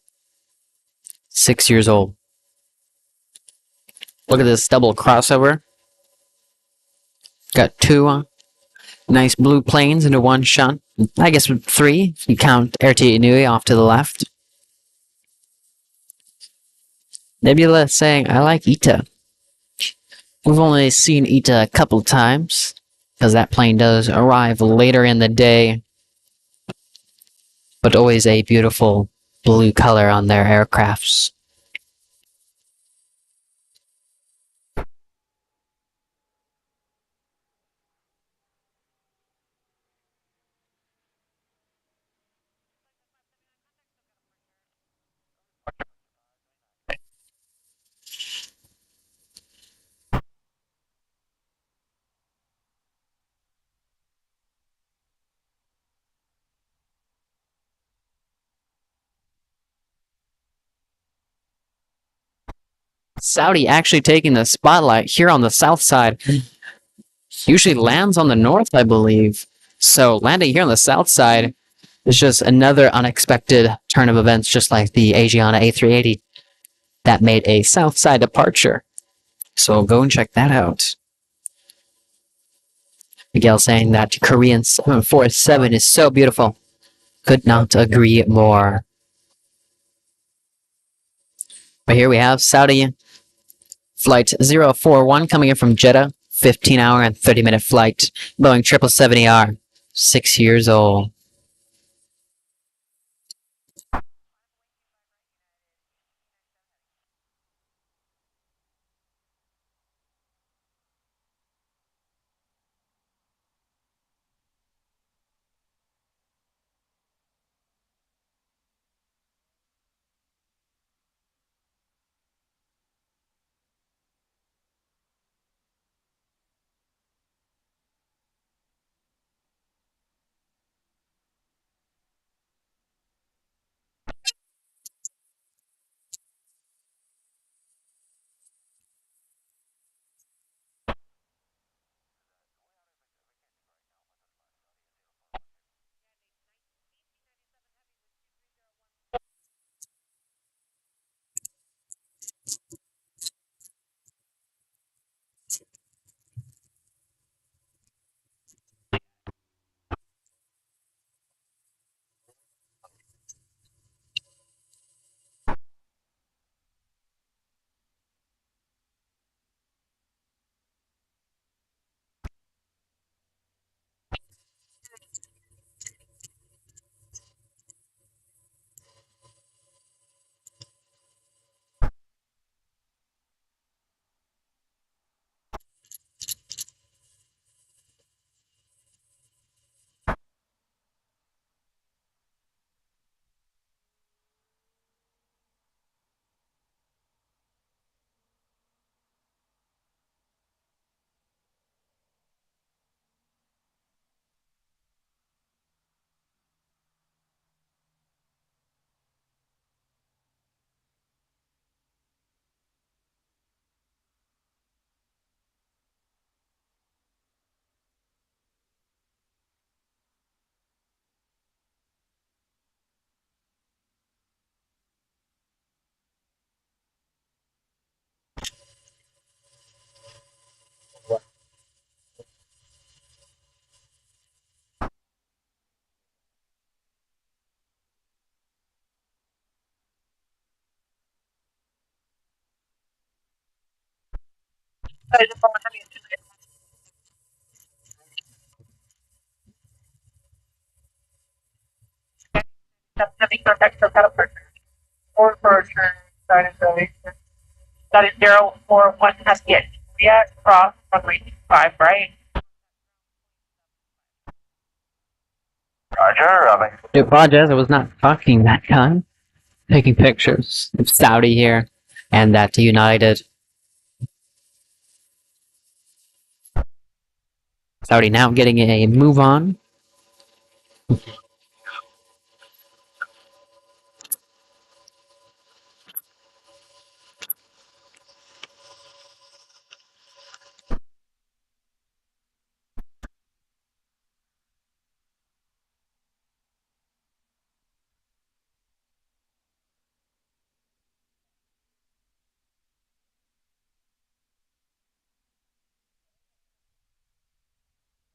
6 years old. Look at this double crossover. Got two nice blue planes into one shot. I guess three, if you count RT Nui off to the left. Nebula saying, I like Ita. We've only seen Ita a couple times, because that plane does arrive later in the day, but always a beautiful blue color on their aircrafts. Saudi actually taking the spotlight here on the south side. Usually lands on the north, I believe. So landing here on the south side is just another unexpected turn of events, just like the Asiana A380 that made a south side departure. So go and check that out. Miguel saying that Korean 747 is so beautiful. Could not agree more. But here we have Saudi flight 041 coming in from Jeddah. 15-hour and 30-minute flight. Boeing 777ER. 6 years old. So I just want to have you do it. That's heavy contact for catapult. Or for return, that is 041 has to get cross runway 25, right? Roger, Robbie. I apologize, I was not talking that time. Taking pictures of Saudi here and that United. Saudi now getting a move on.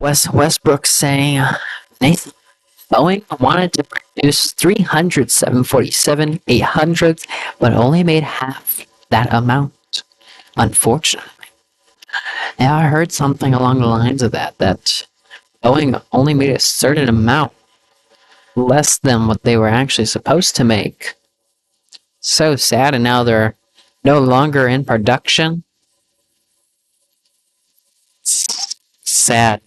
Westbrook saying, Nathan, Boeing wanted to produce 300 747-800s, but only made half that amount, unfortunately. Yeah, I heard something along the lines of that Boeing only made a certain amount, less than what they were actually supposed to make. So sad, and now they're no longer in production. Sad.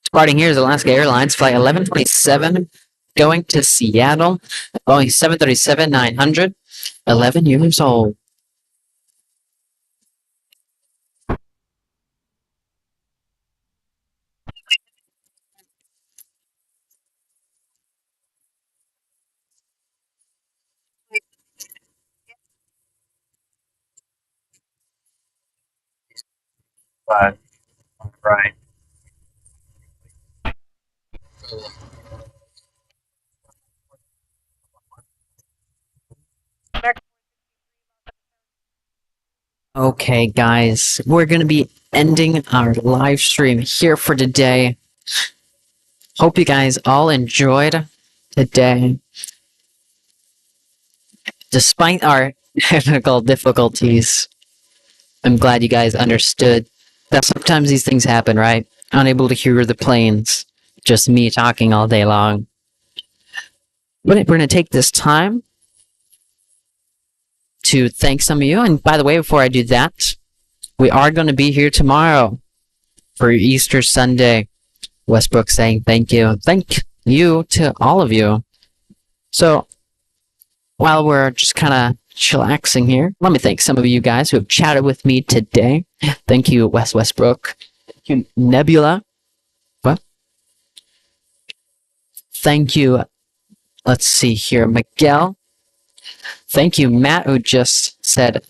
Departing here is Alaska Airlines Flight 1127 going to Seattle. Boeing 737-900, 11 years old. Five. Right. Okay, guys, we're going to be ending our live stream here for today. Hope you guys all enjoyed today. Despite our technical difficulties, I'm glad you guys understood that sometimes these things happen, right? Unable to hear the planes, just me talking all day long. But we're going to take this time to thank some of you. And by the way, before I do that, we are going to be here tomorrow for Easter Sunday. Westbrook saying thank you. Thank you to all of you. So, while we're just kind of chillaxing here, let me thank some of you guys who have chatted with me today. Thank you, Westbrook. Thank you, Nebula. What? Thank you, let's see here, Miguel. Thank you, Matt, who just said,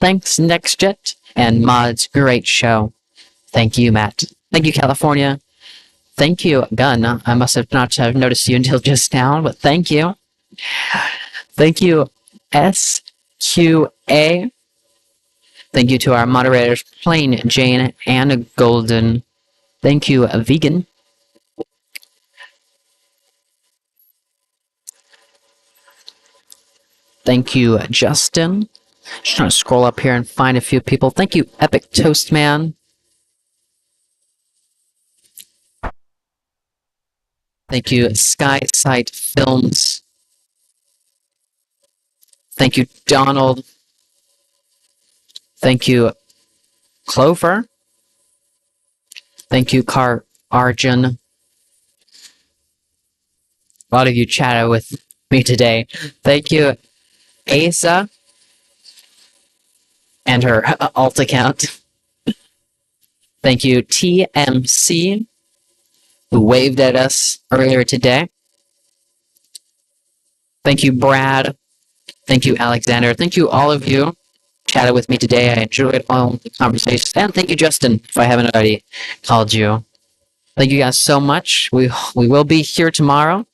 thanks, NextJet. And Mods, great show. Thank you, Matt. Thank you, California. Thank you, Gun. I must have not have noticed you until just now, but thank you. Thank you, SQA. Thank you to our moderators, Plain Jane and Golden. Thank you, Vegan. Thank you, Justin. Just trying to scroll up here and find a few people. Thank you, Epic Toastman. Thank you, Skysight Films. Thank you, Donald. Thank you, Clover. Thank you, Arjun. A lot of you chatted with me today. Thank you, Asa. And her alt account. Thank you, TMC, who waved at us earlier today. Thank you, Brad. Thank you, Alexander. Thank you, all of you chatted with me today. I enjoyed all the conversations. And thank you, Justin, if I haven't already called you. Thank you guys so much. We will be here tomorrow.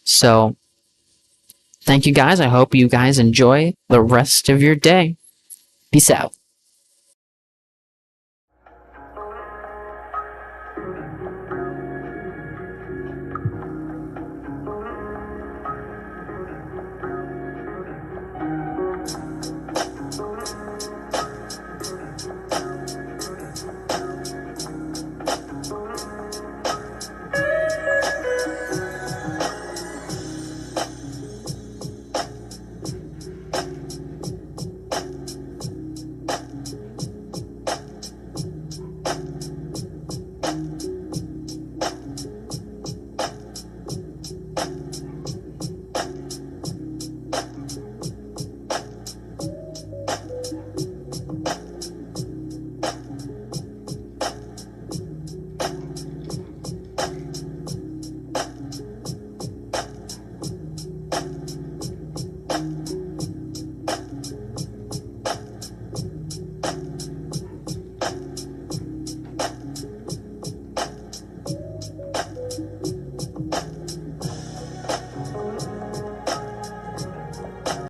So, thank you guys. I hope you guys enjoy the rest of your day. Peace out.